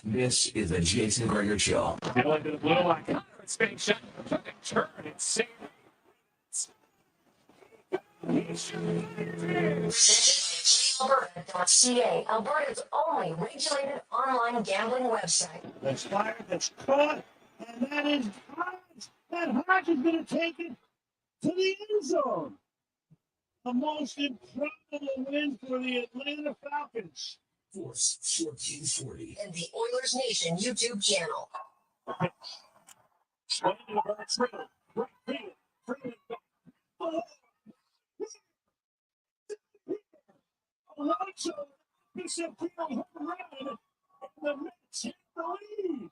This is the Jason Gregor Show. Going to the blue line. It's being shot. Took a turn and saved Alberta.ca, Alberta's only regulated online gambling website. That's fired, that's caught, and that is Hodge. That Hodge is going to take it to the end zone. The most improbable win for the Atlanta Falcons. Force 1440. And the Oilers Nation YouTube channel. Alonso disappeared home run, and the Mets hit the lead.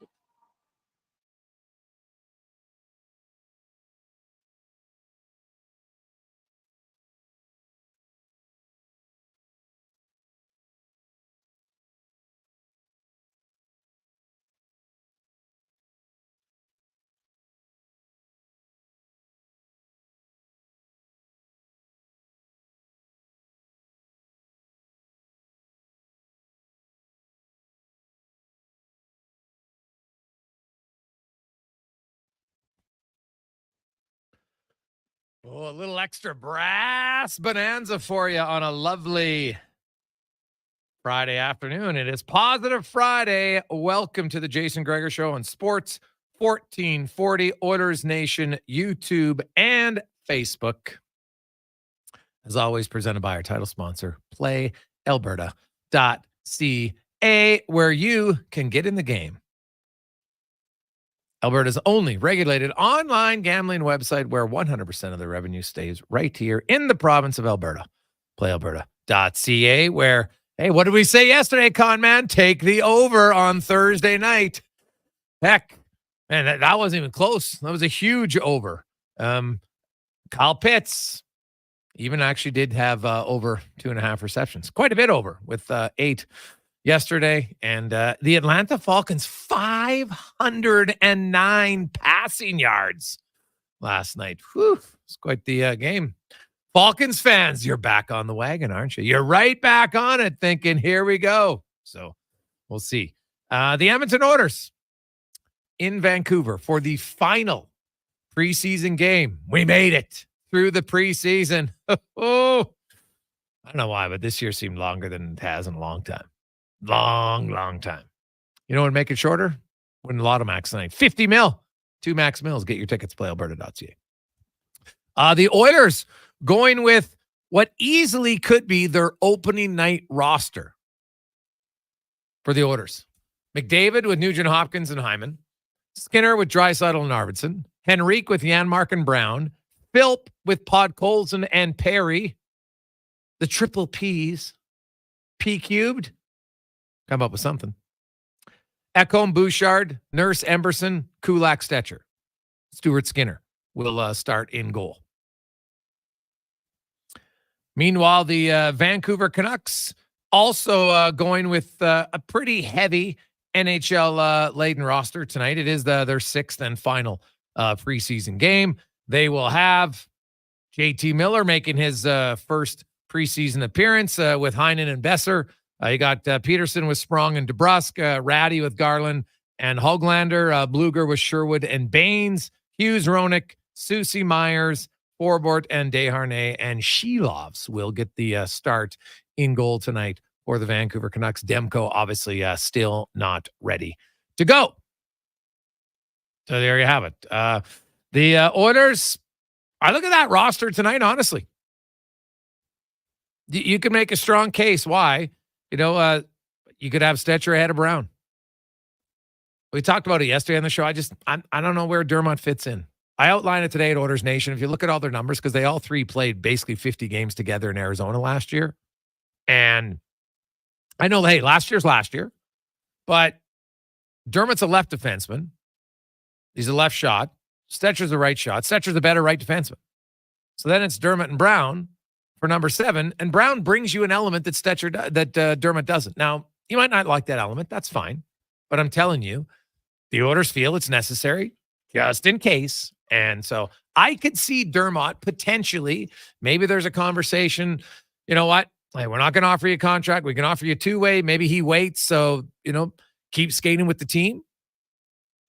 Oh, a little extra brass bonanza for you on a lovely Friday afternoon. It is Positive Friday. Welcome to the Jason Gregor Show on Sports 1440, Oilers Nation, YouTube, and Facebook. As always, presented by our title sponsor, PlayAlberta.ca, where you can get in the game. Alberta's only regulated online gambling website where 100% of the revenue stays right here in the province of Alberta. PlayAlberta.ca, where, hey, what did we say yesterday, con man? Take the over on Thursday night. Heck, man, that wasn't even close. That was a huge over. Kyle Pitts even actually did have over 2.5 receptions. Quite a bit over with 8 yesterday. And the Atlanta Falcons, 509 passing yards last night. Whew, it's quite the game. Falcons fans, you're back on the wagon, aren't you? You're right back on it thinking, here we go. So we'll see. The Edmonton Oilers in Vancouver for the final preseason game. We made it through the preseason. Oh, I don't know why, but this year seemed longer than it has in a long time. Long time. You know what would make it shorter? Win the Lotto Max tonight. 50 mil. 2 max mills. Get your tickets, playalberta.ca. The Oilers going with what easily could be their opening night roster for the Oilers. McDavid with Nugent Hopkins and Hyman. Skinner with Draisaitl and Arvidsson. Henrique with Janmark and Brown. Philp with Podkolzin and Perry. The triple Ps. P cubed. Come up with something. Ekholm, Bouchard, Nurse, Emberson, Kulak, Stetcher. Stuart Skinner will start in goal. Meanwhile, the Vancouver Canucks also going with a pretty heavy NHL-laden roster tonight. It is their 6th and final preseason game. They will have JT Miller making his first preseason appearance with Heinen and Besser. You got Peterson with Sprong and DeBrusk, Ratty with Garland and Hoglander, Bluger with Sherwood and Baines, Hughes, Ronick, Susie Myers, Forbort and Desharnais, and Shelovs will get the start in goal tonight for the Vancouver Canucks. Demko obviously still not ready to go. So there you have it. The Oilers, I look at that roster tonight, honestly. You can make a strong case why. You know, you could have Stetcher ahead of Brown. We talked about it yesterday on the show. I don't know where Dermott fits in. I outlined it today at Oilers Nation. If you look at all their numbers, because they all three played basically 50 games together in Arizona last year. And I know, hey, last year's last year. But Dermott's a left defenseman. He's a left shot. Stetcher's a right shot. Stetcher's a better right defenseman. So then it's Dermott and Brown for number 7, and Brown brings you an element that Dermott doesn't. Now, you might not like that element. That's fine. But I'm telling you, the Oilers feel it's necessary just in case. And so I could see Dermott potentially, maybe there's a conversation, you know what? Hey, we're not going to offer you a contract. We can offer you 2-way. Maybe he waits. So, you know, keep skating with the team,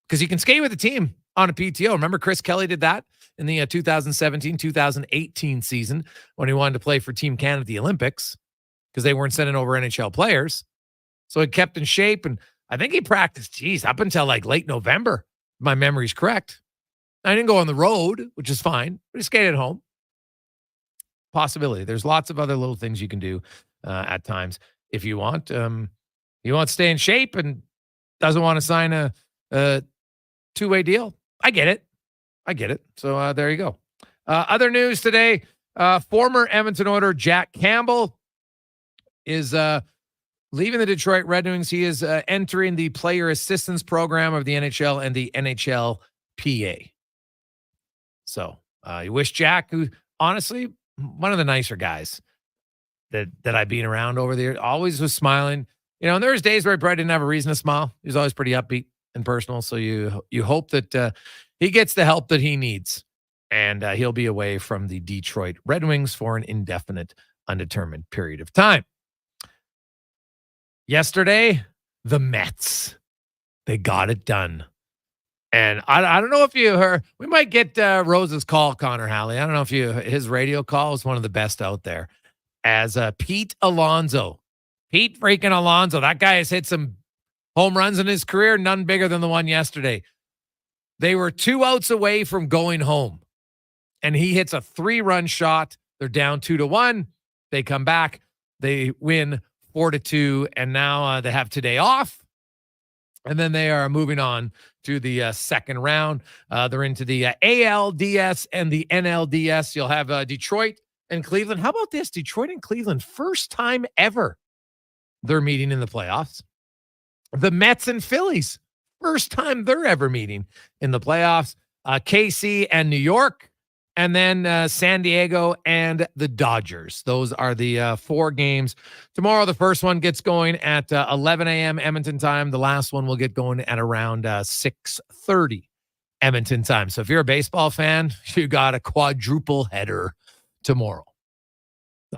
because you can skate with the team on a PTO. Remember Chris Kelly did that in the 2017-2018 season when he wanted to play for Team Canada at the Olympics because they weren't sending over NHL players. So he kept in shape, and I think he practiced, up until like late November. If my memory's correct. I didn't go on the road, which is fine, but he skated at home. Possibility. There's lots of other little things you can do at times if you want. You want to stay in shape and doesn't want to sign a two-way deal. I get it. So there you go. Other news today, former Edmonton Oilers Jack Campbell is leaving the Detroit Red Wings. He is entering the player assistance program of the NHL and the NHLPA. So you wish Jack, who honestly, one of the nicer guys that I've been around over there, always was smiling. And there was days where I probably didn't have a reason to smile. He was always pretty upbeat and personal. So you hope that he gets the help that he needs, and he'll be away from the Detroit Red Wings for an indefinite, undetermined period of time. Yesterday, the Mets, they got it done. And I don't know if you heard, we might get Rose's call, Connor Halley. I don't know if his radio call was one of the best out there. As Pete freaking Alonso. That guy has hit some home runs in his career, none bigger than the one yesterday. They were 2 outs away from going home, and he hits a 3-run shot. They're down 2-1. They come back. They win 4-2, and now they have today off. And then they are moving on to the second round. They're into the ALDS and the NLDS. You'll have Detroit and Cleveland. How about this? Detroit and Cleveland, first time ever they're meeting in the playoffs. The Mets and Phillies, first time they're ever meeting in the playoffs. KC and New York, and then San Diego and the Dodgers. Those are the 4 games. Tomorrow, the first one gets going at 11 a.m. Edmonton time. The last one will get going at around 6:30 Edmonton time. So if you're a baseball fan, you got a quadruple header tomorrow.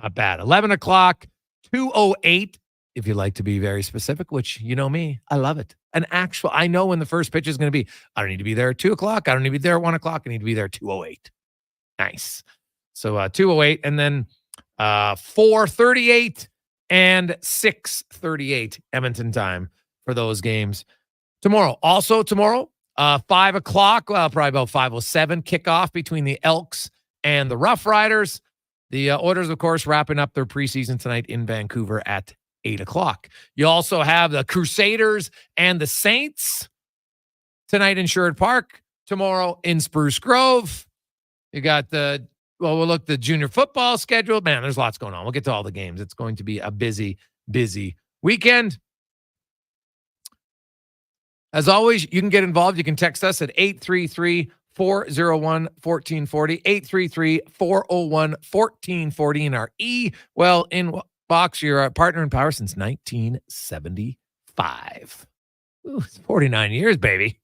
Not bad. 11 o'clock, 2:08, if you like to be very specific, which you know me, I love it. I know when the first pitch is going to be. I don't need to be there at 2 o'clock. I don't need to be there at 1 o'clock. I need to be there at 2:08. Nice. So 2:08, and then 4:38 and 6:38 Edmonton time for those games tomorrow. Also tomorrow, 5 o'clock, probably about 5:07 kickoff between the Elks and the Rough Riders. The Oilers, of course, wrapping up their preseason tonight in Vancouver at 8 o'clock. You also have the Crusaders and the Saints tonight in Sherwood Park, tomorrow in Spruce Grove. You got we'll look the junior football schedule. Man, there's lots going on. We'll get to all the games. It's going to be a busy, busy weekend. As always, you can get involved. You can text us at 833-401-1440, 833-401-1440 in our inbox. You're a partner in power since 1975. Ooh, it's 49 years, baby.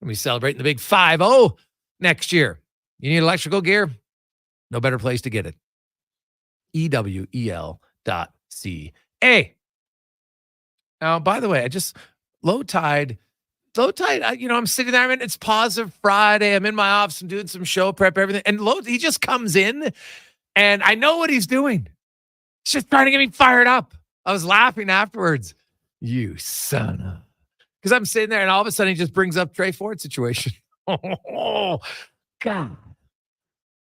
We'll be celebrating the big 5-0 next year. You need electrical gear? No better place to get it. EWEL.ca. Now, by the way, low tide, I'm sitting there, it's positive Friday. I'm in my office. I'm doing some show prep, everything. And he just comes in, and I know what he's doing. He's just trying to get me fired up. I was laughing afterwards. You son of... Because I'm sitting there, and all of a sudden, he just brings up Trey Ford situation. Oh, God.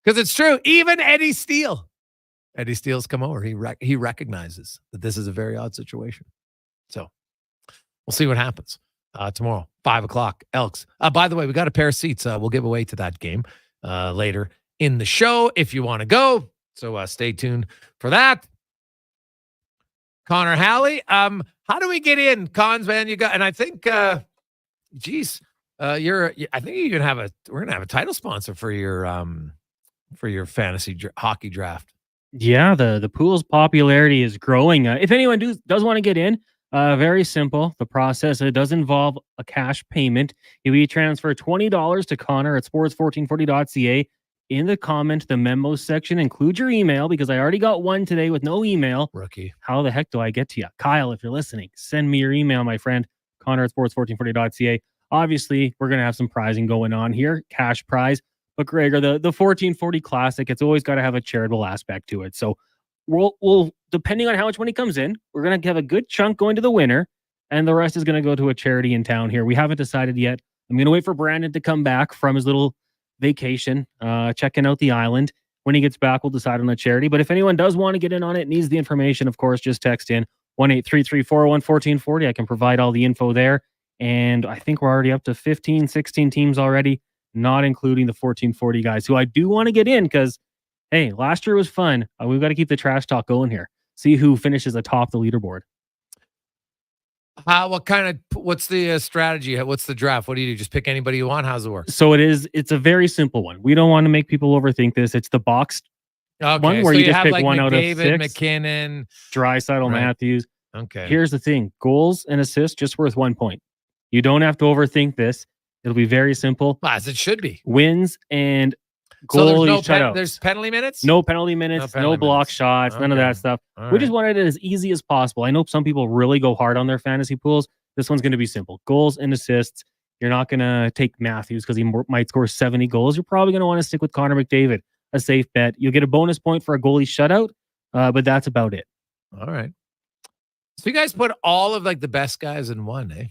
Because it's true. Even Eddie Steele's come over. He recognizes that this is a very odd situation. So we'll see what happens tomorrow, 5 o'clock, Elks. By the way, we got a pair of seats we'll give away to that game later in the show if you want to go. So stay tuned for that. Connor Halley, how do we get in? Cons, man, and I think, I think we're gonna have a title sponsor for your fantasy hockey draft. Yeah, the pool's popularity is growing. If anyone does want to get in, very simple. The process, it does involve a cash payment. If you transfer $20 to Connor at sports1440.ca, in the comment, the memo section, include your email, because I already got one today with no email. Rookie. How the heck do I get to you? Kyle, if you're listening, send me your email, my friend. Connor at sports1440.ca. Obviously, we're going to have some prizing going on here, cash prize. But Gregor, the 1440 Classic, it's always got to have a charitable aspect to it. So we'll depending on how much money comes in, we're going to have a good chunk going to the winner, and the rest is going to go to a charity in town here. We haven't decided yet. I'm going to wait for Brandon to come back from his little vacation, checking out the island. When he gets back, we'll decide on a charity. But if anyone does want to get in on it, needs the information, of course, just text in 1-833-401-1440. I can provide all the info there. And I think we're already up to 15, 16 teams already, not including the 1440 guys, who I do want to get in because, hey, last year was fun. We've got to keep the trash talk going here. See who finishes atop the leaderboard. What's the strategy? What's the draft? What do you do? Just pick anybody you want? How's it work? So it's a very simple one. We don't want to make people overthink this. It's the boxed one where so you just have pick like one out of McDavid, 6. McKinnon, Draisaitl, Right. Matthews. Okay. Here's the thing. Goals and assists just worth 1 point. You don't have to overthink this. It'll be very simple. As it should be. Wins and So goalie shutouts. there's penalty minutes? No penalty minutes, no block shots, none of Okay. that stuff. All We just right. wanted it as easy as possible. I know some people really go hard on their fantasy pools. This one's going to be simple. Goals and assists. You're not going to take Matthews because he might score 70 goals. You're probably going to want to stick with Connor McDavid, a safe bet. You'll get a bonus point for a goalie shutout, but that's about it. All right. So you guys put all of like the best guys in one, eh?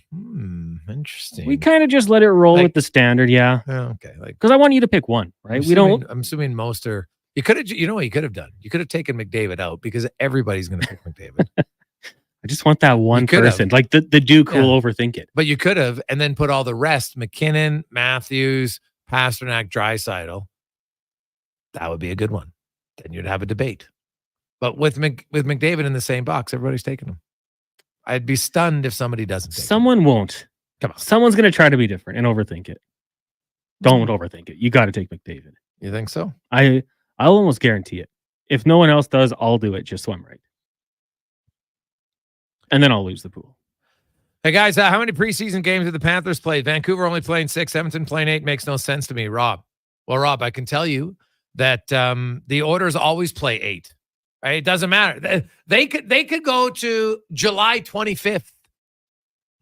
Interesting. We kind of just let it roll with the standard, yeah. Okay. Like, Because I want you to pick one, right? I'm assuming most are. You could have. You know what you could have done? You could have taken McDavid out because everybody's going to pick McDavid. I just want that one could have. person. Like the Duke who will overthink it. But you could have, and then put all the rest: McKinnon, Matthews, Pasternak, Draisaitl. That would be a good one. Then you'd have a debate. But with McDavid in the same box, everybody's taking him. I'd be stunned if somebody doesn't take him. Someone won't. Come on. Someone's going to try to be different and overthink it. Don't overthink it. You got to take McDavid. You think so? I'll almost guarantee it. If no one else does, I'll do it just so I'm right. And then I'll lose the pool. Hey, guys, how many preseason games did the Panthers play? Vancouver only playing 6, Edmonton playing 8. Makes no sense to me, Rob. Well, Rob, I can tell you that the Oilers always play 8. Right? It doesn't matter. They could go to July 25th.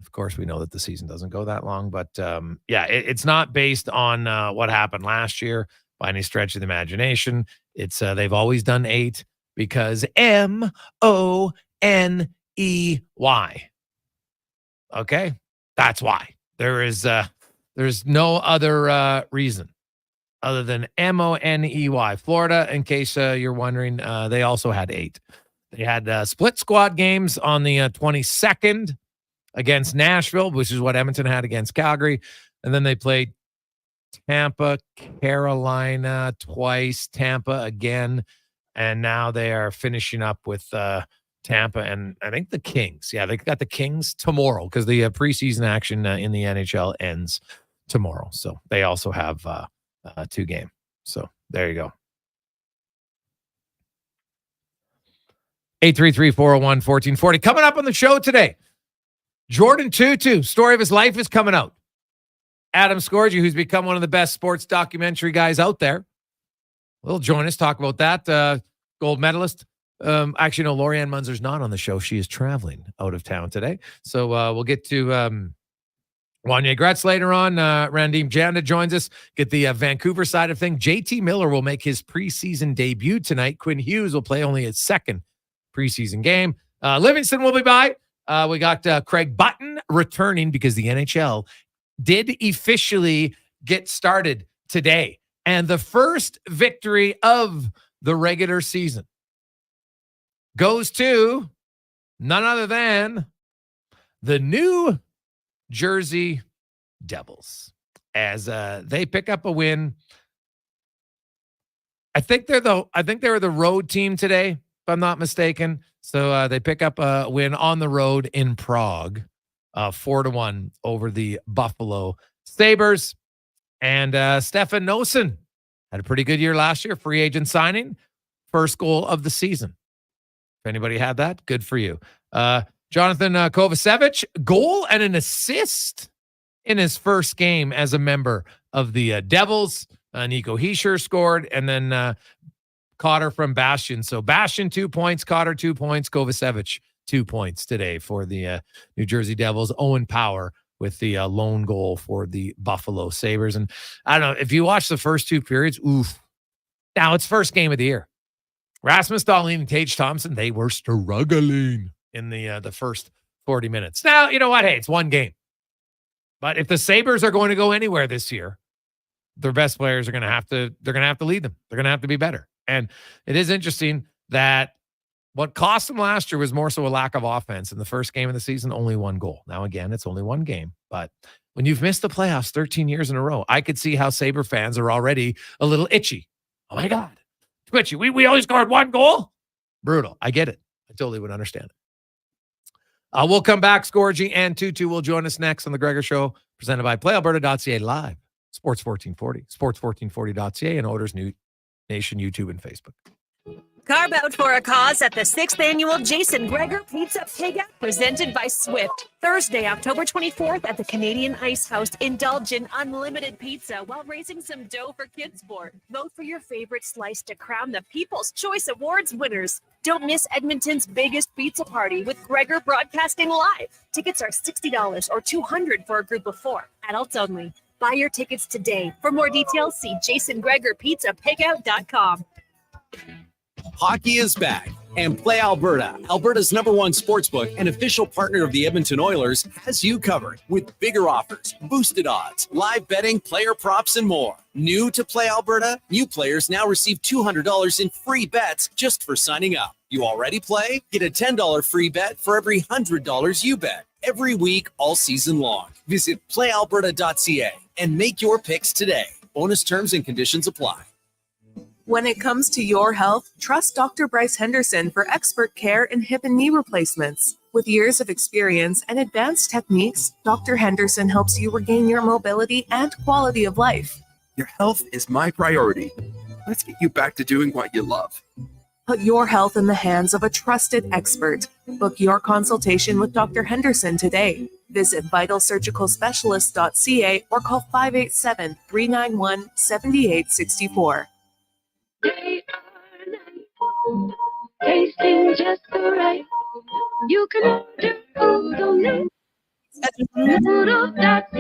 Of course, we know that the season doesn't go that long, but it's not based on what happened last year by any stretch of the imagination. It's they've always done 8 because MONEY. Okay, that's why. There's no other reason other than MONEY. Florida, in case you're wondering, they also had 8. They had split squad games on the 22nd against Nashville, which is what Edmonton had against Calgary. And then they played Tampa, Carolina twice, Tampa again. And now they are finishing up with Tampa and I think the Kings. Yeah, they got the Kings tomorrow because the preseason action in the NHL ends tomorrow. So they also have 2 games. So there you go. 833-401-1440. Coming up on the show today, Jordan Tootoo, story of his life is coming out. Adam Scorgie, who's become one of the best sports documentary guys out there, will join us, talk about that. Gold medalist. Actually, no, Lorianne Munzer's not on the show. She is traveling out of town today. So we'll get to Wanye Gretz later on. Randy Janda joins us. Get the Vancouver side of things. JT Miller will make his preseason debut tonight. Quinn Hughes will play only his second preseason game. Livingston will be by. We got Craig Button returning because the NHL did officially get started today. And the first victory of the regular season goes to none other than the New Jersey Devils as they pick up a win. I think they were the road team today, if I'm not mistaken. So they pick up a win on the road in Prague, 4-1 over the Buffalo Sabres. And Stefan Noesen had a pretty good year last year, free agent signing, first goal of the season. If anybody had that, good for you. Jonathan Kovacevic, goal and an assist in his first game as a member of the Devils. Nico Hischier scored, and then Cotter from Bastion. So Bastion 2 points, Cotter 2 points, Kovacevic 2 points today for the New Jersey Devils. Owen Power with the lone goal for the Buffalo Sabres. And I don't know, if you watch the first 2 periods, oof. Now, it's first game of the year. Rasmus Dahlin and Tage Thompson, they were struggling in the first 40 minutes. Now, you know what? Hey, it's one game. But if the Sabres are going to go anywhere this year, their best players are going to have to lead them. They're going to have to be better. And it is interesting that what cost them last year was more so a lack of offense. In the first game of the season, only 1 goal. Now, again, it's only 1 game. But when you've missed the playoffs 13 years in a row, I could see how Sabre fans are already a little itchy. Oh, my God. Twitchy. We only scored 1 goal? Brutal. I get it. I totally would understand it. We'll come back. Scorgy and Tootoo will join us next on The Gregor Show, presented by PlayAlberta.ca live, Sports 1440, sports1440.ca, and Oilers Nation, YouTube, and Facebook. Carve out for a cause at the 6th annual Jason Gregor Pizza Takeout presented by Swift. Thursday, October 24th at the Canadian Ice House. Indulge in unlimited pizza while raising some dough for Kids Sport. Vote for your favorite slice to crown the People's Choice Awards winners. Don't miss Edmonton's biggest pizza party with Gregor broadcasting live. Tickets are $60 or $200 for a group of 4. Adults only. Buy your tickets today. For more details, see jasongregorpizzapickout.com. Hockey is back, and Play Alberta, Alberta's #1 sportsbook and official partner of the Edmonton Oilers, has you covered with bigger offers, boosted odds, live betting, player props, and more. New to Play Alberta, new players now receive $200 in free bets just for signing up. You already play? Get a $10 free bet for every $100 you bet every week all season long. Visit playalberta.ca and make your picks today. Bonus terms and conditions apply. When it comes to your health, trust Dr. Bryce Henderson for expert care in hip and knee replacements. With years of experience and advanced techniques, Dr. Henderson helps you regain your mobility and quality of life. Your health is my priority. Let's get you back to doing what you love. Put your health in the hands of a trusted expert. Book your consultation with Dr. Henderson today. Visit vitalsurgicalspecialist.ca or call 587-391-7864. Tasting just right. You can order food on noodle.ca,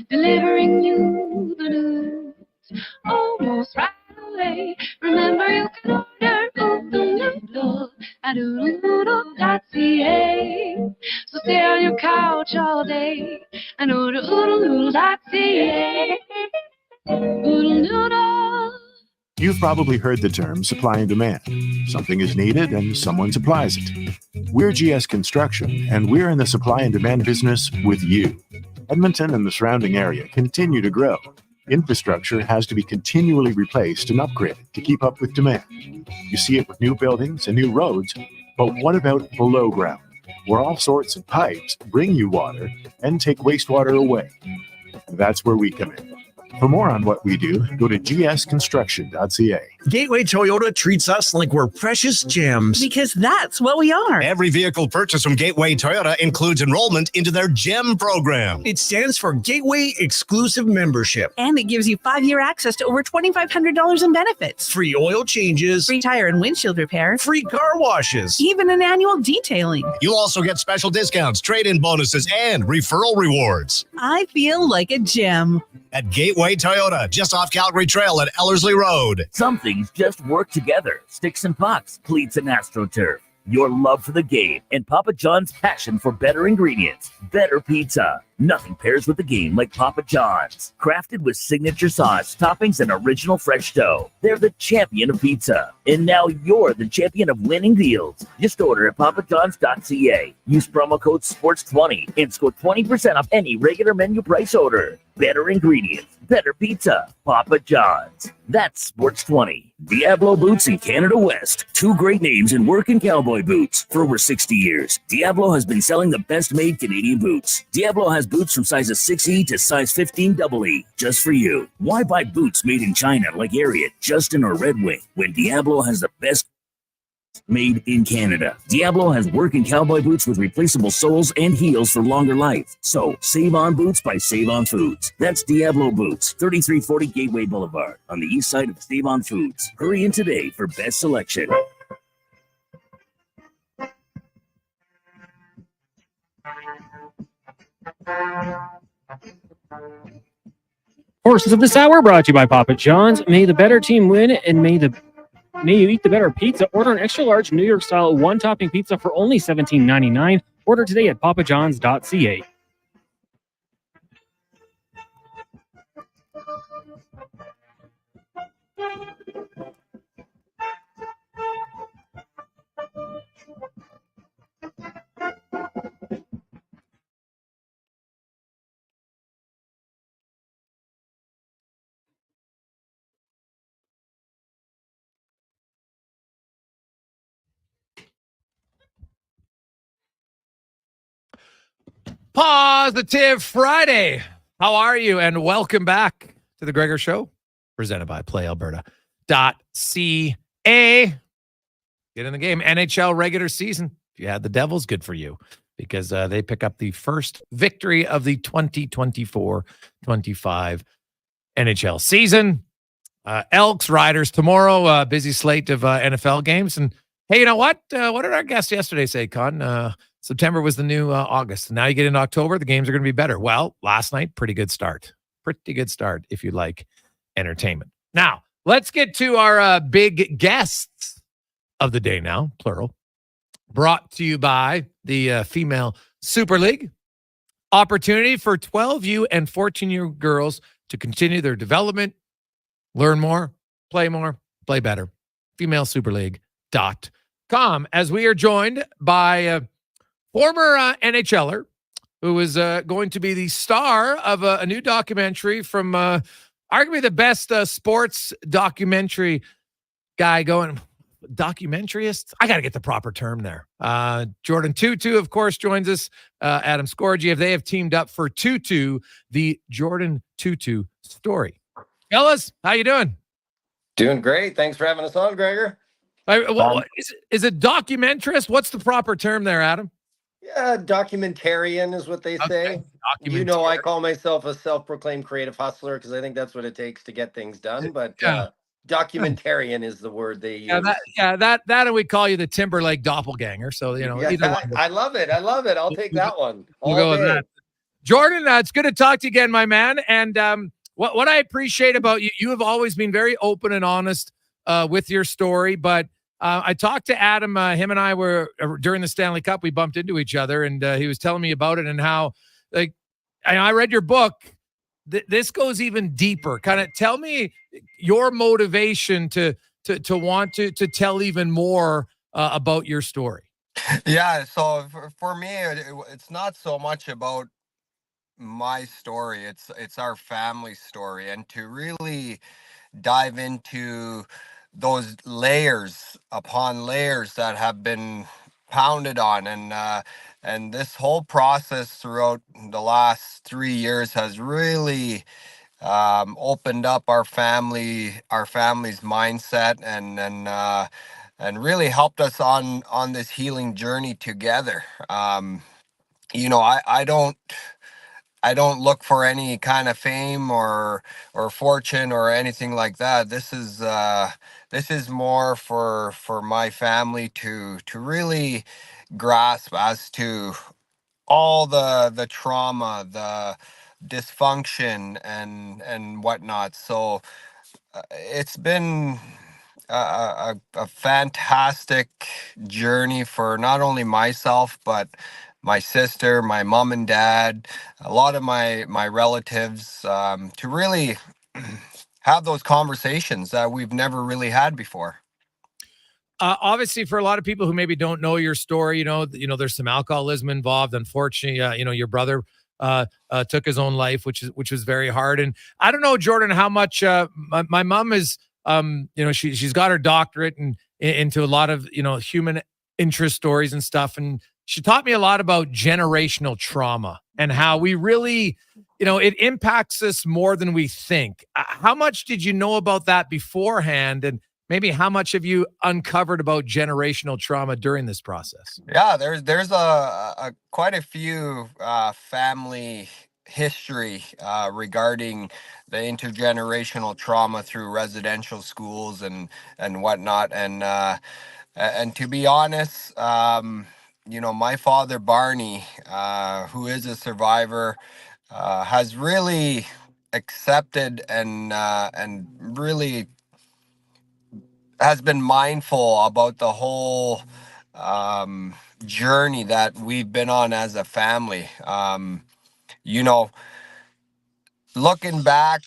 delivering you the news almost right away. Remember, you can order food on noodle at noodle.ca. So stay on your couch all day and order noodle.ca. Noodle. You've probably heard the term supply and demand. Something is needed and someone supplies it. We're GS Construction, and we're in the supply and demand business with you. Edmonton and the surrounding area continue to grow. Infrastructure has to be continually replaced and upgraded to keep up with demand. You see it with new buildings and new roads, but what about below ground, where all sorts of pipes bring you water and take wastewater away? That's where we come in. For more on what we do, go to gsconstruction.ca. Gateway Toyota treats us like we're precious gems. Because that's what we are. Every vehicle purchased from Gateway Toyota includes enrollment into their GEM program. It stands for Gateway Exclusive Membership. And it gives you 5-year access to over $2,500 in benefits. Free oil changes. Free tire and windshield repair. Free car washes. Even an annual detailing. You'll also get special discounts, trade-in bonuses, and referral rewards. I feel like a gem. At Gateway Toyota, just off Calgary Trail at Ellerslie Road. Some things just work together. Sticks and pucks, cleats and AstroTurf. Your love for the game and Papa John's passion for better ingredients. Better pizza. Nothing pairs with the game like Papa John's. Crafted with signature sauce, toppings, and original fresh dough. They're the champion of pizza. And now you're the champion of winning deals. Just order at papajohns.ca. Use promo code SPORTS20 and score 20% off any regular menu price order. Better ingredients, better pizza. Papa John's. That's SPORTS20. Diablo Boots in Canada West. 2 great names in work and cowboy boots. For over 60 years, Diablo has been selling the best-made Canadian boots. Diablo has boots from sizes 6E to size 15 EE, just for you. Why buy boots made in China like Ariat, Justin, or Red Wing when Diablo has the best made in Canada? Diablo has working cowboy boots with replaceable soles and heels for longer life. So, save on boots by Save On Foods. That's Diablo Boots, 3340 Gateway Boulevard on the east side of Save On Foods. Hurry in today for best selection. Horses of this hour brought to you by Papa John's. May the better team win, and may you eat the better pizza. Order an extra large New York style one topping pizza for only $17.99. Order today at papajohns.ca. Positive Friday. How are you? And welcome back to the Gregor Show, presented by PlayAlberta.ca. Get in the game. NHL regular season. If you had the Devils, good for you, because they pick up the first victory of the 2024-25 NHL season. Elks, Riders tomorrow. Busy slate of NFL games. And hey, you know what? What did our guest yesterday say, Con? September was the new August. Now you get into October, the games are going to be better. Well, last night, pretty good start. Pretty good start if you like entertainment. Now, let's get to our big guests of the day now, plural. Brought to you by the Female Super League. Opportunity for 12U and 14-year girls to continue their development, learn more, play better. FemaleSuperLeague.com. As we are joined by former NHLer who is going to be the star of a new documentary from arguably the best sports documentary guy going. Documentarist? I got to get the proper term there. Jordan Tootoo, of course, joins us. Adam Scorgiev. They have teamed up for Tootoo, the Jordan Tootoo story. Fellas, how you doing? Doing great. Thanks for having us on, Gregor. Is it documentarist? What's the proper term there, Adam? Yeah, documentarian is what they say. You know, I call myself a self-proclaimed creative hustler because I think that's what it takes to get things done. But documentarian is the word they use. That and we call you the Timberlake doppelganger. So, you know, either one. I love it. I'll take that one. We'll go with that. Jordan, it's good to talk to you again, my man. And what I appreciate about you, you have always been very open and honest with your story. But I talked to Adam. Him and I were during the Stanley Cup. We bumped into each other, and he was telling me about it and how, like, I read your book. This goes even deeper. Kind of tell me your motivation to want to tell even more about your story. Yeah. So for me, it's not so much about my story. It's our family story, and to really dive into those layers upon layers that have been pounded on, and this whole process throughout the last 3 years has really opened up our family's mindset and really helped us on this healing journey together. You know, I don't look for any kind of fame or fortune or anything like that. This is more for my family to really grasp as to all the trauma, the dysfunction and whatnot. So it's been a fantastic journey for not only myself, but my sister, my mom and dad, a lot of my relatives, to really have those conversations that we've never really had before. Obviously, for a lot of people who maybe don't know your story, you know, there's some alcoholism involved. Unfortunately, your brother took his own life, which was very hard. And I don't know, Jordan, how much my mom is, she's got her doctorate and into a lot of, human interest stories and stuff. And she taught me a lot about generational trauma and how we really, it impacts us more than we think. How much did you know about that beforehand? And maybe how much have you uncovered about generational trauma during this process? Yeah, there's a quite a few family history regarding the intergenerational trauma through residential schools and whatnot. And to be honest, my father Barney, who is a survivor, has really accepted and really has been mindful about the whole journey that we've been on as a family. You know, looking back,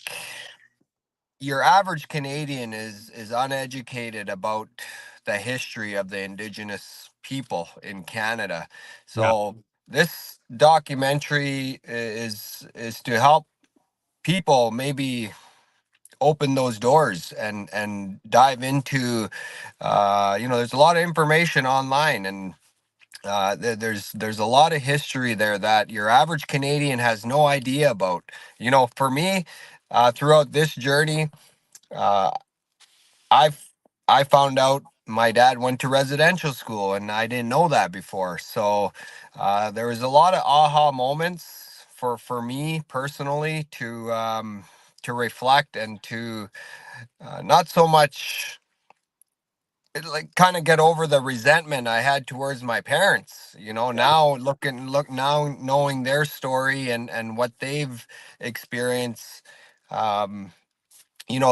your average Canadian is uneducated about the history of the Indigenous people in Canada. So this documentary is to help people maybe open those doors and dive into there's a lot of information online, and there's a lot of history there that your average Canadian has no idea about. For me, throughout this journey, uh, I've I found out my dad went to residential school, and I didn't know that before. So there was a lot of aha moments for me personally to reflect and to not so much like kind of get over the resentment I had towards my parents. Now now knowing their story and what they've experienced.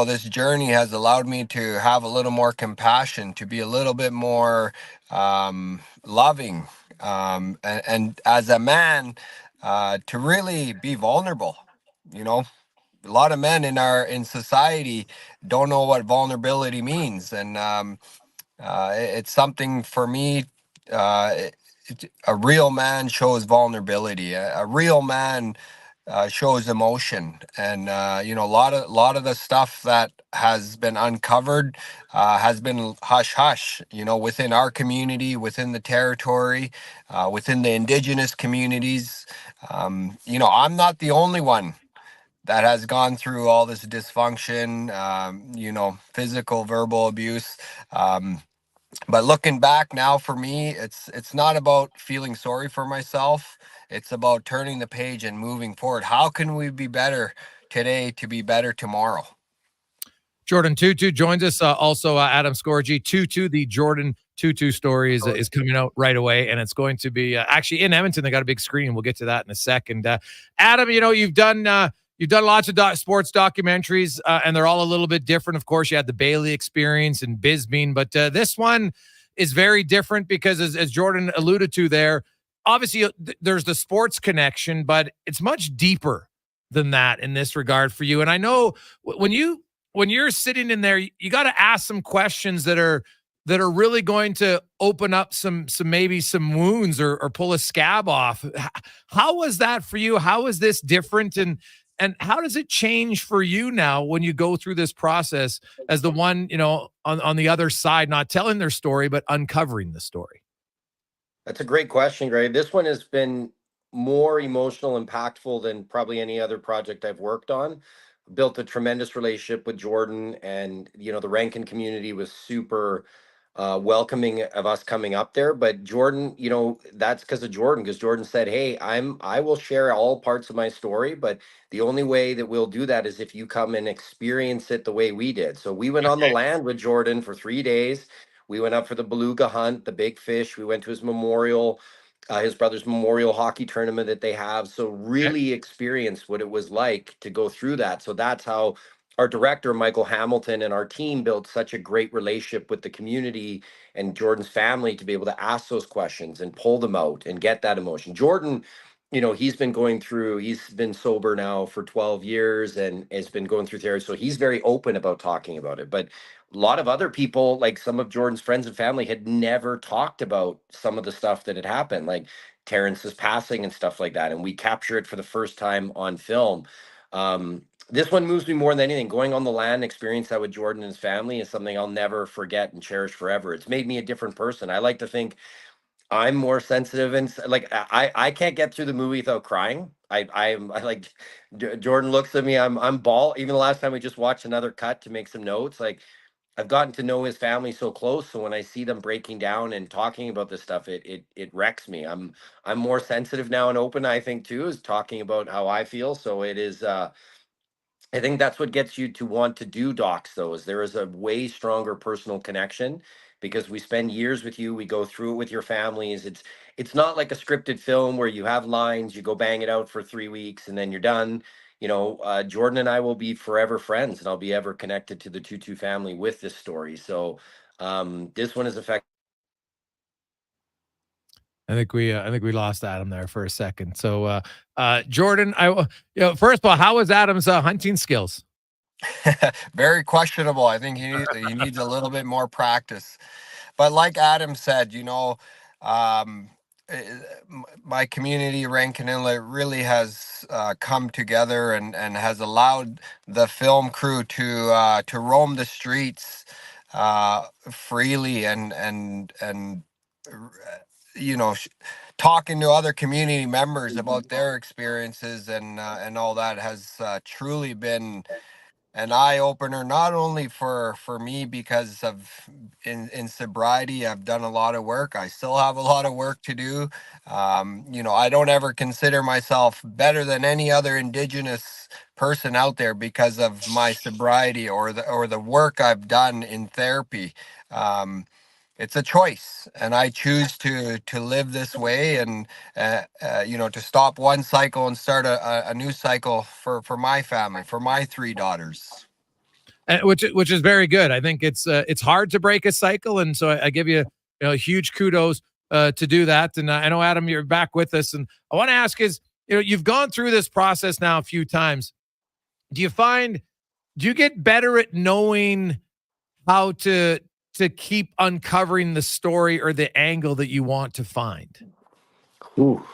This journey has allowed me to have a little more compassion, to be a little bit more loving, and as a man, to really be vulnerable. A lot of men in society don't know what vulnerability means, and it's something for me. A real man shows vulnerability. A real man shows emotion, and a lot of the stuff that has been uncovered has been hush hush. Within our community, within the territory, within the Indigenous communities. I'm not the only one that has gone through all this dysfunction. Physical, verbal abuse. But looking back now, for me, it's not about feeling sorry for myself. It's about turning the page and moving forward. How can we be better today to be better tomorrow? Jordan Tootoo joins us. Also, Adam Scorgi. Tootoo, the Jordan Tootoo story is coming out right away, and it's going to be actually in Edmonton. They got a big screen. We'll get to that in a second. Adam, you've done lots of sports documentaries, and they're all a little bit different. Of course, you had the Bailey experience and Bisbeen, but this one is very different because, as Jordan alluded to there, obviously there's the sports connection, but it's much deeper than that in this regard for you. And I know when you're sitting in there, you got to ask some questions that are really going to open up some wounds or pull a scab off. How was that for you? How is this different? And how does it change for you now when you go through this process as the one, on the other side, not telling their story, but uncovering the story? That's a great question, Greg. This one has been more emotional, impactful than probably any other project I've worked on. Built a tremendous relationship with Jordan, and the Rankin community was super welcoming of us coming up there. But Jordan, that's because of Jordan, because Jordan said, hey, I will share all parts of my story, but the only way that we'll do that is if you come and experience it the way we did. So we went on the land with Jordan for 3 days. We went up for the beluga hunt, the big fish. We went to his memorial, his brother's memorial hockey tournament that they have. So really experienced what it was like to go through that. So that's how our director, Michael Hamilton, and our team built such a great relationship with the community and Jordan's family to be able to ask those questions and pull them out and get that emotion. Jordan, he's been sober now for 12 years and has been going through therapy. So he's very open about talking about it. But a lot of other people, like some of Jordan's friends and family, had never talked about some of the stuff that had happened, like Terrence's passing and stuff like that. And we capture it for the first time on film. This one moves me more than anything. Going on the land, experience that with Jordan and his family is something I'll never forget and cherish forever. It's made me a different person. I like to think I'm more sensitive, and like I can't get through the movie without crying. I like Jordan looks at me. I'm ball. Even the last time we just watched another cut to make some notes, like I've gotten to know his family so close. So when I see them breaking down and talking about this stuff, it wrecks me. I'm more sensitive now and open, I think, too, is talking about how I feel. So it is I think that's what gets you to want to do docs, though, is there is a way stronger personal connection because we spend years with you. We go through it with your families. It's not like a scripted film where you have lines, you go bang it out for 3 weeks and then you're done. Jordan and I will be forever friends, and I'll be ever connected to the Tootoo family with this story. So this one is effective. I think we lost Adam there for a second. So Jordan, first of all, how was Adam's hunting skills? Very questionable. I think he needs a little bit more practice. But like Adam said, my community, Rankin Inlet, really has come together and has allowed the film crew to roam the streets freely and talking to other community members about their experiences and all that has truly been an eye-opener, not only for me, because of in sobriety I've done a lot of work. I still have a lot of work to do. I don't ever consider myself better than any other Indigenous person out there because of my sobriety or the work I've done in therapy. It's a choice, and I choose to live this way, and to stop one cycle and start a new cycle for my family, for my 3 daughters. Which is very good. I think it's hard to break a cycle, and so I give you huge kudos to do that. And I know, Adam, you're back with us, and I want to ask is, you've gone through this process now a few times. Do you get better at knowing how to keep uncovering the story or the angle that you want to find? Ooh,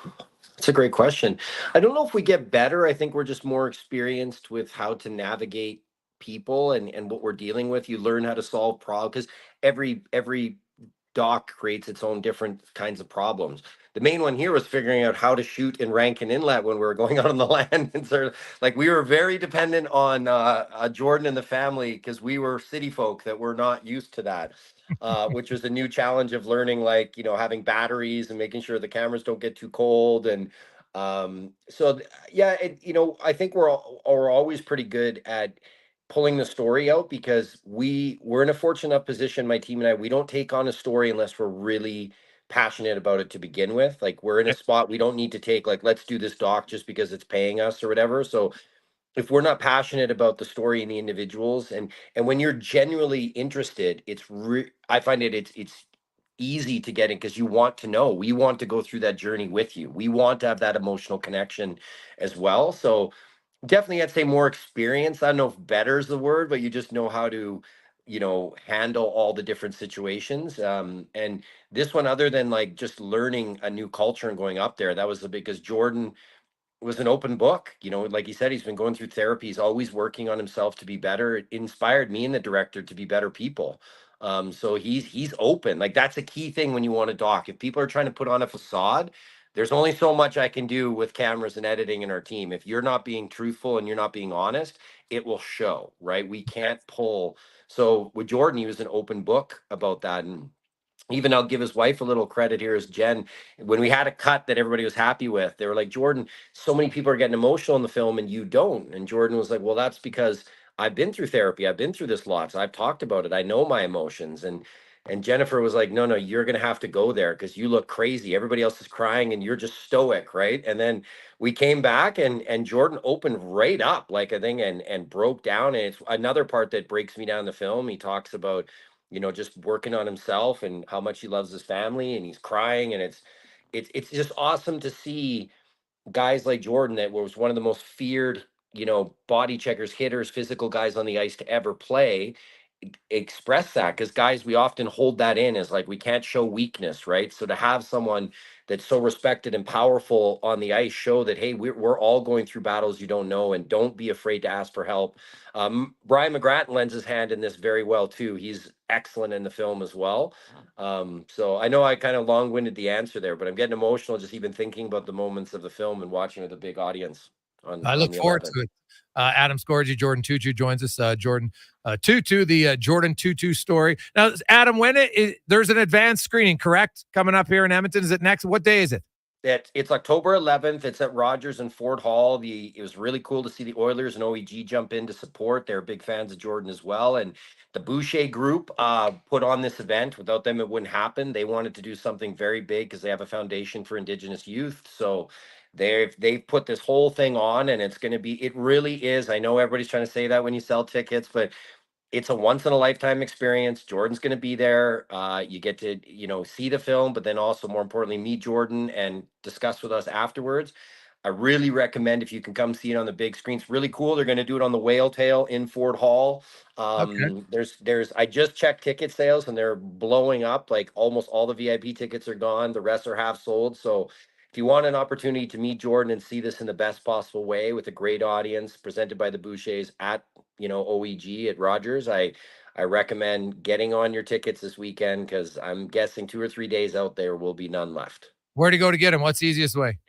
that's a great question. I don't know if we get better. I think we're just more experienced with how to navigate people and what we're dealing with. You learn how to solve problems, because every dock creates its own different kinds of problems. The main one here was figuring out how to shoot in Rankin Inlet when we were going out on the land. And sort of like, we were very dependent on Jordan and the family, because we were city folk that were not used to that, which was a new challenge of learning, having batteries and making sure the cameras don't get too cold. And I think we're always pretty good at pulling the story out, because we're in a fortunate position, my team and I, we don't take on a story unless we're really passionate about it to begin with. Like, we're in a spot, we don't need to take, let's do this doc just because it's paying us or whatever. So if we're not passionate about the story and the individuals, and when you're genuinely interested, I find it's easy to get in, because you want to know, we want to go through that journey with you. We want to have that emotional connection as well. So definitely, I'd say more experience. I don't know if better is the word, but you just know how to, handle all the different situations. And this one, other than just learning a new culture and going up there, that was because Jordan was an open book. Like he said, he's been going through therapy. He's always working on himself to be better. It inspired me and the director to be better people. So he's open. That's a key thing when you want to doc. If people are trying to put on a facade, there's only so much I can do with cameras and editing in our team. If you're not being truthful and you're not being honest, it will show, right? We can't pull. So with Jordan, he was an open book about that. And even I'll give his wife a little credit here, as Jen, when we had a cut that everybody was happy with, they were like, Jordan, so many people are getting emotional in the film and you don't. And Jordan was like, well, that's because I've been through therapy. I've been through this lots. I've talked about it. I know my emotions. And Jennifer was like, no, you're going to have to go there because you look crazy. Everybody else is crying and you're just stoic, right? And then we came back and Jordan opened right up like a thing and broke down. And it's another part that breaks me down the film. He talks about, just working on himself and how much he loves his family, and he's crying. And it's just awesome to see guys like Jordan, that was one of the most feared, body checkers, hitters, physical guys on the ice to ever play, express that. Because guys, we often hold that in as we can't show weakness, right? So to have someone that's so respected and powerful on the ice show that, hey, we're all going through battles you don't know, and don't be afraid to ask for help. Brian McGrath lends his hand in this very well too. He's excellent in the film as well. So I know I kind of long-winded the answer there, but I'm getting emotional just even thinking about the moments of the film and watching with a big audience. I look forward to it. Adam Scorgi, Jordan Tootoo joins us. Jordan Tootoo, the Jordan Tootoo story. Now, Adam, when there's an advanced screening, correct? Coming up here in Edmonton. Is it next? What day is it? It's October 11th. It's at Rogers and Ford Hall. It was really cool to see the Oilers and OEG jump in to support. They're big fans of Jordan as well. And the Boucher group put on this event. Without them, it wouldn't happen. They wanted to do something very big because they have a foundation for Indigenous youth. So they've put this whole thing on, and it's going to be. It really is. I know everybody's trying to say that when you sell tickets, but it's a once in a lifetime experience. Jordan's going to be there. You get to, see the film, but then also more importantly, meet Jordan and discuss with us afterwards. I really recommend if you can come see it on the big screen. It's really cool. They're going to do it on the Whale Tail in Ford Hall. I just checked ticket sales and they're blowing up. Like almost all the VIP tickets are gone. The rest are half sold. So if you want an opportunity to meet Jordan and see this in the best possible way with a great audience presented by the Bouchers at OEG at Rogers, I recommend getting on your tickets this weekend because I'm guessing 2 or 3 days out there will be none left. Where to go to get them? What's the easiest way?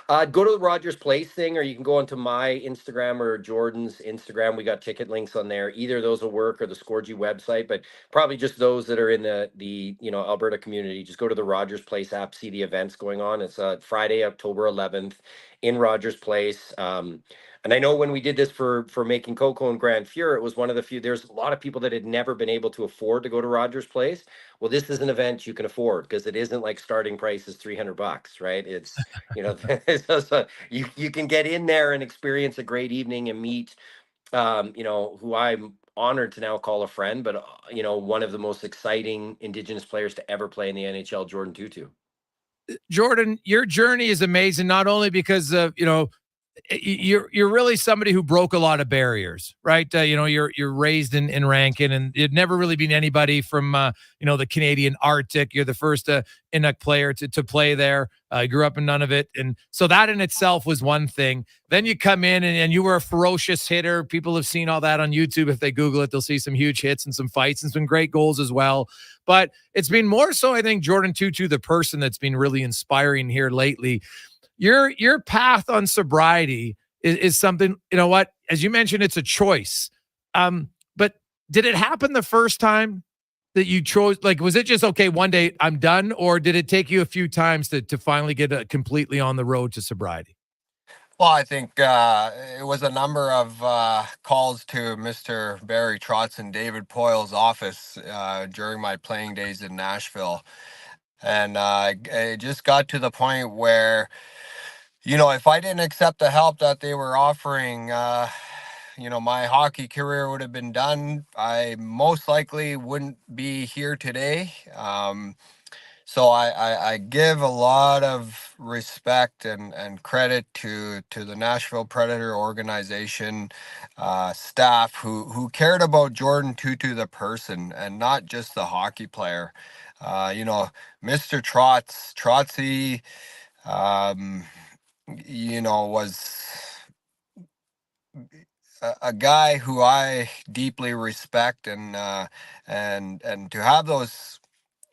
Go to the Rogers Place thing, or you can go onto my Instagram or Jordan's Instagram. We got ticket links on there. Either of those will work, or the Scourgy website, but probably just those that are in the Alberta community. Just go to the Rogers Place app, see the events going on. It's Friday, October 11th in Rogers Place. And I know when we did this for Making Coco and Grand Fuhr, it was one of the few. There's a lot of people that had never been able to afford to go to Rogers Place. Well, this is an event you can afford because it isn't like starting price is $300, right? It's so you can get in there and experience a great evening and meet who I'm honored to now call a friend, but one of the most exciting Indigenous players to ever play in the NHL, Jordan Tootoo. Jordan, your journey is amazing, not only because of, you're really somebody who broke a lot of barriers, right? You're raised in Rankin, and you'd never really been anybody from the Canadian Arctic. You're the first Inuk player to play there. Grew up in Nunavut, and so that in itself was one thing. Then you come in and you were a ferocious hitter. People have seen all that on YouTube. If they Google it, they'll see some huge hits and some fights and some great goals as well. But it's been more so, I think, Jordan Tootoo, the person, that's been really inspiring here lately. Your path on sobriety is something, as you mentioned, it's a choice. But did it happen the first time that you chose? Like, was it just, okay, one day I'm done, or did it take you a few times to finally get completely on the road to sobriety? Well, I think it was a number of calls to Mr. Barry Trotz and David Poyle's office during my playing days in Nashville. And it just got to the point where, if I didn't accept the help that they were offering, my hockey career would have been done. I most likely wouldn't be here today. So I give a lot of respect and credit to the Nashville Predator organization staff who cared about Jordan Tootoo, the person, and not just the hockey player. Mr. Trotzy, was a guy who I deeply respect, and to have those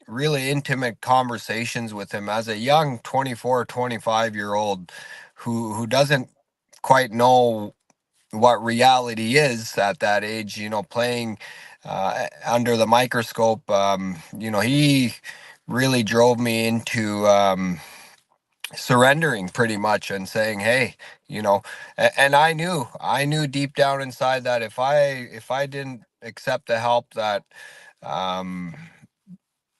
really intimate conversations with him as a young 24, 25-year-old who doesn't quite know what reality is at that age, playing under the microscope. He really drove me into surrendering pretty much and saying, hey, and I knew deep down inside that if I didn't accept the help, that a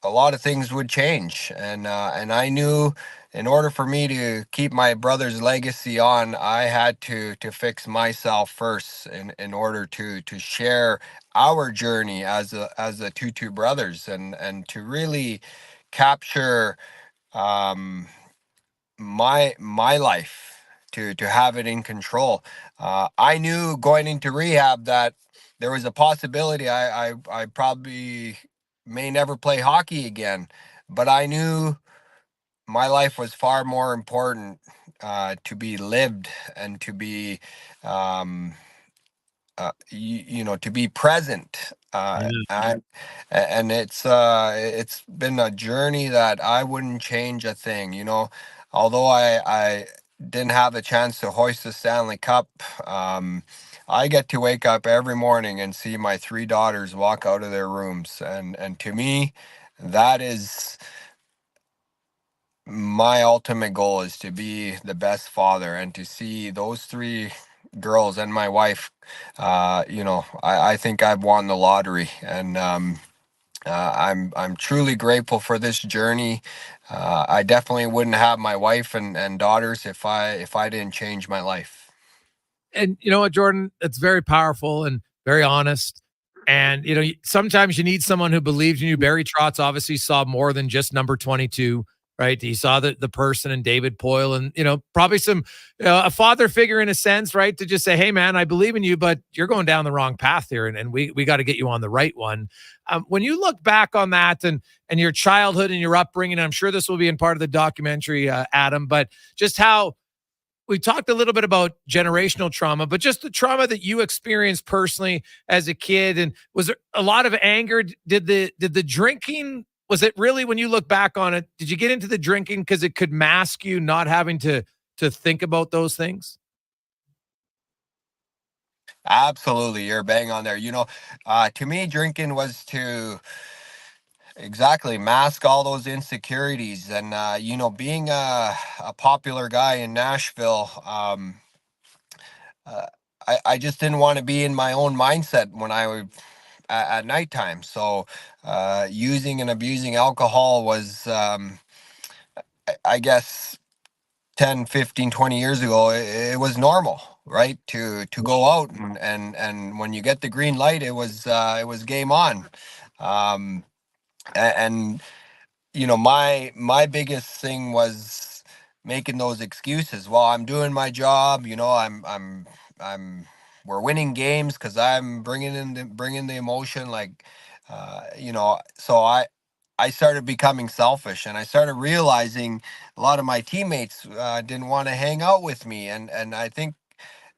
lot of things would change. And I knew in order for me to keep my brother's legacy on, I had to fix myself first in order to share our journey as the Tootoo brothers, and to really capture my life, to have it in control. I knew going into rehab that there was a possibility I probably may never play hockey again, but I knew my life was far more important to be lived, and to be to be present. And it's been a journey that I wouldn't change a thing. Although I didn't have the chance to hoist the Stanley Cup, I get to wake up every morning and see my 3 daughters walk out of their rooms. And to me, that is my ultimate goal is to be the best father, and to see those 3 girls and my wife, I think I've won the lottery. And I'm truly grateful for this journey. I definitely wouldn't have my wife and daughters if I didn't change my life. And you know what, Jordan? It's very powerful and very honest. And, sometimes you need someone who believes in you. Barry Trotz obviously saw more than just number 22, right? He saw the person in David Poyle and, probably some, a father figure in a sense, right? To just say, hey, man, I believe in you, but you're going down the wrong path here. And we got to get you on the right one. When you look back on that and your childhood and your upbringing, I'm sure this will be in part of the documentary, Adam, but just how, we talked a little bit about generational trauma, but just the trauma that you experienced personally as a kid. And was there a lot of anger? Did the drinking, was it really, when you look back on it, did you get into the drinking because it could mask you not having to think about those things? Absolutely. You're bang on there. To me, drinking was to exactly mask all those insecurities. And, being a popular guy in Nashville, I just didn't want to be in my own mindset when I was at nighttime. So using and abusing alcohol was, I guess, 10, 15, 20 years ago, it was normal, right? To go out and when you get the green light, it was game on. And my biggest thing was making those excuses. Well, I'm doing my job, we're winning games because I'm bringing the emotion, so I started becoming selfish, and I started realizing a lot of my teammates didn't want to hang out with me, and I think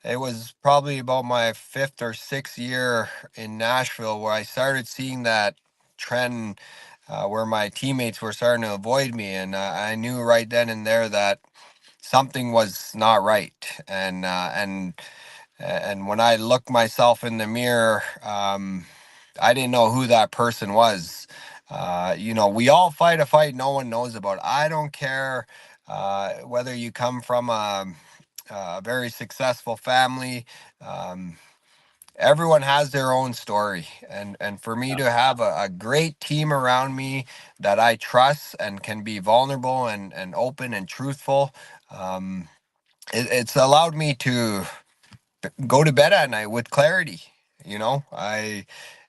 it was probably about my 5th or 6th year in Nashville where I started seeing that trend, where my teammates were starting to avoid me, and I knew right then and there that something was not right. And when I looked myself in the mirror, I didn't know who that person was. We all fight a fight no one knows about. I don't care whether you come from a very successful family. Everyone has their own story, and for me to have a great team around me that I trust and can be vulnerable and open and truthful, it's allowed me to go to bed at night with clarity.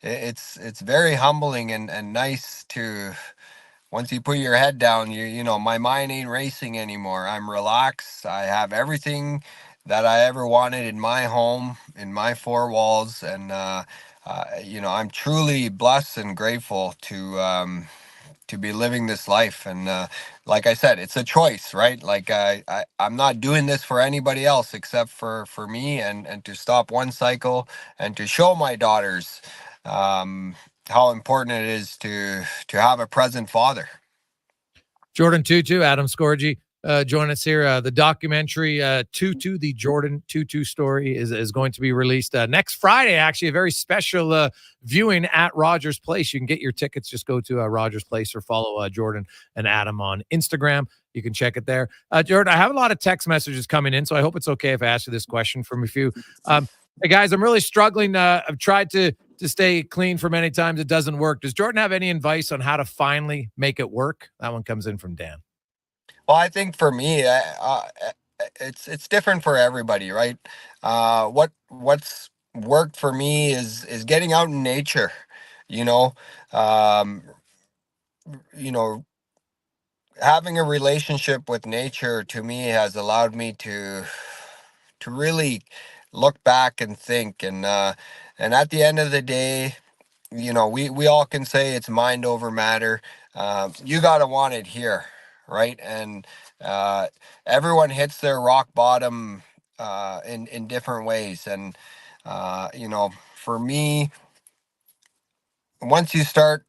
It's very humbling and nice to, once you put your head down, my mind ain't racing anymore. I'm relaxed. I have everything that I ever wanted in my home, in my 4 walls. And, I'm truly blessed and grateful to be living this life. And like I said, it's a choice, right? Like I'm not doing this for anybody else except for me, and to stop one cycle and to show my daughters how important it is to have a present father. Jordan Tootoo, Adam Scorgi, join us here. The documentary Tootoo, the Jordan Tootoo story, is going to be released next Friday. Actually, a very special viewing at Rogers Place. You can get your tickets. Just go to Rogers Place or follow Jordan and Adam on Instagram. You can check it there. Jordan, I have a lot of text messages coming in, so I hope it's okay if I ask you this question from a few. Hey guys, I'm really struggling. I've tried to stay clean for many times. It doesn't work. Does Jordan have any advice on how to finally make it work? That one comes in from Dan. Well, I think for me, it's different for everybody, right? What's worked for me is getting out in nature, um, having a relationship with nature to me has allowed me to really look back and think, and at the end of the day, we all can say it's mind over matter. You got to want it here, right? And everyone hits their rock bottom in different ways. And, for me, once you start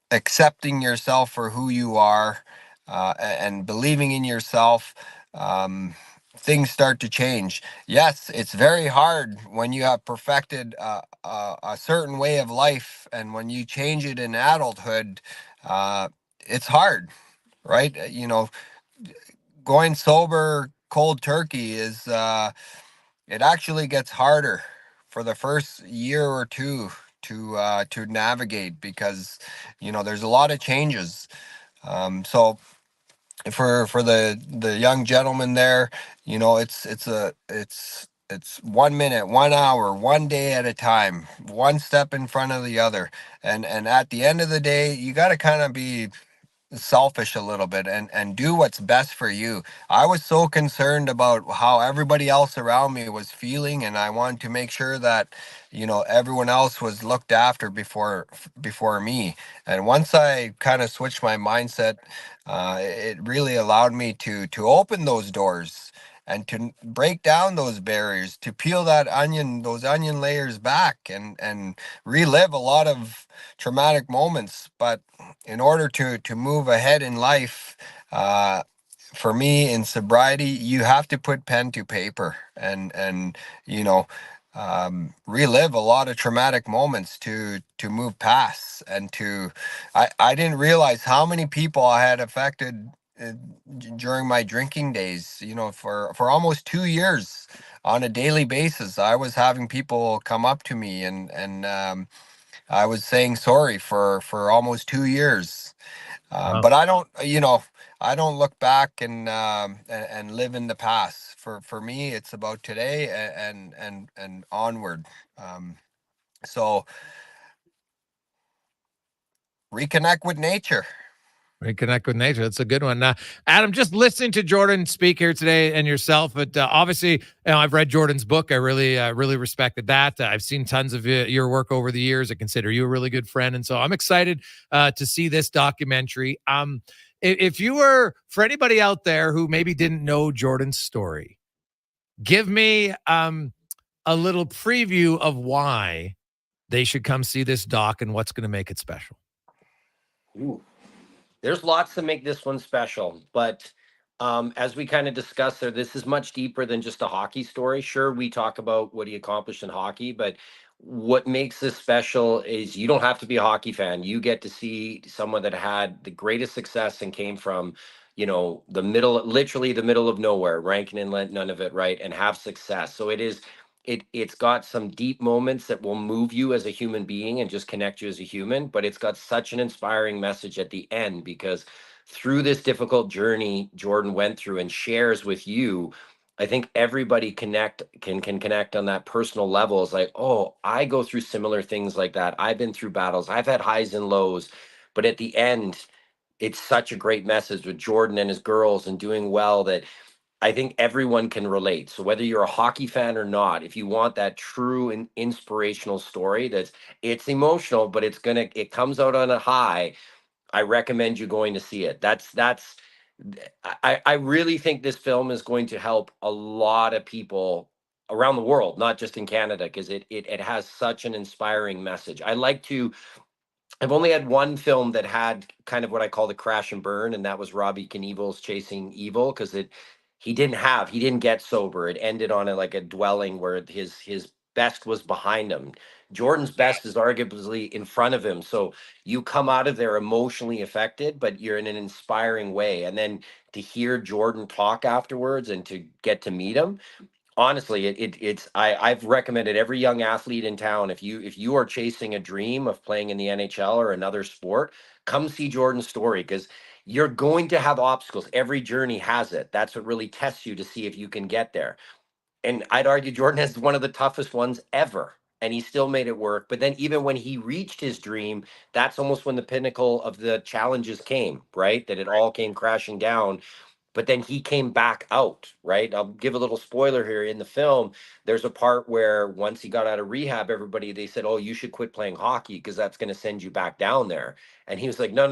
accepting yourself for who you are, and believing in yourself, things start to change. Yes, it's very hard when you have perfected a certain way of life, and when you change it in adulthood, it's hard. right? Going sober cold turkey is it actually gets harder for the first year or two to navigate, because there's a lot of changes. So for the young gentleman there, it's 1 minute, 1 hour, 1 day at a time, one step in front of the other, and at the end of the day, you got to kind of be selfish a little bit and do what's best for you. I was so concerned about how everybody else around me was feeling, and I wanted to make sure that everyone else was looked after before me. And once I kind of switched my mindset, it really allowed me to open those doors and to break down those barriers, to peel those onion layers back, and relive a lot of traumatic moments. But in order to move ahead in life, for me in sobriety, you have to put pen to paper and relive a lot of traumatic moments to move past. And I didn't realize how many people I had affected during my drinking days. For almost 2 years, on a daily basis, I was having people come up to me, and I was saying sorry for almost 2 years. But I don't look back and live in the past. For me, it's about today and onward. So reconnect with nature. Reconnect with nature. That's a good one. Adam, just listening to Jordan speak here today and yourself, but obviously, I've read Jordan's book. I really respected that. I've seen tons of your work over the years. I consider you a really good friend, and so I'm excited to see this documentary. If you were, for anybody out there who maybe didn't know Jordan's story, give me a little preview of why they should come see this doc and what's going to make it special. Ooh. There's lots to make this one special, but as we kind of discussed there, this is much deeper than just a hockey story. Sure, we talk about what he accomplished in hockey, but what makes this special is you don't have to be a hockey fan. You get to see someone that had the greatest success and came from, literally the middle of nowhere, ranking and none of it, right, and have success. So it's got some deep moments that will move you as a human being and just connect you as a human, but it's got such an inspiring message at the end, because through this difficult journey Jordan went through and shares with you, I think everybody can connect on that personal level. It's like, oh, I go through similar things like that. I've been through battles. I've had highs and lows, but at the end, it's such a great message with Jordan and his girls and doing well that I think everyone can relate. So whether you're a hockey fan or not, if you want that true and inspirational story it's emotional, but it comes out on a high, I recommend you going to see it. I really think this film is going to help a lot of people around the world, not just in Canada, because it has such an inspiring message. I've only had one film that had kind of what I call the crash and burn, and that was Robbie Knievel's Chasing Evil, because he didn't get sober. It ended on a dwelling where his best was behind him. Jordan's best is arguably in front of him. So you come out of there emotionally affected, but you're in an inspiring way. And then to hear Jordan talk afterwards and to get to meet him, honestly, I've recommended every young athlete in town, if you are chasing a dream of playing in the NHL or another sport, come see Jordan's story, because you're going to have obstacles. Every journey has it. That's what really tests you to see if you can get there. And I'd argue Jordan has one of the toughest ones ever, and he still made it work. But then even when he reached his dream, that's almost when the pinnacle of the challenges came, right? That it all came crashing down, but then he came back out, right? I'll give a little spoiler here. In the film, there's a part where once he got out of rehab, they said, oh, you should quit playing hockey because that's going to send you back down there. And he was like, no.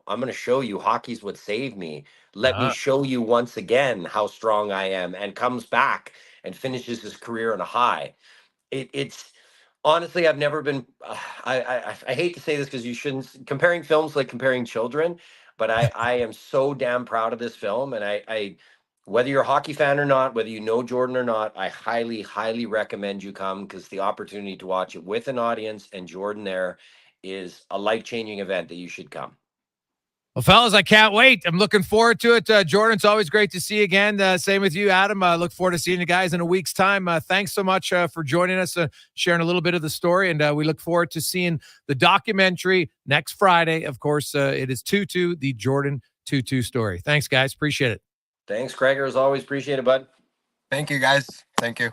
I'm going to show you hockey's what saved me. Let me show you once again how strong I am, and comes back and finishes his career on a high. It's honestly, I've never been. I hate to say this because you shouldn't comparing films like comparing children, but I am so damn proud of this film, and I whether you're a hockey fan or not, whether you know Jordan or not, I highly recommend you come, because the opportunity to watch it with an audience and Jordan there is a life-changing event that you should come. Well, fellas, I can't wait. I'm looking forward to it. Jordan, it's always great to see you again. Same with you, Adam. I look forward to seeing you guys in a week's time. Thanks so much for joining us, sharing a little bit of the story, and we look forward to seeing the documentary next Friday. Of course, it is Tootoo, the Jordan Tootoo story. Thanks, guys. Appreciate it. Thanks, Gregor. As always, appreciate it, bud. Thank you, guys. Thank you.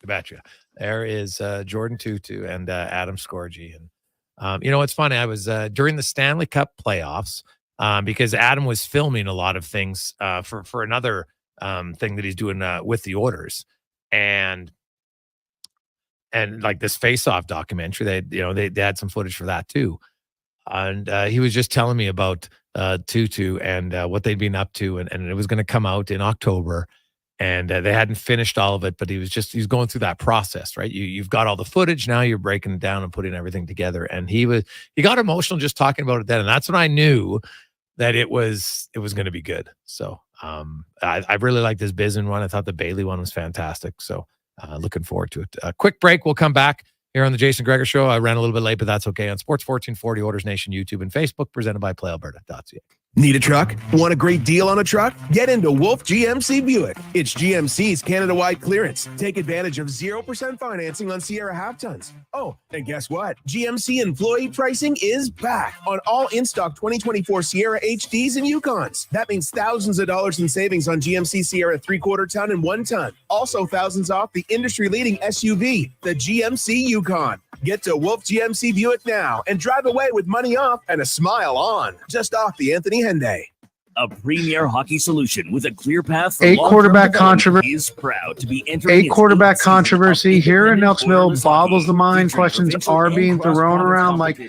You betcha. There is Jordan Tootoo and Adam Scorgi. And you know, it's funny. I was during the Stanley Cup playoffs, because Adam was filming a lot of things for another thing that he's doing with the Oilers, and like this Face-Off documentary. They had some footage for that too, and he was just telling me about Tootoo and what they'd been up to, and it was going to come out in October, and they hadn't finished all of it, but he's going through that process, right? You've got all the footage, now you're breaking it down and putting everything together, and he got emotional just talking about it then, and that's when I knew that it was going to be good. So I really liked this Bisman one. I thought the Bailey one was fantastic. So looking forward to it. A quick break. We'll come back here on the Jason Gregor Show. I ran a little bit late, but that's okay. On Sports 1440, Oilers Nation, YouTube, and Facebook, presented by PlayAlberta.ca. Need a truck? Want a great deal on a truck? Get into Wolf GMC Buick. It's GMC's Canada-wide clearance. Take advantage of 0% financing on Sierra half-tons. Oh, and guess what? GMC employee pricing is back on all in-stock 2024 Sierra HDs and Yukons. That means thousands of dollars in savings on GMC Sierra 3/4 ton and 1 ton. Also thousands off the industry-leading SUV, the GMC Yukon. Get to Wolf GMC Buick now and drive away with money off and a smile on. Just off the Anthony Henday. A premier hockey solution with a clear path for A long-term quarterback development controversy. is proud to be entering A quarterback controversy here in Elksville boggles the mind. Questions are being thrown around like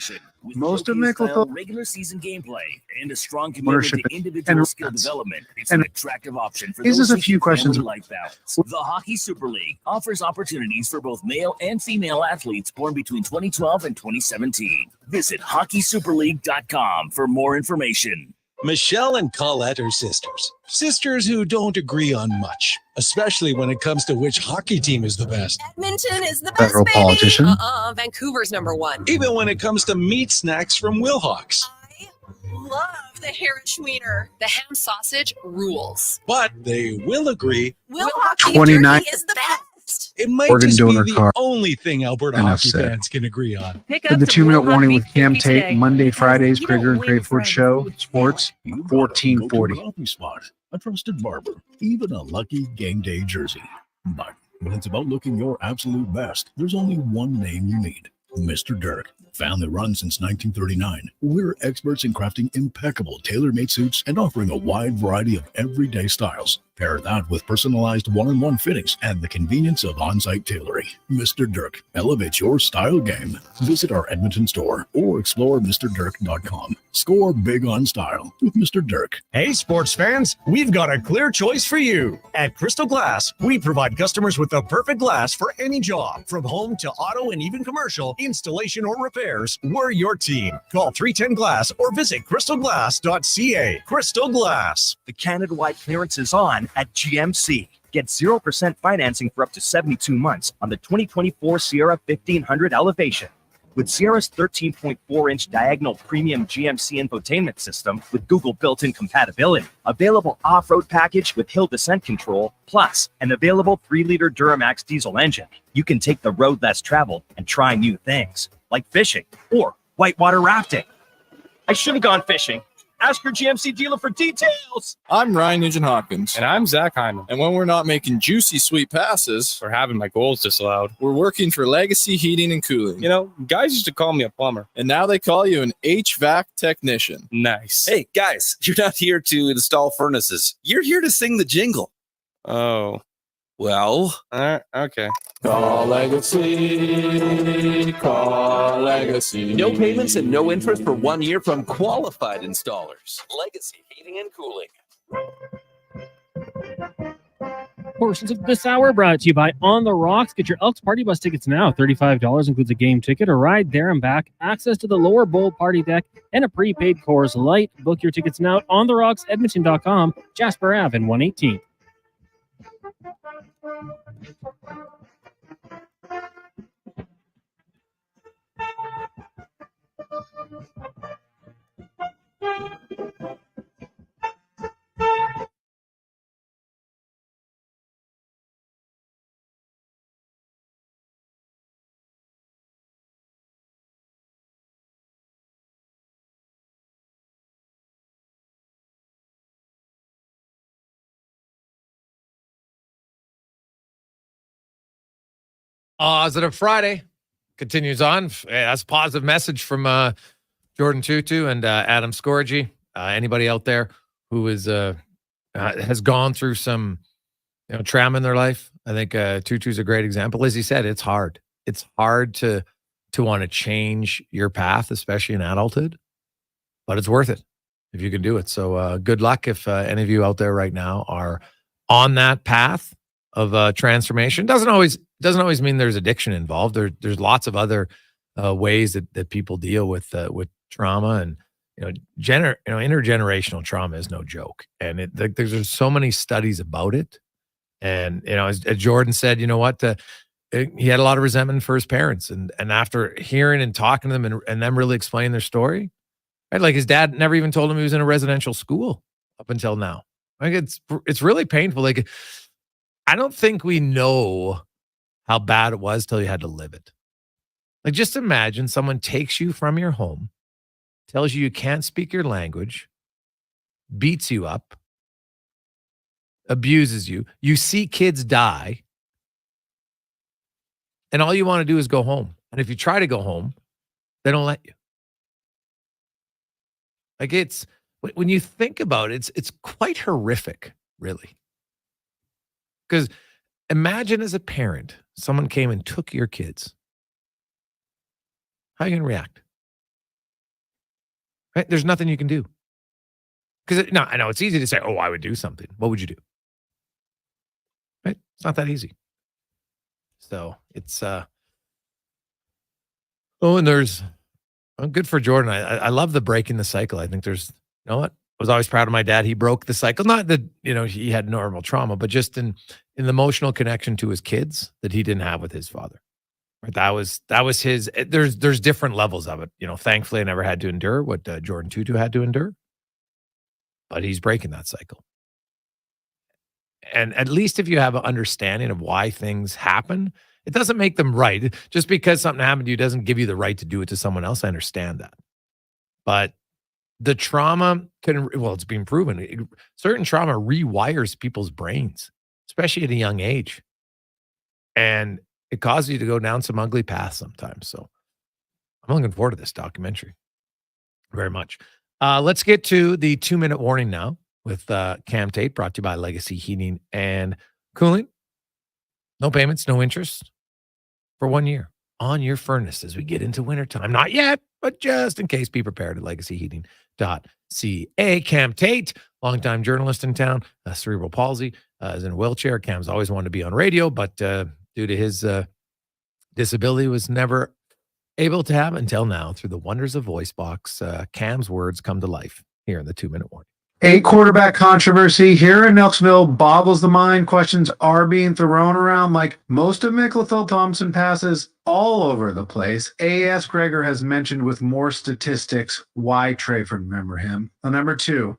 most of Mickelthorpe. Regular season gameplay and a strong Ownership commitment to individual and skill development. It's and an attractive option for here's those just a few seeking questions. family life balance. The Hockey Super League offers opportunities for both male and female athletes born between 2012 and 2017. Visit hockeysuperleague.com for more information. Michelle and Colette are sisters. Sisters who don't agree on much, especially when it comes to which hockey team is the best. Edmonton is the best, Federal baby. politician. Vancouver's #1. Even when it comes to meat snacks from Wilhawks. Love the Herrenschwiener. The ham sausage rules. But they will agree. Wilhockey 29 is the best. It might Organ just be donor the card. only thing Alberta Enough hockey said. fans can agree on. The 2-minute warning with Cam Tate, Monday, Fridays, Gregor and Crayford Show, Sports 1440. Coffee Spot, a trusted barber, even a lucky game day jersey. But when it's about looking your absolute best, there's only one name you need: Mr. Dirk. Family run since 1939. We're experts in crafting impeccable tailor-made suits and offering a wide variety of everyday styles. Pair that with personalized one-on-one fittings and the convenience of on-site tailoring. Mr. Dirk elevates your style game. Visit our Edmonton store or explore MrDirk.com. Score big on style with Mr. Dirk. Hey, sports fans, we've got a clear choice for you. At Crystal Glass, we provide customers with the perfect glass for any job. From home to auto and even commercial, installation or repairs, we're your team. Call 310 Glass or visit crystalglass.ca. Crystal Glass. The Canada-wide clearance is on at GMC. Get 0% financing for up to 72 months on the 2024 Sierra 1500 Elevation. With Sierra's 13.4-inch diagonal premium GMC infotainment system with Google built-in compatibility, available off-road package with hill descent control, plus an available 3-liter Duramax diesel engine, you can take the road less traveled and try new things, like fishing or whitewater rafting. I should have gone fishing. Ask your GMC dealer for details. I'm Ryan Nugent-Hopkins. And I'm Zach Hyman. And when we're not making juicy, sweet passes, or having my goals disallowed, we're working for Legacy Heating and Cooling. You know, guys used to call me a plumber. And now they call you an HVAC technician. Nice. Hey, guys, you're not here to install furnaces. You're here to sing the jingle. Oh. Well. Okay. Call Legacy. Call Legacy. No payments and no interest for 1 year from qualified installers. Legacy Heating and Cooling. Portions of this hour brought to you by On the Rocks. Get your Elks Party Bus tickets now. $35 includes a game ticket, a ride there and back, access to the lower bowl party deck, and a prepaid Coors Light. Book your tickets now at ontherocks.edmonton.com, Jasper Ave and 118. Positive Friday continues on. That's a positive message from Jordan Tootoo and Adam Scorgi. Anybody out there who is has gone through some trauma in their life, I think Tootoo's a great example. As he said, it's hard. It's hard to want to change your path, especially in adulthood, but it's worth it if you can do it. So good luck if any of you out there right now are on that path of transformation. Doesn't always mean there's addiction involved. There's lots of other ways that people deal with trauma, and intergenerational trauma is no joke. And there's so many studies about it. And as Jordan said, you know what, he had a lot of resentment for his parents, and after hearing and talking to them and them really explaining their story, right? Like his dad never even told him he was in a residential school up until now. Like it's really painful. Like I don't think we know how bad it was till you had to live it. Like just imagine someone takes you from your home, tells you can't speak your language, beats you up, abuses you. You see kids die, and all you want to do is go home. And if you try to go home, they don't let you. Like when you think about it, it's quite horrific, really. Because imagine as a parent, someone came and took your kids. How are you going to react? Right? There's nothing you can do. Because I know it's easy to say, oh, I would do something. What would you do? Right? It's not that easy. So it's and there's good for Jordan. I love the breaking the cycle. I think there's, you know what? I was always proud of my dad. He broke the cycle. Not that, he had normal trauma, but just in the emotional connection to his kids that he didn't have with his father. Right? That was his. There's different levels of it. Thankfully I never had to endure what Jordan Tootoo had to endure, but he's breaking that cycle. And at least if you have an understanding of why things happen, it doesn't make them right. Just because something happened to you doesn't give you the right to do it to someone else. I understand that. But the trauma it's been proven. Certain trauma rewires people's brains, especially at a young age. And it causes you to go down some ugly paths sometimes. So I'm looking forward to this documentary very much. Let's get to the 2-minute warning now with Cam Tate, brought to you by Legacy Heating and Cooling. No payments, no interest for 1 year on your furnace as we get into wintertime. Not yet, but just in case, be prepared at legacyheating.ca. Cam Tate, longtime journalist in town, cerebral palsy, is in a wheelchair. Cam's always wanted to be on radio, but due to his disability, was never able to have until now. Through the wonders of VoiceBox, Cam's words come to life here in the 2-minute warning. A quarterback controversy here in Elksville boggles the mind. Questions are being thrown around like most of Mickelthel Thompson passes all over the place. A.S. Gregor has mentioned with more statistics why Trayford remember him. Number 2,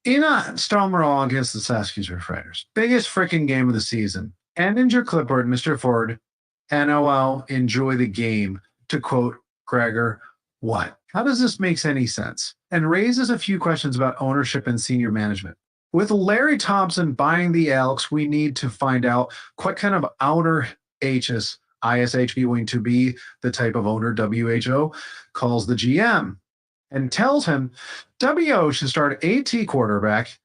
Ina Stalmerall against the Saskatchewan Roughriders. Biggest freaking game of the season. And in your clipboard, Mr. Ford, NOL, enjoy the game. To quote Gregor, what? How does this make any sense? And raises a few questions about ownership and senior management. With Larry Thompson buying the Elks, we need to find out what kind of owner ISH going to be, the type of owner WHO calls the GM, and tells him WO should start AT quarterback.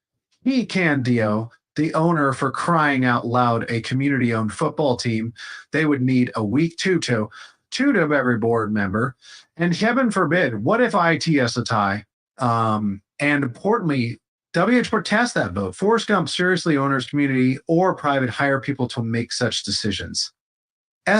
He can DO the owner, for crying out loud, a community-owned football team. They would need a weak Tootoo of every board member. And heaven forbid, what if IT has a tie? And importantly, WH protests that vote. Force Gump seriously owners, community, or private hire people to make such decisions.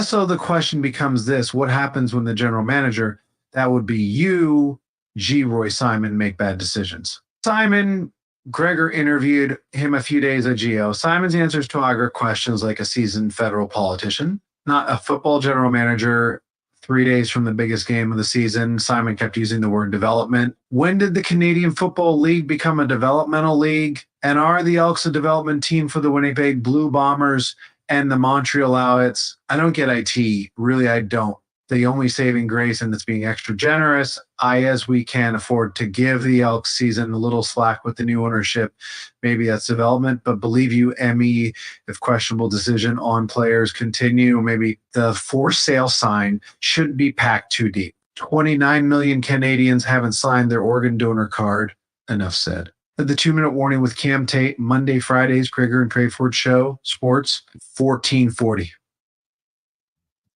So the question becomes this: what happens when the general manager, that would be you, G. Roy Simon, make bad decisions? Simon, Gregor interviewed him a few days ago. Simon's answers to Auger questions like a seasoned federal politician, not a football general manager. 3 days from the biggest game of the season, Simon kept using the word development. When did the Canadian Football League become a developmental league? And are the Elks a development team for the Winnipeg Blue Bombers and the Montreal Alouettes? I don't get IT. Really, I don't. The only saving grace, and it's being extra generous, as we can afford to give the Elks season a little slack with the new ownership. Maybe that's development, but believe you, Emmy, if questionable decision on players continue, maybe the for sale sign shouldn't be packed too deep. 29 million Canadians haven't signed their organ donor card. Enough said. The 2-minute warning with Cam Tate, Monday, Fridays, Gregor and Treyford Show, Sports, 1440.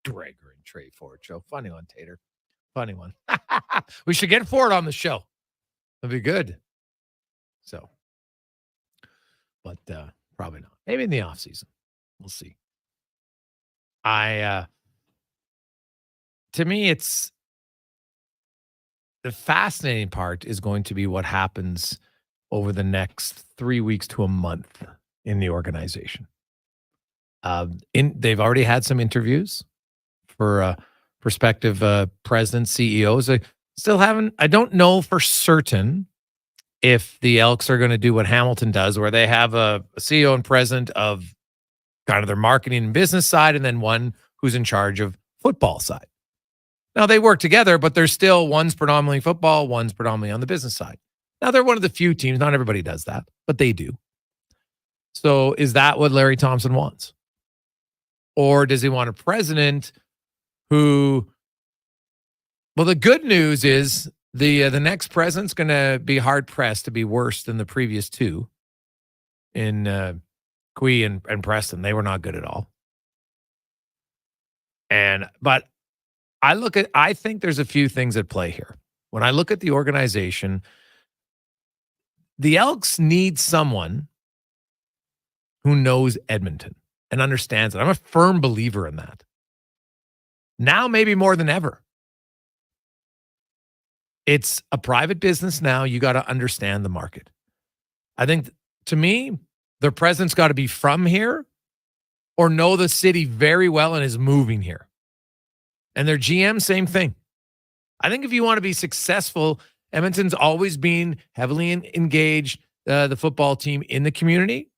Gregor and Treyford Show. Funny one, Tater. Funny one. We should get Ford on the show. That'd be good. So, but probably not. Maybe in the off season. We'll see. To me, it's the fascinating part is going to be what happens over the next 3 weeks to a month in the organization. They've already had some interviews for prospective presidents, CEOs. I don't know for certain if the Elks are going to do what Hamilton does, where they have a CEO and president of kind of their marketing and business side, and then one who's in charge of football side. Now, they work together, but there's still one's predominantly football, one's predominantly on the business side. Now, they're one of the few teams. Not everybody does that, but they do. So is that what Larry Thompson wants? Or does he want a president who, well, the good news is the next president's going to be hard-pressed to be worse than the previous two in Quee and Preston. They were not good at all. But I think there's a few things at play here. When I look at the organization, the Elks need someone who knows Edmonton and understands it. I'm a firm believer in that. Now, maybe more than ever. It's a private business now. You got to understand the market. I think, to me, their president's got to be from here or know the city very well and is moving here. And their GM, same thing. I think if you want to be successful, Edmonton's always been heavily engaged, the football team in the community.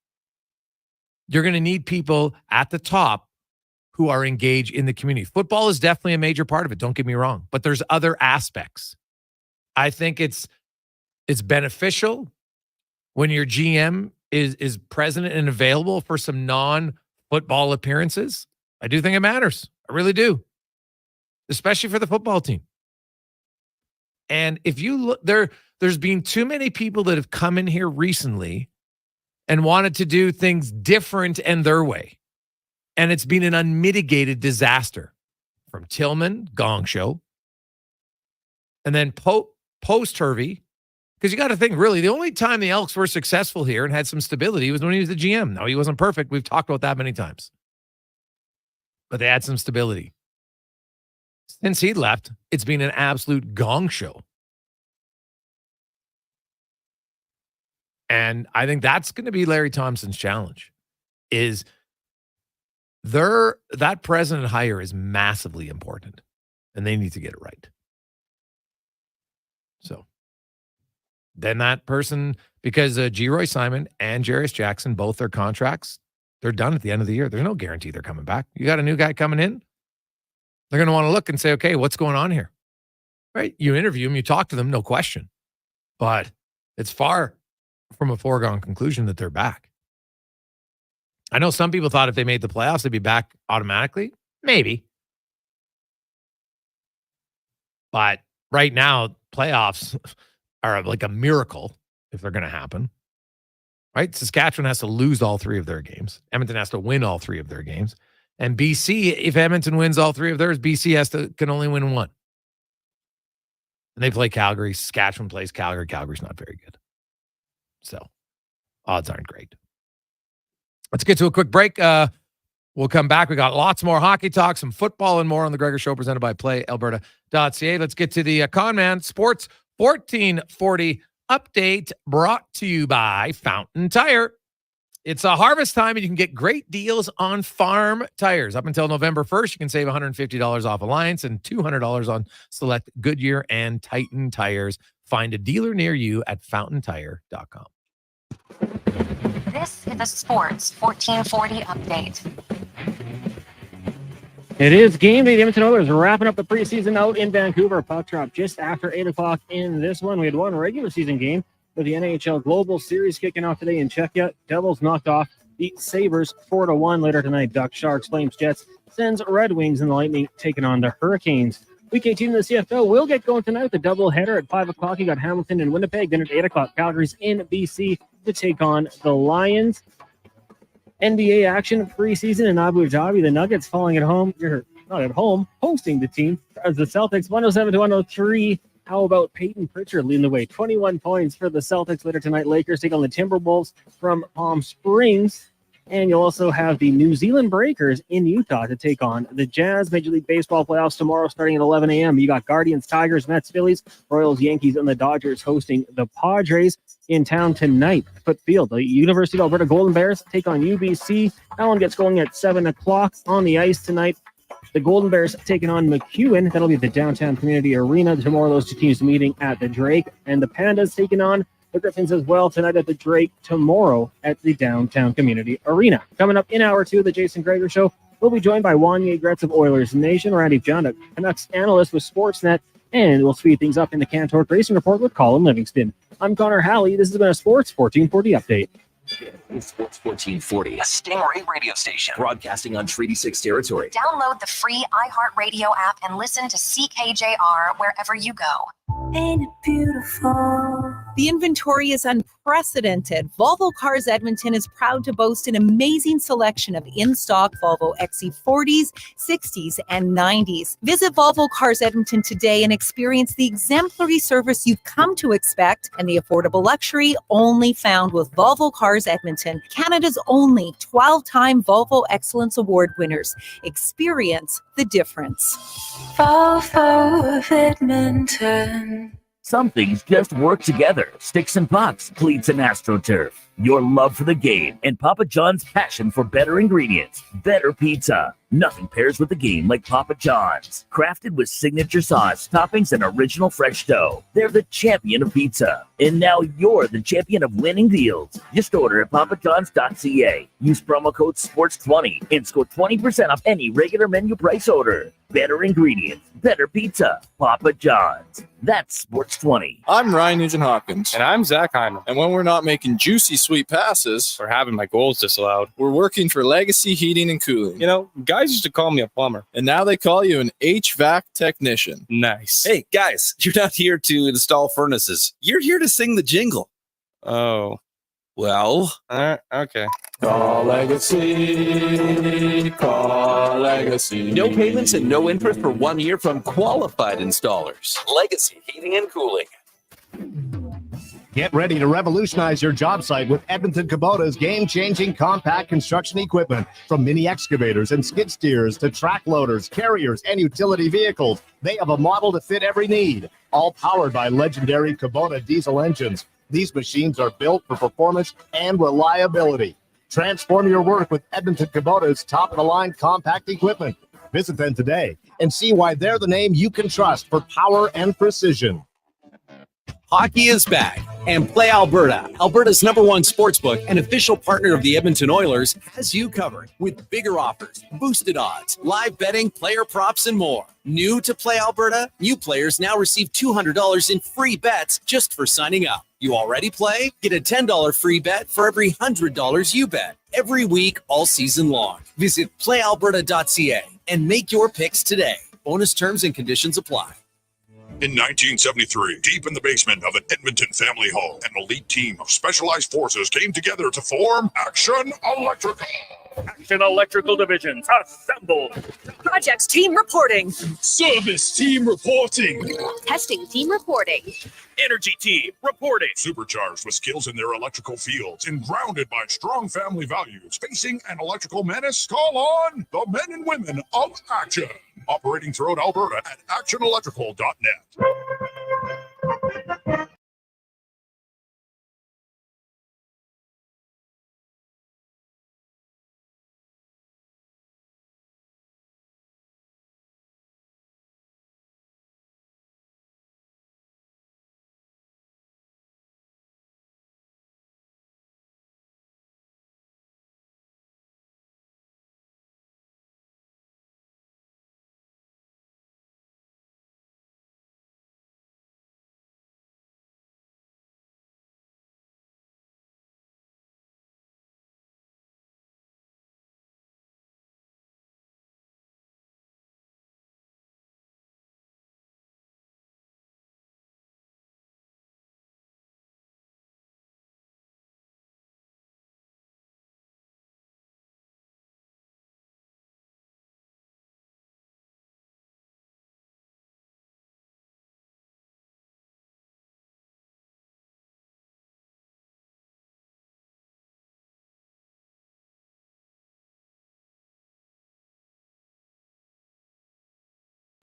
You're going to need people at the top who are engaged in the community. Football is definitely a major part of it. Don't get me wrong, but there's other aspects. I think it's beneficial when your GM is present and available for some non-football appearances. I do think it matters. I really do, especially for the football team. And if you look, there's been too many people that have come in here recently and wanted to do things different and their way. And it's been an unmitigated disaster. From Tillman, Gong Show, and then post-Hervey, because you got to think, really, the only time the Elks were successful here and had some stability was when he was the GM. Now, he wasn't perfect. We've talked about that many times. But they had some stability. Since he left, it's been an absolute gong show. And I think that's going to be Larry Thompson's challenge, is that president hire is massively important, and they need to get it right. So then that person, because G. Roy Simon and Jarius Jackson, both their contracts, they're done at the end of the year. There's no guarantee they're coming back. You got a new guy coming in. They're going to want to look and say, okay, what's going on here? Right? You interview them, you talk to them, no question. But it's far from a foregone conclusion that they're back. I know some people thought if they made the playoffs, they'd be back automatically. Maybe. But right now, playoffs are like a miracle if they're going to happen. Right? Saskatchewan has to lose all three of their games. Edmonton has to win all three of their games. And BC, if Edmonton wins all three of theirs, BC can only win one. And they play Calgary. Saskatchewan plays Calgary. Calgary's not very good. So odds aren't great. Let's get to a quick break. We'll come back. We got lots more hockey talk, some football, and more on the Gregor Show presented by PlayAlberta.ca. Let's get to the Conman Sports 1440 update brought to you by Fountain Tire. It's a harvest time, and you can get great deals on farm tires. Up until November 1st, you can save $150 off Alliance and $200 on select Goodyear and Titan tires. Find a dealer near you at fountaintire.com. This is the Sports 1440 update. It is game day. The Edmonton Oilers are wrapping up the preseason out in Vancouver. Puck drop just after 8 o'clock in this one. We had one regular season game with the NHL Global Series kicking off today in Czechia. Devils knocked off the Sabres 4-1 later tonight. Ducks, Sharks, Flames, Jets, Sens, Red Wings, and the Lightning taking on the Hurricanes. Week 18 in the CFL will get going tonight with the doubleheader at 5 o'clock. You got Hamilton and Winnipeg. Then at 8 o'clock, Calgary's in BC to take on the Lions. NBA action preseason in Abu Dhabi. The Nuggets falling at home. You're not at home, hosting the team as the Celtics 107-103. How about Peyton Pritchard leading the way? 21 points for the Celtics later tonight. Lakers take on the Timberwolves from Palm Springs. And you'll also have the New Zealand Breakers in Utah to take on the Jazz. Major League Baseball playoffs tomorrow starting at 11 a.m. You got Guardians, Tigers, Mets, Phillies, Royals, Yankees, and the Dodgers hosting the Padres in town tonight. Foot Field, the University of Alberta Golden Bears take on UBC. That one gets going at 7 o'clock on the ice tonight. The Golden Bears taking on McEwen. That'll be the downtown community arena. Tomorrow, those two teams meeting at the Drake. And the Pandas taking on the Griffins as well tonight at the Drake, tomorrow at the downtown community arena. Coming up in hour 2 of the Jason Gregor Show, we'll be joined by Wanye Gretz of Oilers Nation, Randy Janda, Canucks analyst with Sportsnet, and we'll speed things up in the Cantor Racing Report with Colin Livingston. I'm Connor Halley. This has been a Sports 1440 update. Sports 1440, a Stingray radio station broadcasting on Treaty 6 territory. Download the free iHeartRadio app and listen to CKJR wherever you go. Ain't it beautiful? The inventory is unprecedented. Volvo Cars Edmonton is proud to boast an amazing selection of in-stock Volvo XC40s, 60s, and 90s. Visit Volvo Cars Edmonton today and experience the exemplary service you've come to expect and the affordable luxury only found with Volvo Cars Edmonton, Canada's only 12-time Volvo Excellence Award winners. Experience the difference. Volvo of Edmonton. Some things just work together. Sticks and pucks, cleats and AstroTurf. Your love for the game and Papa John's passion for better ingredients. Better pizza. Nothing pairs with the game like Papa John's. Crafted with signature sauce, toppings, and original fresh dough. They're the champion of pizza. And now you're the champion of winning deals. Just order at papajohns.ca. Use promo code SPORTS20 and score 20% off any regular menu price order. Better ingredients, better pizza. Papa John's. That's Sports20. I'm Ryan Nugent-Hopkins. And I'm Zach Hyman. And when we're not making juicy sweet passes or having my goals disallowed, we're working for Legacy Heating and Cooling. You know, guys used to call me a plumber, and now they call you an HVAC technician. Nice. Hey, guys, you're not here to install furnaces. You're here to sing the jingle. Oh. Well, okay. Call Legacy, call Legacy. No payments and no interest for 1 year from qualified installers. Legacy Heating and Cooling. Get ready to revolutionize your job site with Edmonton Kubota's game-changing compact construction equipment. From mini excavators and skid steers to track loaders, carriers, and utility vehicles, they have a model to fit every need. All powered by legendary Kubota diesel engines. These machines are built for performance and reliability. Transform your work with Edmonton Kubota's top-of-the-line compact equipment. Visit them today and see why they're the name you can trust for power and precision. Hockey is back, and Play Alberta, Alberta's #1 sportsbook and official partner of the Edmonton Oilers, has you covered with bigger offers, boosted odds, live betting, player props, and more. New to Play Alberta? New players now receive $200 in free bets just for signing up. You already play? Get a $10 free bet for every $100 you bet. Every week, all season long. Visit playalberta.ca and make your picks today. Bonus terms and conditions apply. In 1973, deep in the basement of an Edmonton family home, an elite team of specialized forces came together to form Action Electrical. Action Electrical Divisions, assemble. Projects team reporting. Service team reporting. Testing team reporting. Energy team reporting. Supercharged with skills in their electrical fields and grounded by strong family values. Facing an electrical menace? Call on the men and women of Action. Operating throughout Alberta at actionelectrical.net.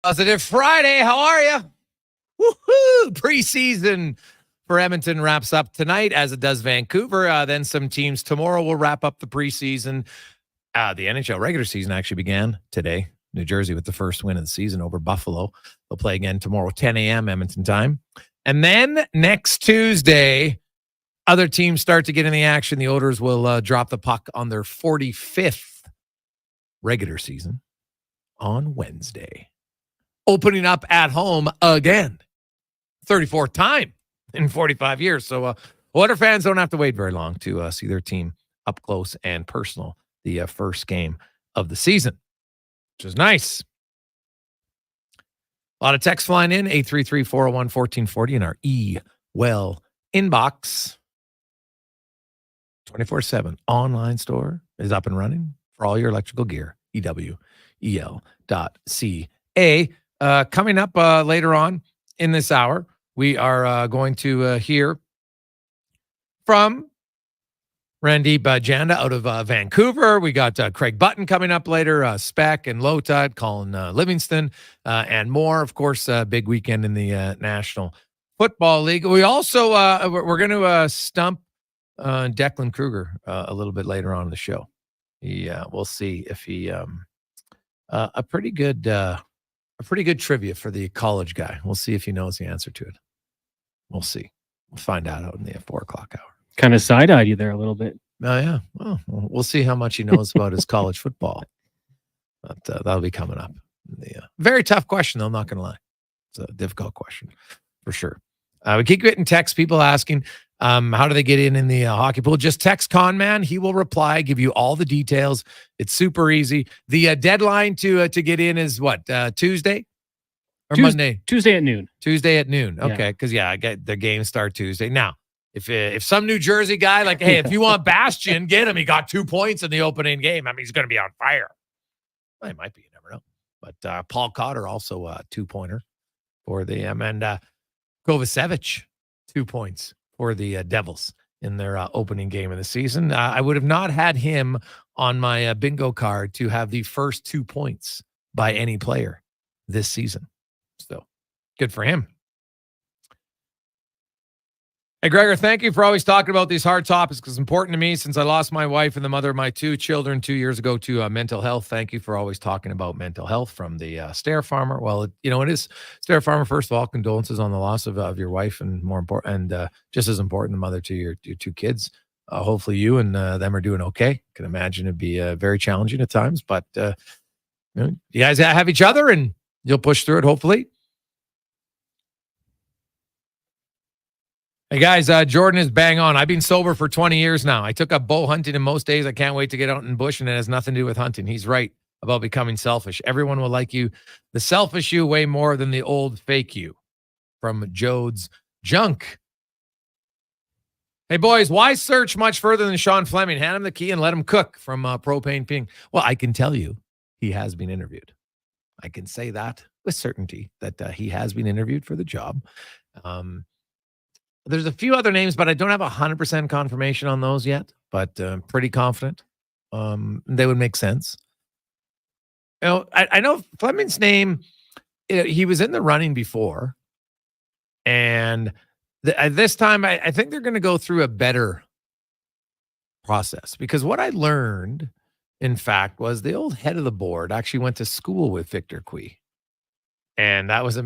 Positive Friday. How are you? Woohoo! Preseason for Edmonton wraps up tonight, as it does Vancouver. Then some teams tomorrow will wrap up the preseason. The NHL regular season actually began today. New Jersey with the first win of the season over Buffalo. They'll play again tomorrow, 10 a.m. Edmonton time. And then next Tuesday, other teams start to get in the action. The Oilers will drop the puck on their 45th regular season on Wednesday. Opening up at home again. 34th time in 45 years. So Oiler fans don't have to wait very long to see their team up close and personal the first game of the season, which is nice. A lot of text flying in, 833-401-1440 in our E-Well inbox. 24/7 online store is up and running for all your electrical gear. EWEL.ca. Coming up later on in this hour, we are going to hear from Randy Janda out of Vancouver. We got Craig Button coming up later, Speck and Lotad, Colin Livingston, and more. Of course, big weekend in the National Football League. We also, we're going to stump Declan Kruger a little bit later on in the show. We'll see if he, a pretty good trivia for the college guy. We'll see if he knows the answer to it. We'll see. We'll find out in the 4 o'clock hour. Kind of side-eyed you there a little bit. Oh, yeah. Well, we'll see how much he knows about his college football. But that'll be coming up. Very tough question, though, I'm not going to lie. It's a difficult question, for sure. We keep getting texts, people asking, how do they get in the hockey pool? Just text Conman. He will reply, give you all the details. It's super easy. The deadline to get in is what, Tuesday? Or Monday? Tuesday at noon. Tuesday at noon. Okay, because, I get the games start Tuesday. Now, if some New Jersey guy, like, hey, if you want Bastion, get him. He got 2 points in the opening game. I mean, he's going to be on fire. Well, he might be. You never know. But Paul Cotter also a 2-pointer for the and Kovacevic, 2 points for the Devils in their opening game of the season. I would have not had him on my bingo card to have the first 2 points by any player this season. So good for him. Hey, Gregor, thank you for always talking about these hard topics because it's important to me since I lost my wife and the mother of my 2 children 2 years ago to mental health. Thank you for always talking about mental health from the Stair Farmer. Well, it is Stair Farmer. First of all, condolences on the loss of your wife and more important and just as important, the mother to your 2 kids. Hopefully you and them are doing okay. Can imagine it'd be very challenging at times, but you guys have each other and you'll push through it, hopefully. Hey guys, Jordan is bang on. I've been sober for 20 years now. I took up bow hunting and most days I can't wait to get out in the bush and it has nothing to do with hunting. He's right about becoming selfish. Everyone will like you, the selfish you, way more than the old fake you. From Jode's Junk. Hey boys, why search much further than Sean Fleming? Hand him the key and let him cook from Propane Ping. Well, I can tell you he has been interviewed. I can say that with certainty that he has been interviewed for the job. There's a few other names, but I don't have 100% confirmation on those yet, but pretty confident they would make sense. I know Fleming's name, he was in the running before, and this time I think they're going to go through a better process because what I learned, in fact, was the old head of the board actually went to school with Victor Cui. And that was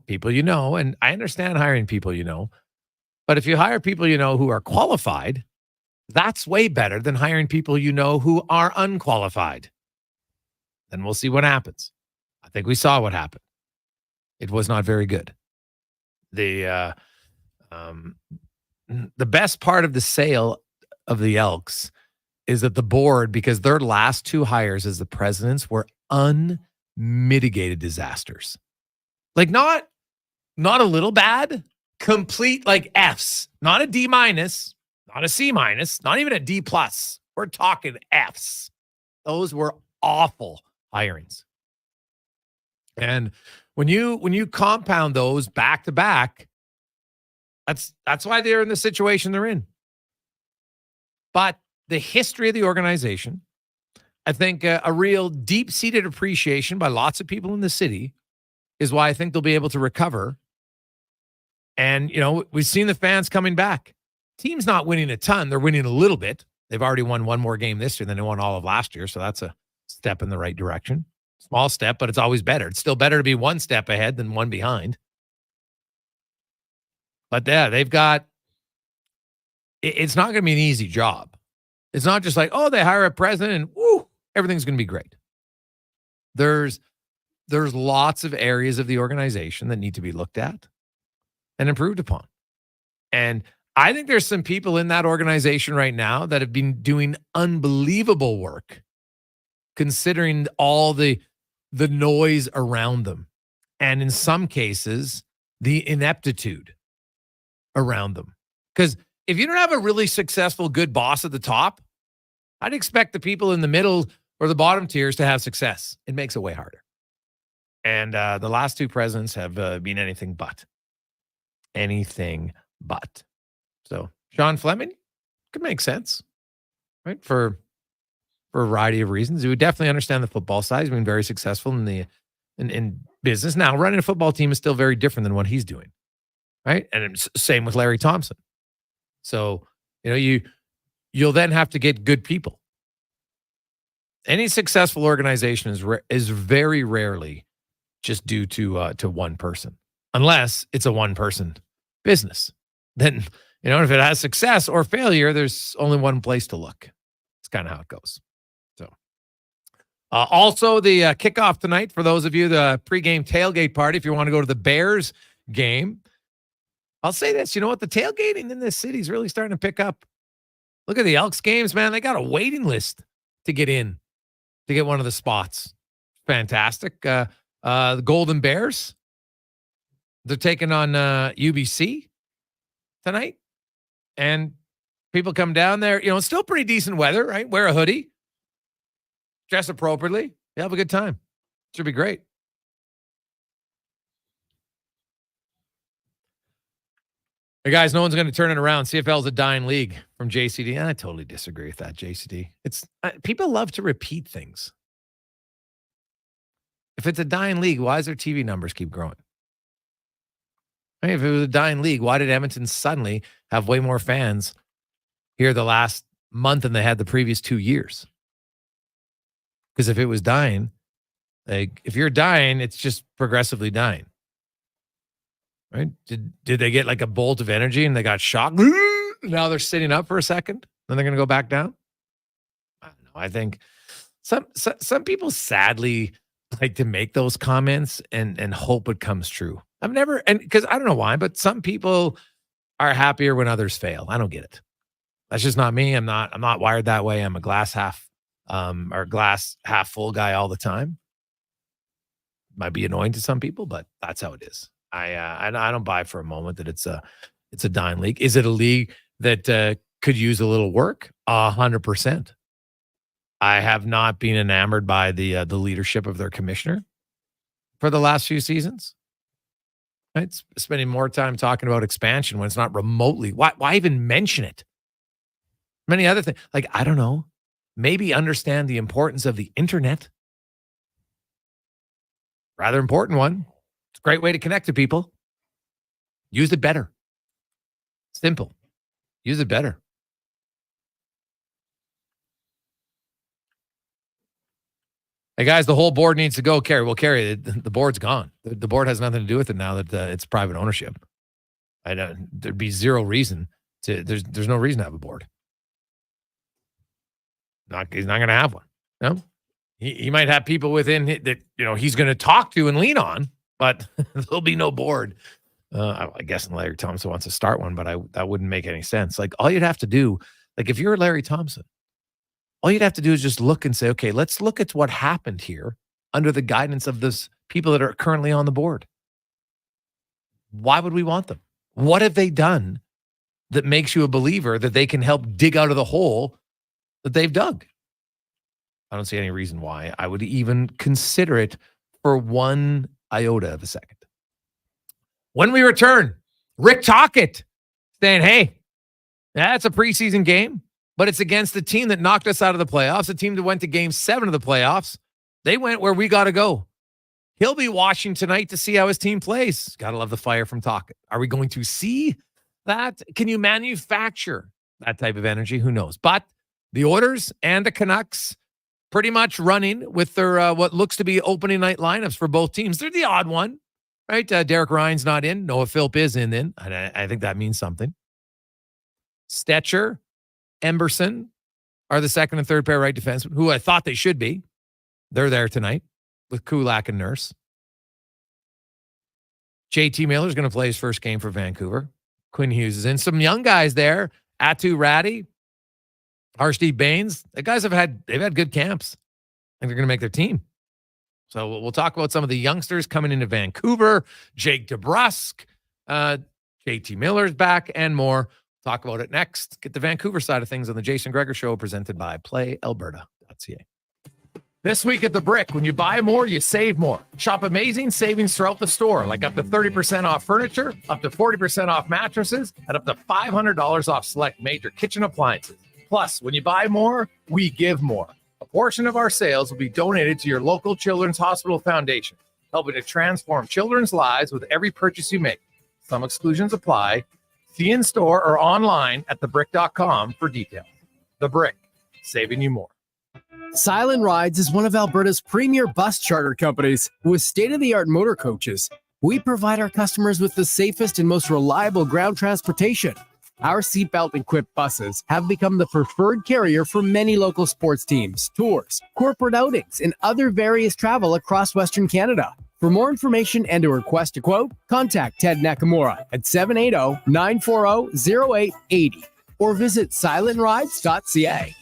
people and I understand hiring people but if you hire people who are qualified, that's way better than hiring people who are unqualified. Then we'll see what happens. I think we saw what happened. It was not very good. The best part of the sale of the Elks is that the board, because their last 2 hires as the presidents were unmitigated disasters. Like not a little bad. Complete Fs, not a D-, not a C-, not even a D+. We're talking Fs. Those were awful hirings. And when you compound those back to back, that's why they're in the situation they're in. But the history of the organization, I think a real deep-seated appreciation by lots of people in the city is why I think they'll be able to recover. And, we've seen the fans coming back. Team's not winning a ton. They're winning a little bit. They've already won one more game this year than they won all of last year. So that's a step in the right direction. Small step, but it's always better. It's still better to be one step ahead than one behind. But yeah, they've got, it's not going to be an easy job. It's not just like, oh, they hire a president and woo, everything's going to be great. There's lots of areas of the organization that need to be looked at and improved upon. And I think there's some people in that organization right now that have been doing unbelievable work, considering all the noise around them. And in some cases, the ineptitude around them. Because if you don't have a really successful, good boss at the top, I'd expect the people in the middle or the bottom tiers to have success. It makes it way harder. And the last two presidents have been anything but. Anything but. So Sean Fleming could make sense, right? For a variety of reasons. He would definitely understand the football side. He's been very successful in business. Now, running a football team is still very different than what he's doing, right? And it's same with Larry Thompson. So, you'll then have to get good people. Any successful organization is very rarely just due to one person, unless it's a one-person business. Then, if it has success or failure, there's only one place to look. It's kind of how it goes. So, also the kickoff tonight for those of you, the pregame tailgate party. If you want to go to the Bears game, I'll say this. You know what? The tailgating in this city is really starting to pick up. Look at the Elks games, man. They got a waiting list to get in, to get one of the spots. Fantastic. The Golden Bears, they're taking on UBC tonight. And people come down there. It's still pretty decent weather, right? Wear a hoodie. Dress appropriately. You have a good time. Should be great. Hey guys, no one's going to turn it around. CFL's a dying league from JCD. I totally disagree with that, JCD. It's people love to repeat things. If it's a dying league, why does their TV numbers keep growing? I mean, if it was a dying league, why did Edmonton suddenly have way more fans here the last month than they had the previous 2 years? Because if it was dying, if you're dying, it's just progressively dying. Right? Did they get like a bolt of energy and they got shocked? Now they're sitting up for a second, then they're going to go back down. I don't know. I think some people sadly like to make those comments and hope it comes true. I've never, and because I don't know why, but some people are happier when others fail. I don't get it. That's just not me. I'm not wired that way. I'm a glass half full guy all the time. Might be annoying to some people, but that's how it is. I don't buy for a moment that it's a dying league. Is it a league that could use a little work? 100%. I have not been enamored by the leadership of their commissioner for the last few seasons. Right? Spending more time talking about expansion when it's not remotely. Why even mention it? Many other things. Like, I don't know. Maybe understand the importance of the internet. Rather important one. It's a great way to connect to people. Use it better. Simple. Use it better. Hey, guys, the whole board needs to go, Carrie. Well, Carrie, the board's gone. The board has nothing to do with it now that it's private ownership. There'd be zero reason to, there's no reason to have a board. He's not going to have one. No, he might have people within that, he's going to talk to and lean on, but there'll be no board. I guess Larry Thompson wants to start one, but that wouldn't make any sense. Like, all you'd have to do, like, if you're Larry Thompson, all you'd have to do is just look and say, okay, let's look at what happened here under the guidance of this people that are currently on the board. Why would we want them? What have they done that makes you a believer that they can help dig out of the hole that they've dug? I don't see any reason why I would even consider it for one iota of a second. When we return, Rick Tocchet saying, hey, that's a preseason game, but it's against the team that knocked us out of the playoffs, a team that went to game 7 of the playoffs. They went where we got to go. He'll be watching tonight to see how his team plays. Gotta love the fire from talking. Are we going to see that? Can you manufacture that type of energy? Who knows? But the Oilers and the Canucks pretty much running with their what looks to be opening night lineups for both teams. They're the odd one, right? Derek Ryan's not in. Noah Philp is in. And I think that means something. Stetcher, Emberson are the second and third pair right defensemen, who I thought they should be. They're there tonight with Kulak and Nurse. JT Miller's going to play his first game for Vancouver. Quinn Hughes is in. Some young guys there. Atu Ratty, Arshdeep Baines. The guys they've had good camps. I think they're going to make their team. So we'll talk about some of the youngsters coming into Vancouver. Jake DeBrusk, JT Miller's back, and more. Talk about it next. Get the Vancouver side of things on the Jason Gregor Show, presented by PlayAlberta.ca. This week at The Brick, when you buy more, you save more. Shop amazing savings throughout the store, like up to 30% off furniture, up to 40% off mattresses, and up to $500 off select major kitchen appliances. Plus, when you buy more, we give more. A portion of our sales will be donated to your local Children's Hospital Foundation, helping to transform children's lives with every purchase you make. Some exclusions apply. See in store or online at thebrick.com for details. The Brick, saving you more. Silent Rides is one of Alberta's premier bus charter companies with state-of-the-art motor coaches. We provide our customers with the safest and most reliable ground transportation. Our seatbelt-equipped buses have become the preferred carrier for many local sports teams, tours, corporate outings, and other various travel across Western Canada. For more information and to request a quote, contact Ted Nakamura at 780-940-0880 or visit silentrides.ca.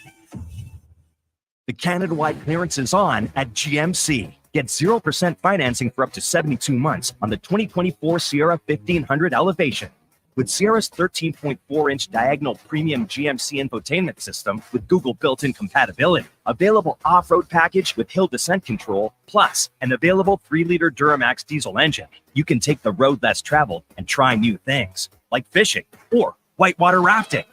The Canada-wide clearance is on at GMC. Get 0% financing for up to 72 months on the 2024 Sierra 1500 Elevation. With Sierra's 13.4-inch diagonal premium GMC infotainment system with Google built-in compatibility, available off-road package with hill descent control, plus an available 3-liter Duramax diesel engine, you can take the road less traveled and try new things, like fishing or whitewater rafting.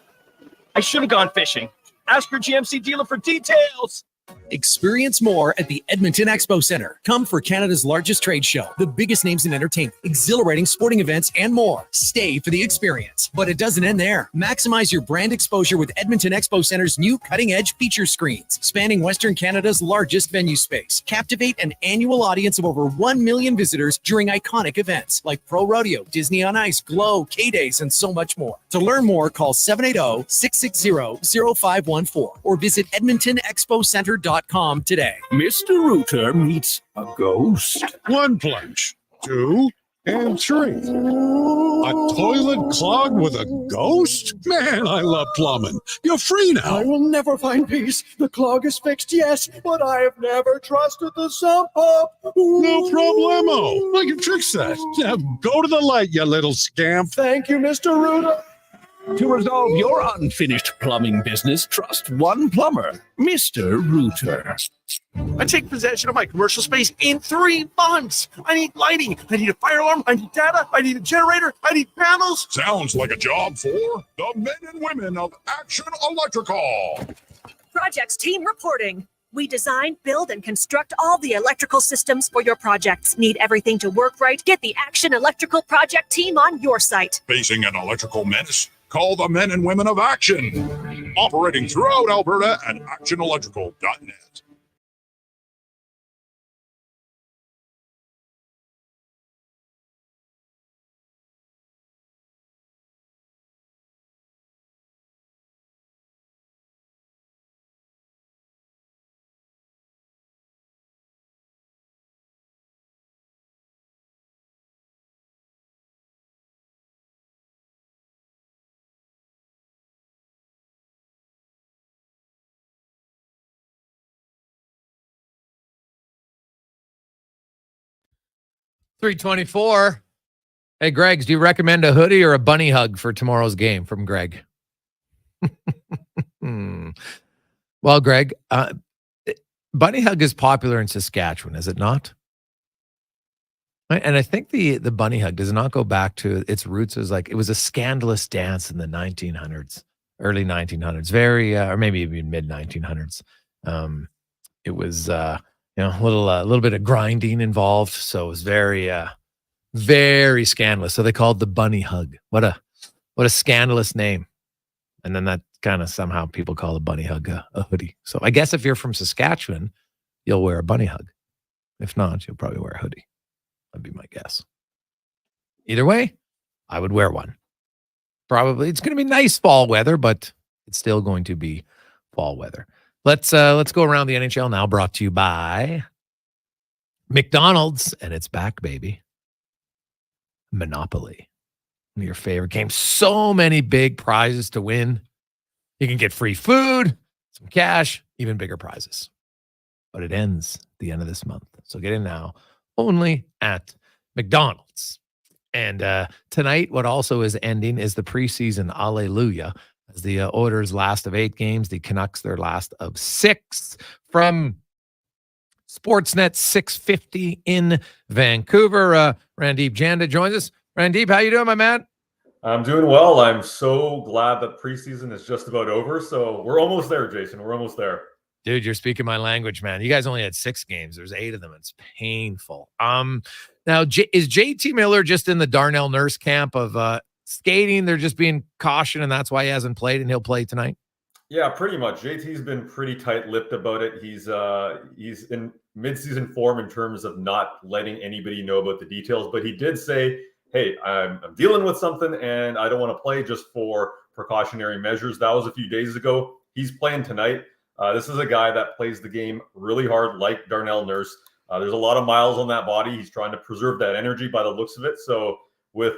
I should have gone fishing. Ask your GMC dealer for details. Experience more at the Edmonton Expo Centre. Come for Canada's largest trade show, the biggest names in entertainment, exhilarating sporting events, and more. Stay for the experience. But it doesn't end there. Maximize your brand exposure with Edmonton Expo Centre's new cutting-edge feature screens, spanning Western Canada's largest venue space. Captivate an annual audience of over 1 million visitors during iconic events like Pro Rodeo, Disney on Ice, Glow, K-Days, and so much more. To learn more, call 780-660-0514 or visit EdmontonExpoCenter.com today. Mr. Rooter meets a ghost. 1 plunge, 2, and 3. A toilet clogged with a ghost? Man, I love plumbing. You're free now. I will never find peace. The clog is fixed, yes, but I have never trusted the sump pump. No problemo. I can fix that. Now go to the light, you little scamp. Thank you, Mr. Rooter. To resolve your unfinished plumbing business, trust one plumber, Mr. Rooter. I take possession of my commercial space in 3 months. I need lighting. I need a fire alarm. I need data. I need a generator. I need panels. Sounds like a job for the men and women of Action Electrical. Projects team reporting. We design, build, and construct all the electrical systems for your projects. Need everything to work right? Get the Action Electrical project team on your site. Facing an electrical menace? Call the men and women of Action. Operating throughout Alberta at actionelectrical.net. $324. Hey, Greg's, do you recommend a hoodie or a bunny hug for tomorrow's game from Greg? Well, Greg, bunny hug is popular in Saskatchewan, is it not? Right? And I think the bunny hug does not go back to its roots as like it was a scandalous dance in the 1900s, early 1900s, very or maybe even mid 1900s. It a little bit of grinding involved. So it was very, very scandalous. So they called the bunny hug. What a scandalous name. And then that kind of somehow people call a bunny hug a hoodie. So I guess if you're from Saskatchewan, you'll wear a bunny hug. If not, you'll probably wear a hoodie. That'd be my guess. Either way, I would wear one. Probably it's going to be nice fall weather, but it's still going to be fall weather. Let's go around the NHL now, brought to you by McDonald's, and it's back, baby. Monopoly. One of your favorite games. So many big prizes to win. You can get free food, some cash, even bigger prizes. But it ends at the end of this month. So get in now, only at McDonald's. And tonight, what also is ending is the preseason Alleluia. As the Oilers' last of 8 games, the Canucks their last of 6 from Sportsnet 650 in Vancouver. Randy Janda joins us. Randeep, how you doing, my man? I'm doing well. I'm so glad that preseason is just about over. So we're almost there, Jason. We're almost there. Dude, you're speaking my language, man. You guys only had 6 games. There's 8 of them. It's painful. Now, is JT Miller just in the Darnell Nurse camp of skating? They're just being cautioned, and that's why he hasn't played, and he'll play tonight? Yeah, pretty much. JT's been pretty tight-lipped about it. He's in mid-season form in terms of not letting anybody know about the details. But he did say, hey, I'm dealing with something, and I don't want to play just for precautionary measures. That was a few days ago. He's playing tonight. This is a guy that plays the game really hard, like Darnell Nurse. There's a lot of miles on that body. He's trying to preserve that energy by the looks of it. So with,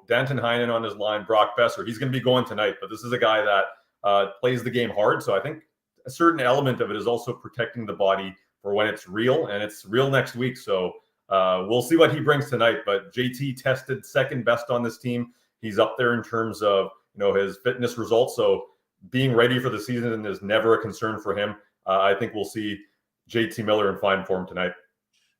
Danton Heinen on his line, Brock Besser, he's going to be going tonight. But this is a guy that plays the game hard. So I think a certain element of it is also protecting the body for when it's real, and it's real next week. So we'll see what he brings tonight. But JT tested second best on this team. He's up there in terms of, his fitness results. So being ready for the season is never a concern for him. I think we'll see JT Miller in fine form tonight.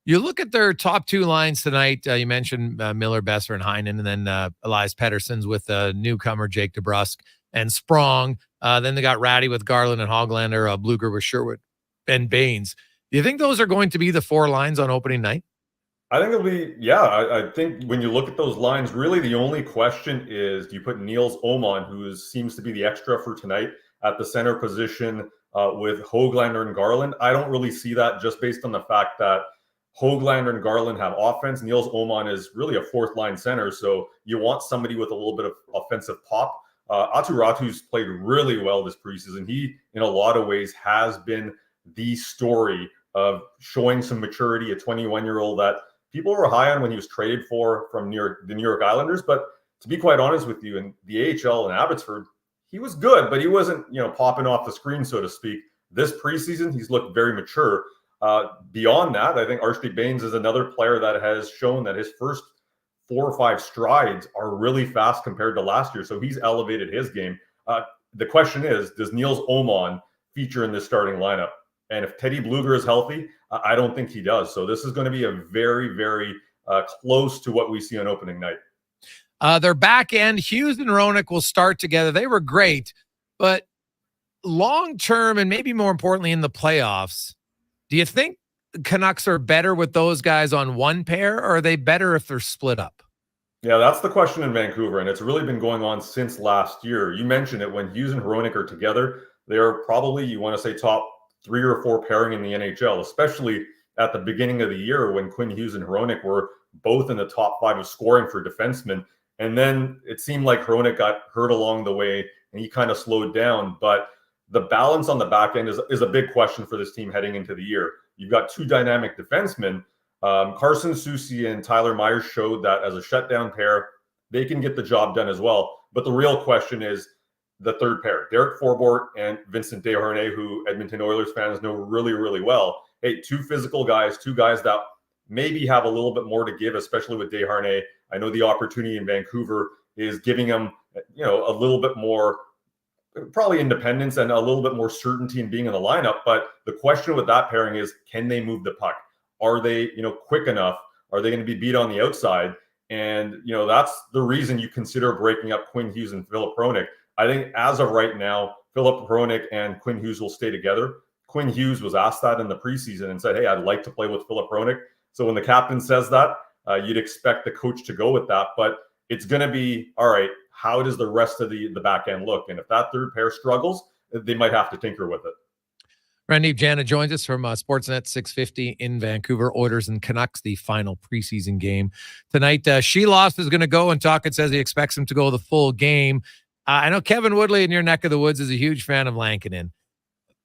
You look at their top 2 lines tonight. You mentioned Miller, Besser, and Heinen, and then Elias Pettersson's with newcomer Jake DeBrusk and Sprong. Then they got Ratty with Garland and Hoglander, Bluger with Sherwood and Baines. Do you think those are going to be the 4 lines on opening night? I think it'll be, I think when you look at those lines, really the only question is, do you put Niels Oman, who seems to be the extra for tonight, at the center position with Hoglander and Garland? I don't really see that, just based on the fact that Hoglander and Garland have offense. Niels Oman is really a 4th-line center, so you want somebody with a little bit of offensive pop. Aatu Ratu's played really well this preseason. He, in a lot of ways, has been the story of showing some maturity, a 21-year-old that people were high on when he was traded from the New York Islanders. But to be quite honest with you, in the AHL in Abbotsford, he was good, but he wasn't, popping off the screen, so to speak. This preseason, he's looked very mature. Beyond that, I think Archie Baines is another player that has shown that his first 4 or 5 strides are really fast compared to last year. So he's elevated his game. The question is, does Niels Oman feature in this starting lineup? And if Teddy Bluger is healthy, I don't think he does. So this is going to be a very, very close to what we see on opening night. Their back end, Hughes and Roenick will start together. They were great, but long-term and maybe more importantly in the playoffs, do you think the Canucks are better with those guys on one pair, or are they better if they're split up? Yeah, that's the question in Vancouver, and it's really been going on since last year. You mentioned it, when Hughes and Hronik are together, they're probably, you want to say, top 3 or 4 pairing in the NHL, especially at the beginning of the year when Quinn Hughes and Hronik were both in the top 5 of scoring for defensemen. And then it seemed like Hronik got hurt along the way, and he kind of slowed down. But the balance on the back end is a big question for this team heading into the year. You've got 2 dynamic defensemen. Carson Soucy and Tyler Myers showed that as a shutdown pair, they can get the job done as well. But the real question is the third pair, Derek Forbort and Vincent Desharnais, who Edmonton Oilers fans know really, really well. Hey, 2 physical guys, 2 guys that maybe have a little bit more to give, especially with Desharnais. I know the opportunity in Vancouver is giving him, a little bit more, probably independence and a little bit more certainty in being in the lineup. But the question with that pairing is, can they move the puck? Are they, quick enough? Are they going to be beat on the outside? And, that's the reason you consider breaking up Quinn Hughes and Philip Hronik. I think as of right now, Philip Hronik and Quinn Hughes will stay together. Quinn Hughes was asked that in the preseason and said, hey, I'd like to play with Filip Hronek. So when the captain says that, you'd expect the coach to go with that. But it's going to be, all right, how does the rest of the back end look? And if that third pair struggles, they might have to tinker with it. Randy Janda joins us from Sportsnet 650 in Vancouver. Oilers and Canucks, the final preseason game tonight. Sheloff is going to go and talk. It says he expects him to go the full game. I know Kevin Woodley in your neck of the woods is a huge fan of Lankinen.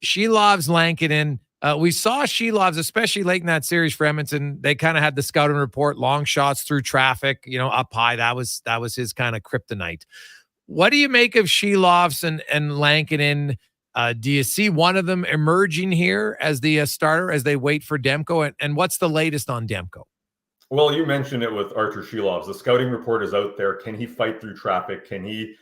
She loves Lankinen. We saw Shelovs, especially late in that series for Edmonton. They kind of had the scouting report, long shots through traffic, up high. That was his kind of kryptonite. What do you make of Shelovs and Lankinen? Do you see one of them emerging here as the starter as they wait for Demko? And what's the latest on Demko? Well, you mentioned it with Archer Shelovs. The scouting report is out there. Can he fight through traffic? Can he,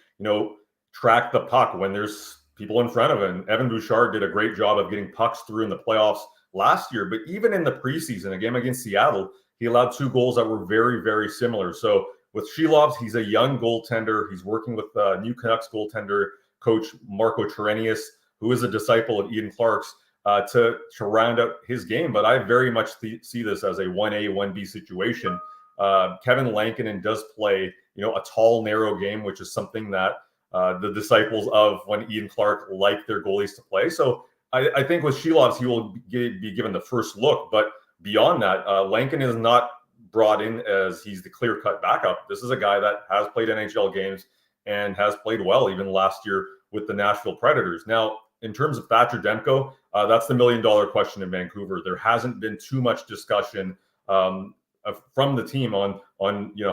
track the puck when there's people in front of him? Evan Bouchard did a great job of getting pucks through in the playoffs last year. But even in the preseason, a game against Seattle, he allowed 2 goals that were very, very similar. So with Shelovs, he's a young goaltender. He's working with new Canucks goaltender coach Marco Terenius, who is a disciple of Ian Clark's, to round out his game. But I very much see this as a 1A, 1B situation. Kevin Lankinen does play, a tall, narrow game, which is something that the disciples of when Ian Clark like their goalies to play. So I think with Shelovs, he will be given the first look. But beyond that, Lankinen is not brought in as he's the clear-cut backup. This is a guy that has played NHL games and has played well even last year with the Nashville Predators. Now, in terms of Thatcher Demko, that's the $1 million question in Vancouver. There hasn't been too much discussion from the team on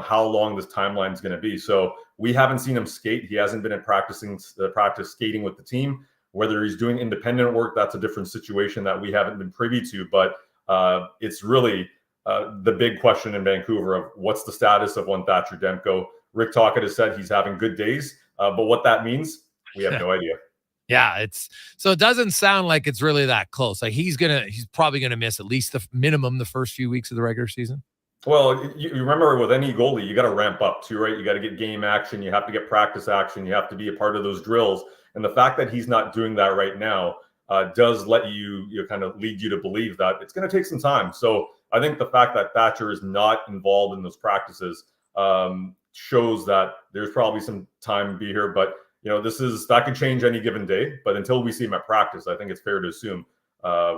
how long this timeline is going to be. So we haven't seen him skate. He hasn't been in practice skating with the team. Whether he's doing independent work, that's a different situation that we haven't been privy to. But it's really the big question in Vancouver of what's the status of one Thatcher Demko. Rick Tocchet has said he's having good days, but what that means, we have no idea. Yeah, it doesn't sound like it's really that close. Like he's probably gonna miss at least the minimum the first few weeks of the regular season. Well, you remember with any goalie, you got to ramp up too, right? You got to get game action. You have to get practice action. You have to be a part of those drills. And the fact that he's not doing that right now does let you kind of lead you to believe that it's going to take some time. So I think the fact that Thatcher is not involved in those practices shows that there's probably some time to be here. But that could change any given day. But until we see him at practice, I think it's fair to assume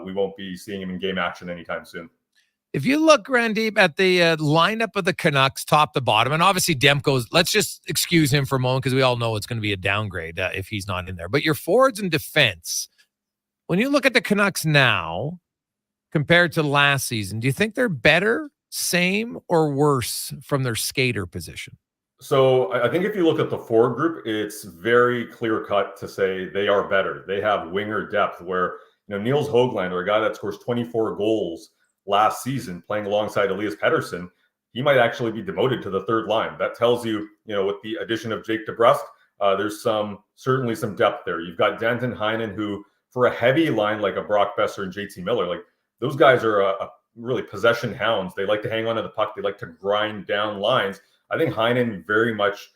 we won't be seeing him in game action anytime soon. If you look, Randeep, at the lineup of the Canucks, top to bottom, and obviously Demko's, let's just excuse him for a moment because we all know it's going to be a downgrade if he's not in there. But your forwards and defense, when you look at the Canucks now compared to last season, do you think they're better, same, or worse from their skater position? So I think if you look at the forward group, it's very clear-cut to say they are better. They have winger depth where, Niels Höglander, a guy that scores 24 goals last season playing alongside Elias Pettersson, he might actually be demoted to the third line. That tells you, with the addition of Jake DeBrusk, there's certainly some depth there. You've got Danton Heinen, who for a heavy line like a Brock Besser and JT Miller, like those guys are really possession hounds. They like to hang on to the puck. They like to grind down lines. I think Heinen very much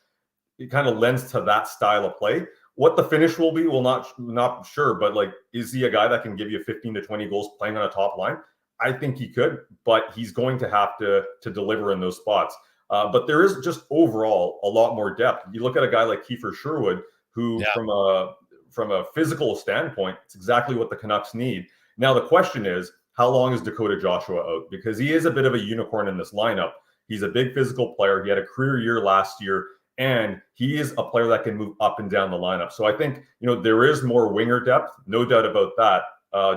kind of lends to that style of play. What the finish will be, not sure, but is he a guy that can give you 15 to 20 goals playing on a top line? I think he could, but he's going to have to deliver in those spots. But there is just overall a lot more depth. You look at a guy like Kiefer Sherwood, who from a physical standpoint, it's exactly what the Canucks need. Now, the question is, how long is Dakota Joshua out? Because he is a bit of a unicorn in this lineup. He's a big physical player. He had a career year last year, and he is a player that can move up and down the lineup. So I think, there is more winger depth, no doubt about that.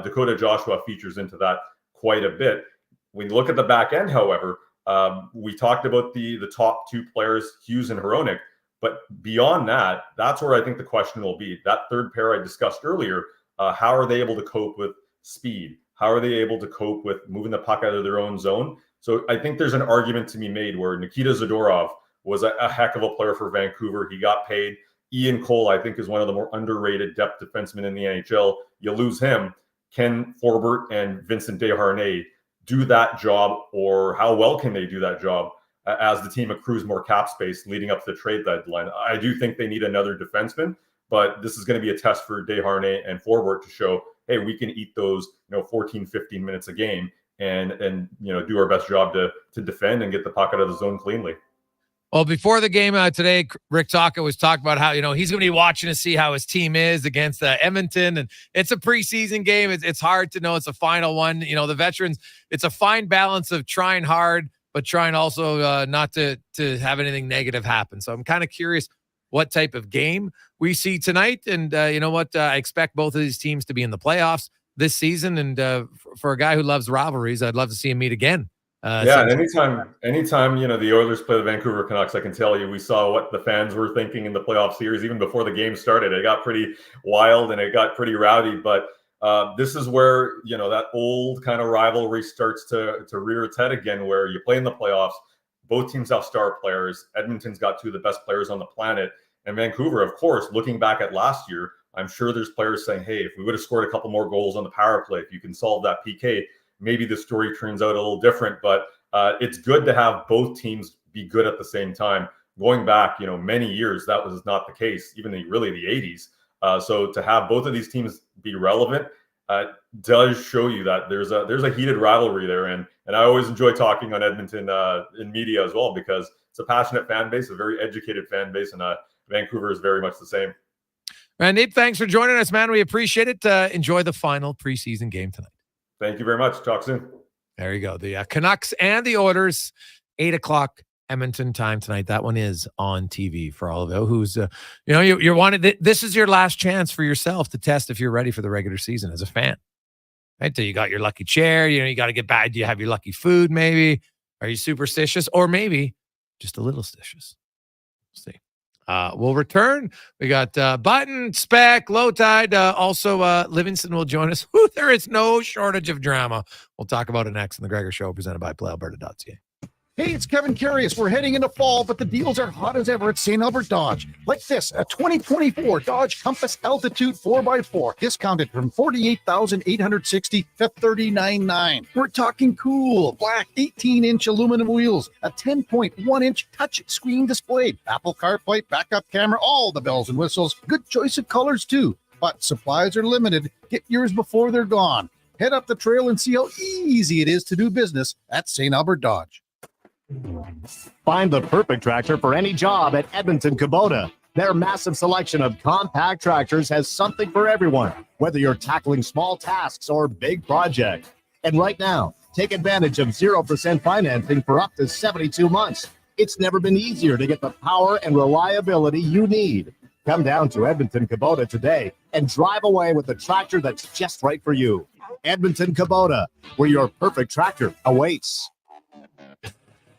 Dakota Joshua features into that quite a bit. When you look at the back end, however, we talked about the top 2 players, Hughes and Hronek, but beyond that, that's where I think the question will be. That third pair I discussed earlier, how are they able to cope with speed? How are they able to cope with moving the puck out of their own zone? So I think there's an argument to be made where Nikita Zadorov was a heck of a player for Vancouver. He got paid. Ian Cole, I think, is one of the more underrated depth defensemen in the NHL. You lose him. Can Forbert and Vincent Desharnais do that job, or how well can they do that job as the team accrues more cap space leading up to the trade deadline? I do think they need another defenseman, but this is going to be a test for Desharnais and Forbert to show hey, we can eat those, 14, 15 minutes a game and do our best job to defend and get the puck out of the zone cleanly. Well, before the game today, Rick Taka was talking about how, he's going to be watching to see how his team is against Edmonton. And it's a preseason game. It's hard to know. It's a final one. The veterans, it's a fine balance of trying hard, but trying also not to have anything negative happen. So I'm kind of curious what type of game we see tonight. And I expect both of these teams to be in the playoffs this season. And for a guy who loves rivalries, I'd love to see him meet again. And anytime the Oilers play the Vancouver Canucks, I can tell you we saw what the fans were thinking in the playoff series even before the game started. It got pretty wild and it got pretty rowdy, but this is where that old kind of rivalry starts to rear its head again, where you play in the playoffs. Both teams have star players. Edmonton's got two of the best players on the planet, and Vancouver, of course, looking back at last year, I'm sure there's players saying, hey, if we would have scored a couple more goals on the power play, if you can solve that PK, maybe the story turns out a little different. But it's good to have both teams be good at the same time. Going back, many years, that was not the case, even the 80s. So to have both of these teams be relevant does show you that there's a heated rivalry there. And I always enjoy talking on Edmonton in media as well, because it's a passionate fan base, a very educated fan base, and Vancouver is very much the same. Randy, thanks for joining us, man. We appreciate it. Enjoy the final preseason game tonight. Thank you very much. Talk soon. There you go. The Canucks and the Oilers, 8:00 Edmonton time tonight. That one is on TV for all of you who's, you're wanted. This is your last chance for yourself to test if you're ready for the regular season as a fan. Right? So you got your lucky chair. You got to get back. Do you have your lucky food? Maybe. Are you superstitious, or maybe just a little stitious? We'll see. We'll return. We got Button, Speck, Low Tide. Also, Livingston will join us. There is no shortage of drama. We'll talk about it next on the Gregor Show, presented by PlayAlberta.ca. Hey, it's Kevin Curious. We're heading into fall, but the deals are hot as ever at St. Albert Dodge. Like this, a 2024 Dodge Compass Altitude 4x4, discounted from $48,860 to $39,900. We're talking cool, black 18-inch aluminum wheels, a 10.1-inch touch screen display, Apple CarPlay, backup camera, all the bells and whistles. Good choice of colors, too. But supplies are limited. Get yours before they're gone. Head up the trail and see how easy it is to do business at St. Albert Dodge. Find the perfect tractor for any job at Edmonton Kubota. Their massive selection of compact tractors has something for everyone, whether you're tackling small tasks or big projects. And right now, take advantage of 0% financing for up to 72 months. It's never been easier to get the power and reliability you need. Come down to Edmonton Kubota today and drive away with the tractor that's just right for you. Edmonton Kubota, where your perfect tractor awaits.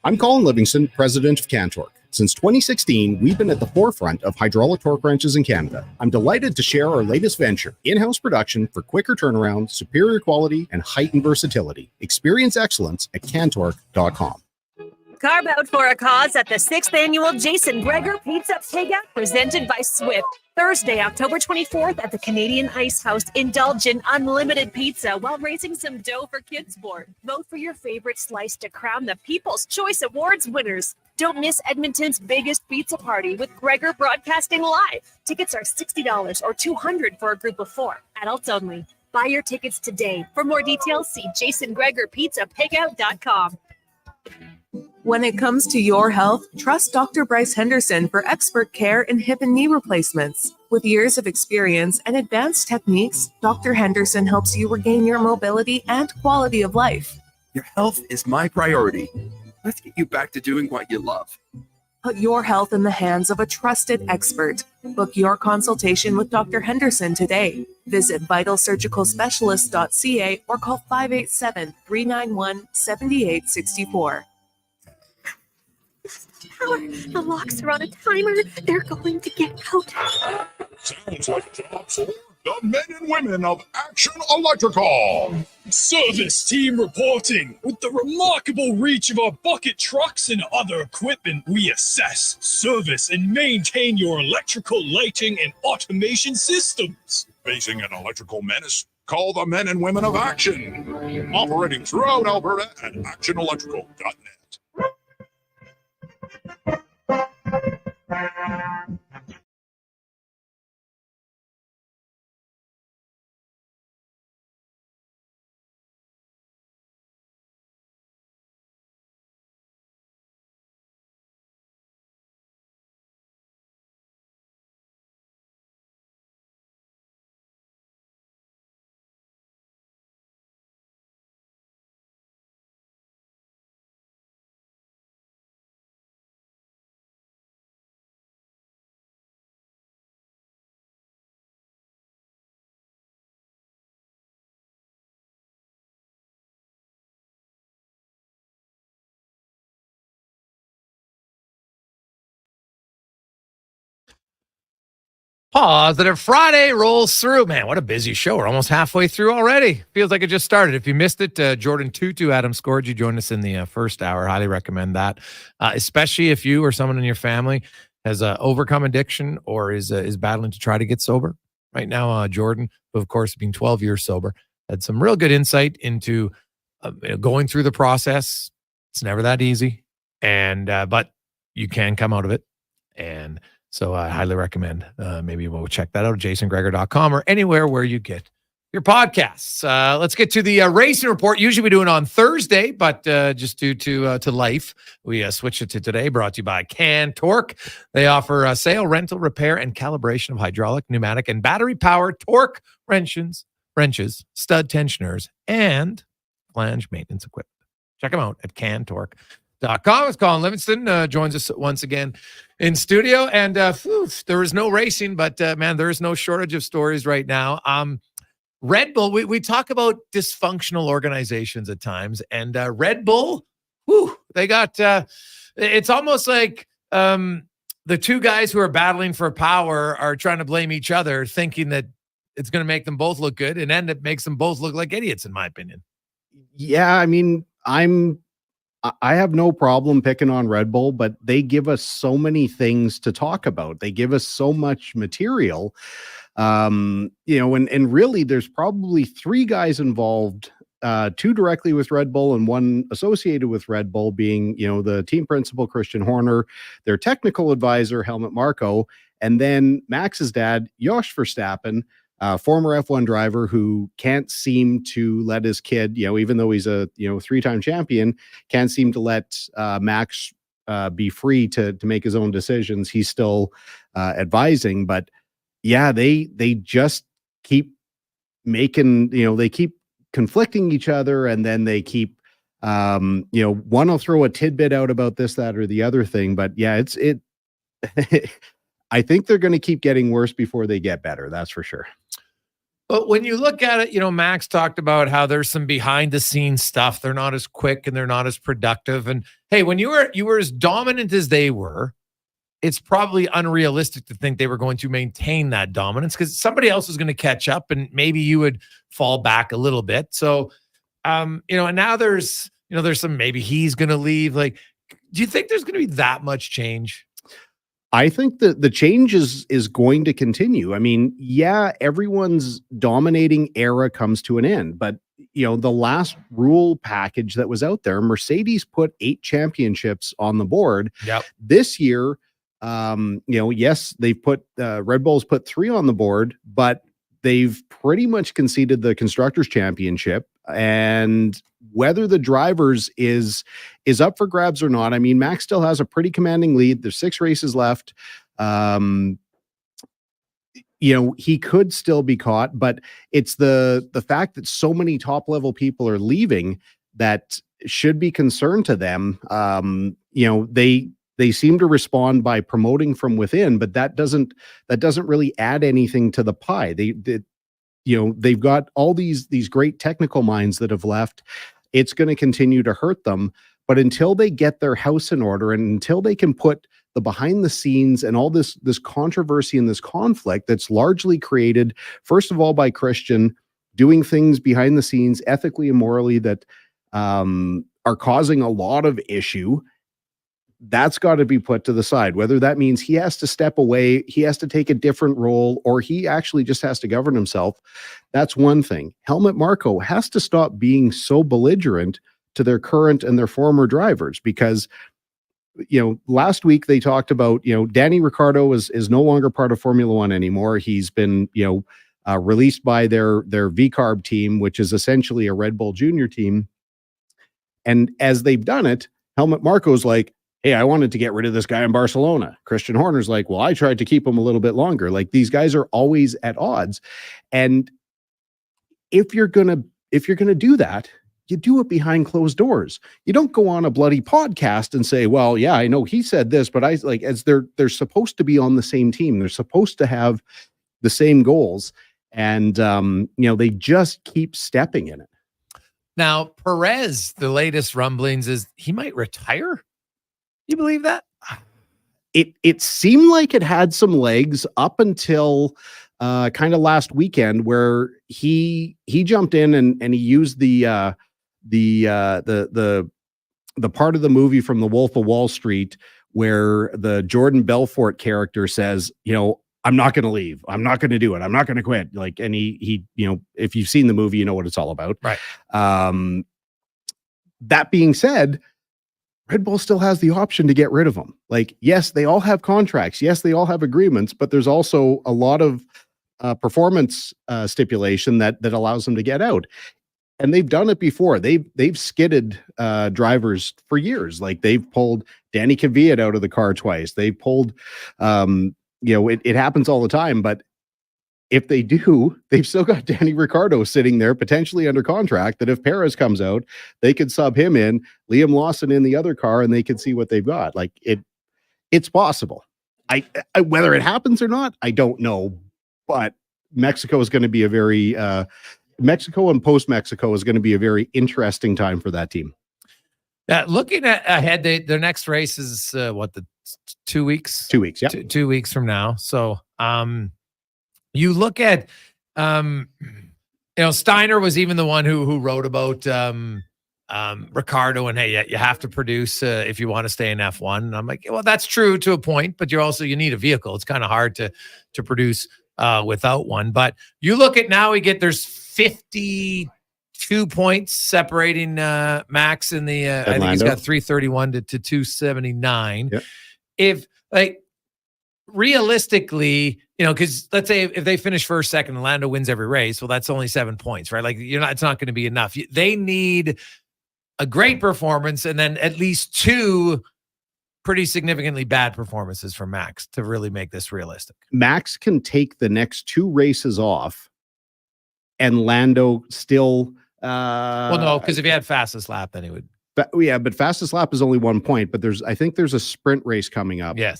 I'm Colin Livingston, president of Cantork. Since 2016, we've been at the forefront of hydraulic torque wrenches in Canada. I'm delighted to share our latest venture, in-house production for quicker turnaround, superior quality, and heightened versatility. Experience excellence at Cantork.com. Carve out for a cause at the 6th annual Jason Gregor Pizza Takeout presented by Swift. Thursday, October 24th at the Canadian Ice House. Indulge in unlimited pizza while raising some dough for Kids Board. Vote for your favorite slice to crown the People's Choice Awards winners. Don't miss Edmonton's biggest pizza party with Gregor Broadcasting Live. Tickets are $60 or $200 for a group of 4. Adults only. Buy your tickets today. For more details, see JasonGregorPizzaPigout.com. When it comes to your health, trust Dr. Bryce Henderson for expert care in hip and knee replacements. With years of experience and advanced techniques, Dr. Henderson helps you regain your mobility and quality of life. Your health is my priority. Let's get you back to doing what you love. Put your health in the hands of a trusted expert. Book your consultation with Dr. Henderson today. Visit vitalsurgicalspecialist.ca or call 587-391-7864. The locks are on a timer. They're going to get out. Sounds like a job for the men and women of Action Electrical. Service team reporting. With the remarkable reach of our bucket trucks and other equipment, we assess, service, and maintain your electrical lighting and automation systems. Facing an electrical menace? Call the men and women of Action. Operating throughout Alberta at actionelectrical.net. Positive Friday rolls through. Man, what a busy show. We're almost halfway through already. Feels like it just started. If you missed it, Jordan Tootoo, Adam scored. You joined us in the first hour. Highly recommend that, especially if you or someone in your family has overcome addiction or is battling to try to get sober. Right now, Jordan, who of course being 12 years sober, had some real good insight into going through the process. It's never that easy, and but you can come out of it. And so I highly recommend maybe we'll check that out at jasongregor.com or anywhere where you get your podcasts. Let's get to the racing report. Usually we do it on Thursday, but just due to life, we switched it to today. Brought to you by Torque. They offer sale, rental, repair, and calibration of hydraulic, pneumatic, and battery-powered torque wrenches, stud tensioners, and flange maintenance equipment. Check them out at cantorque.com. It's Colin Livingston joins us once again in studio. And there is no racing, but man, there is no shortage of stories right now. Red Bull, we talk about dysfunctional organizations at times, and Red Bull, they got, it's almost like the two guys who are battling for power are trying to blame each other, thinking that it's going to make them both look good, and end up makes them both look like idiots, in my opinion. Yeah, I mean, I have no problem picking on Red Bull, but they give us so many things to talk about. They give us so much material, and really there's probably three guys involved, two directly with Red Bull and one associated with Red Bull, being, the team principal, Christian Horner, their technical advisor, Helmut Marko, and then Max's dad, Jos Verstappen, former F1 driver who can't seem to let his kid, even though he's a, three-time champion, can't seem to let Max be free to make his own decisions. He's still advising, but yeah, they just keep making, they keep conflicting each other, and then they keep, one will throw a tidbit out about this, that, or the other thing. But yeah, I think they're going to keep getting worse before they get better. That's for sure. But when you look at it, Max talked about how there's some behind the scenes stuff. They're not as quick and they're not as productive. And hey, when you were as dominant as they were, it's probably unrealistic to think they were going to maintain that dominance, because somebody else was going to catch up and maybe you would fall back a little bit. So, and now there's some, maybe he's going to leave. Like, do you think there's going to be that much change? I think that the change is going to continue. I mean, yeah, everyone's dominating era comes to an end, but the last rule package that was out there, Mercedes put 8 championships on the board. Yep. This year, yes, they've put Red Bull's put 3 on the board, but they've pretty much conceded the Constructors' Championship. And whether the drivers is up for grabs or not, I mean, Max still has a pretty commanding lead. There's 6 races left. He could still be caught, but it's the fact that so many top level people are leaving that should be concerned to them. They seem to respond by promoting from within, but that doesn't really add anything to the pie. They've got all these great technical minds that have left. It's going to continue to hurt them. But until they get their house in order, and until they can put the behind the scenes and all this controversy and this conflict that's largely created, first of all, by Christian doing things behind the scenes ethically and morally that are causing a lot of issue, that's got to be put to the side. Whether that means he has to step away, he has to take a different role, or he actually just has to govern himself, that's one thing. Helmut Marko has to stop being so belligerent to their current and their former drivers, because last week they talked about, Danny Ricciardo is no longer part of Formula One anymore. He's been, released by their VCARB team, which is essentially a Red Bull Junior team. And as they've done it, Helmut Marko's like, hey, I wanted to get rid of this guy in Barcelona. Christian Horner's like, well, I tried to keep him a little bit longer. Like, these guys are always at odds. And if you're going to do that, you do it behind closed doors. You don't go on a bloody podcast and say, well, yeah, I know he said this, but as they're supposed to be on the same team. They're supposed to have the same goals. And, they just keep stepping in it. Now, Perez, the latest rumblings is he might retire. You believe that? it seemed like it had some legs up until kind of last weekend, where he jumped in and he used the part of the movie from The Wolf of Wall Street where the Jordan Belfort character says, I'm not going to leave. I'm not going to do it. I'm not going to quit. Like, and he, if you've seen the movie, you know what it's all about. Right. That being said, Red Bull still has the option to get rid of him. Like, yes, they all have contracts. Yes, they all have agreements, but there's also a lot of performance stipulation that allows them to get out. And they've done it before. They've skidded drivers for years. Like, they've pulled Danny Kvyat out of the car twice. They've pulled, it happens all the time. But if they do, they've still got Danny Ricciardo sitting there potentially under contract, that if Perez comes out, they could sub him in, Liam Lawson in the other car, and they could see what they've got. Like, it's possible. I whether it happens or not, I don't know. But Mexico is going to be a very Mexico and post-Mexico is going to be a very interesting time for that team. Looking ahead, their next race is 2 weeks? 2 weeks, yeah. 2 weeks from now. So you look at, Steiner was even the one who wrote about Ricardo and, hey, you have to produce if you want to stay in F1. And I'm like, well, that's true to a point, but you need a vehicle. It's kind of hard to produce without one. But you look at now, there's 52 points separating Max in the I think he's got 331 to 279. Yep. If, like, realistically, because let's say if they finish first, second, and Lando wins every race, well, that's only 7 points, right? Like, it's not going to be enough. They need a great performance and then at least two pretty significantly bad performances from Max to really make this realistic. Max can take the next two races off and Lando still well, no, because if he had fastest lap, then he would. But fastest lap is only 1 point, but I think there's a sprint race coming up. Yes.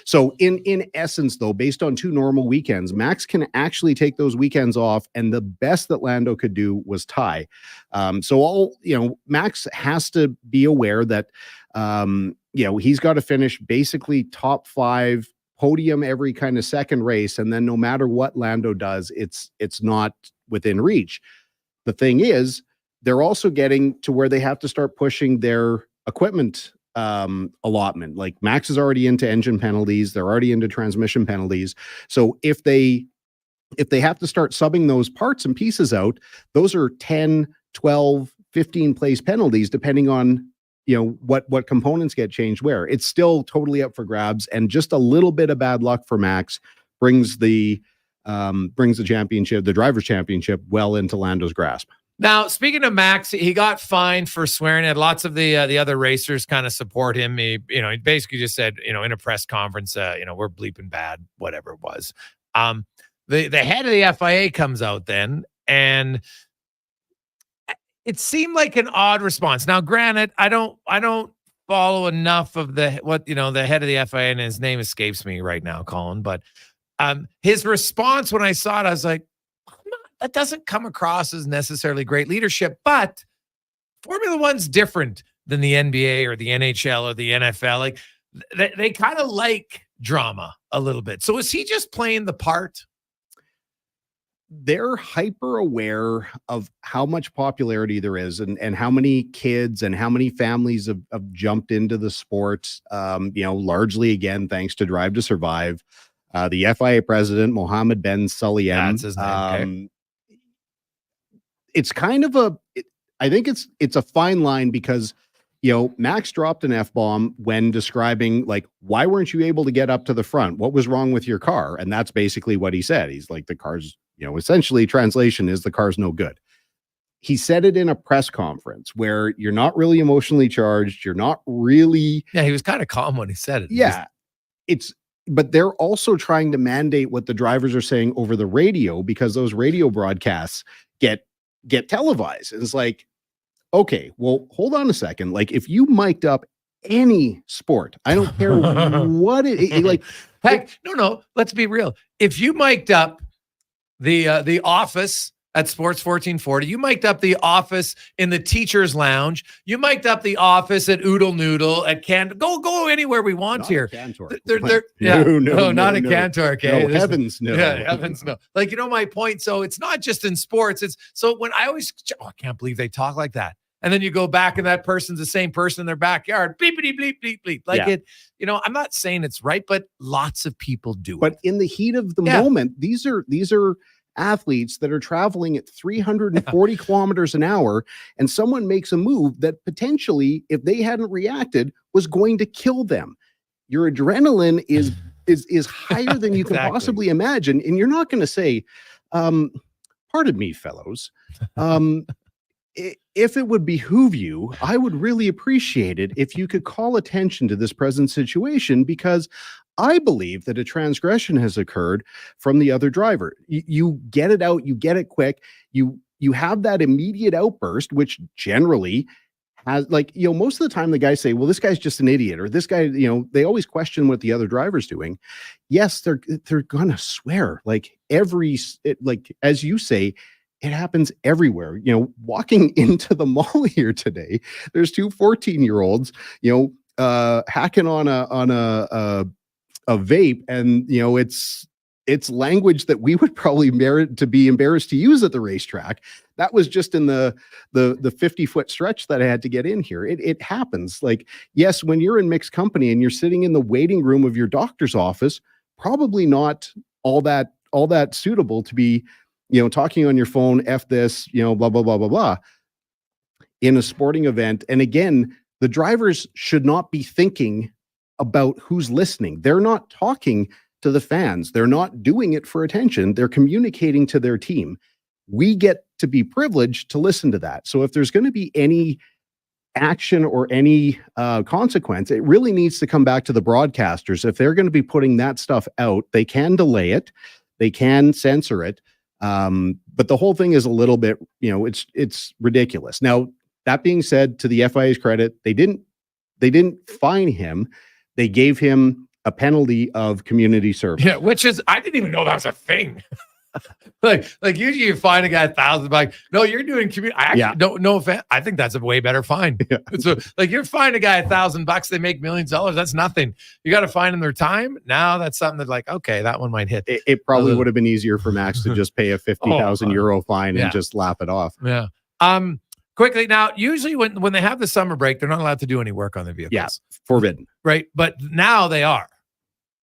So in essence, though, based on two normal weekends, Max can actually take those weekends off, and the best that Lando could do was tie. Max has to be aware that he's got to finish basically top 5, podium every kind of second race, and then no matter what Lando does, it's not within reach. The thing is, they're also getting to where they have to start pushing their equipment allotment. Like, Max is already into engine penalties. They're already into transmission penalties. So if they have to start subbing those parts and pieces out, those are 10, 12, 15 place penalties, depending on, what components get changed where. It's still totally up for grabs, and just a little bit of bad luck for Max brings the championship, the drivers' championship, well into Lando's grasp. Now, speaking of Max, he got fined for swearing. Had lots of the other racers kind of support him. He basically just said, in a press conference, we're bleeping bad, whatever it was. The head of the FIA comes out then, and it seemed like an odd response. Now, granted, I don't follow enough of the head of the FIA, and his name escapes me right now, Colin. But his response when I saw it, I was like, that doesn't come across as necessarily great leadership, but Formula One's different than the NBA or the NHL or the NFL. Like, they kind of like drama a little bit. So is he just playing the part? They're hyper aware of how much popularity there is and how many kids and how many families have jumped into the sport, largely, again, thanks to Drive to Survive. The FIA president, Mohammed Ben Sulayem. That's his name. It's kind of I think it's a fine line, because, Max dropped an F-bomb when describing, like, why weren't you able to get up to the front? What was wrong with your car? And that's basically what he said. He's like, the car's, essentially translation is the car's no good. He said it in a press conference where you're not really emotionally charged. You're not really. Yeah, he was kind of calm when he said it. Yeah. But they're also trying to mandate what the drivers are saying over the radio, because those radio broadcasts get televised. And it's like, okay, well, hold on a second. Like, if you mic'd up any sport, I don't care what heck, no, let's be real. If you mic'd up the Office at Sports 1440. You mic'd up the office in the teacher's lounge. You mic'd up the office at Oodle Noodle at Go anywhere we want Not here. at Cantor. Not at Cantor. Okay. No, heavens no. Yeah, heavens no. Like, you know my point. So it's not just in sports. It's so when I always, I can't believe they talk like that. And then you go back and that person's the same person in their backyard. Bleepity bleep bleep bleep. Like it, you know, I'm not saying it's right, but lots of people do But it. in the heat of the moment, these are athletes that are traveling at 340 kilometers an hour, and someone makes a move that potentially, if they hadn't reacted, was going to kill them. Your adrenaline is higher than you can possibly imagine, and you're not going to say, pardon me, fellows, if it would behoove you, I would really appreciate it if you could call attention to this present situation, because I believe that a transgression has occurred from the other driver. You get it out, you get it quick, you have that immediate outburst, which generally has, like, you know, most of the time the guys say, well, this guy's just an idiot, or this guy, you know, they always question what the other driver's doing. Yes, they're gonna swear, like as you say, it happens everywhere. You know, walking into the mall here today, there's two 14-year-olds, you know, hacking on a vape, and you know, it's language that we would probably be embarrassed to use at the racetrack. That was just in the 50-foot stretch that I had to get in here. It happens. Like, yes, when you're in mixed company and you're sitting in the waiting room of your doctor's office, probably not all that suitable to be, you know, talking on your phone, F this, you know, blah, blah, blah, blah, blah, in a sporting event. And again, the drivers should not be thinking about who's listening. They're not talking to the fans. They're not doing it for attention. They're communicating to their team. We get to be privileged to listen to that. So if there's going to be any action or any consequence, it really needs to come back to the broadcasters. If they're going to be putting that stuff out, they can delay it. They can censor it. But the whole thing is a little bit, you know, it's ridiculous. Now, that being said, to the FIA's credit, they didn't fine him. They gave him a penalty of community service. Yeah, which is, I didn't even know that was a thing. like usually you fine a guy $1,000. No, you're doing community. No offense. I think that's a way better fine. Yeah. So like, you're fining a guy $1,000. They make millions of dollars. That's nothing. You got to fine them their time. Now that's something that, like, okay, that one might hit. It probably would have been easier for Max to just pay a 50,000 euro fine and just laugh it off. Yeah. Quickly now, usually when they have the summer break, they're not allowed to do any work on the vehicles. Yeah, forbidden. Right, but now they are.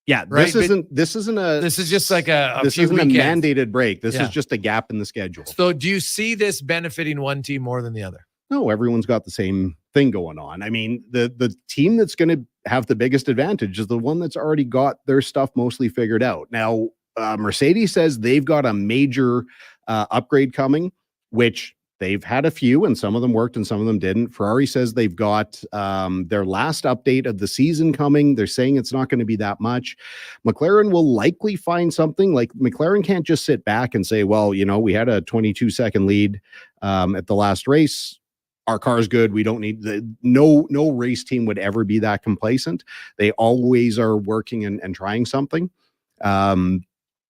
Yeah, right? This is just like this few isn't weekends. a mandated break. This is just a gap in the schedule. So do you see this benefiting one team more than the other? No, everyone's got the same thing going on. I mean, the team that's going to have the biggest advantage is the one that's already got their stuff mostly figured out. Now, Mercedes says they've got a major upgrade coming, which they've had a few, and some of them worked and some of them didn't. Ferrari says they've got their last update of the season coming. They're saying it's not going to be that much. McLaren will likely find something. Like, McLaren can't just sit back and say, well, you know, we had a 22-second lead at the last race. Our car's good. We don't need no race team would ever be that complacent. They always are working and trying something.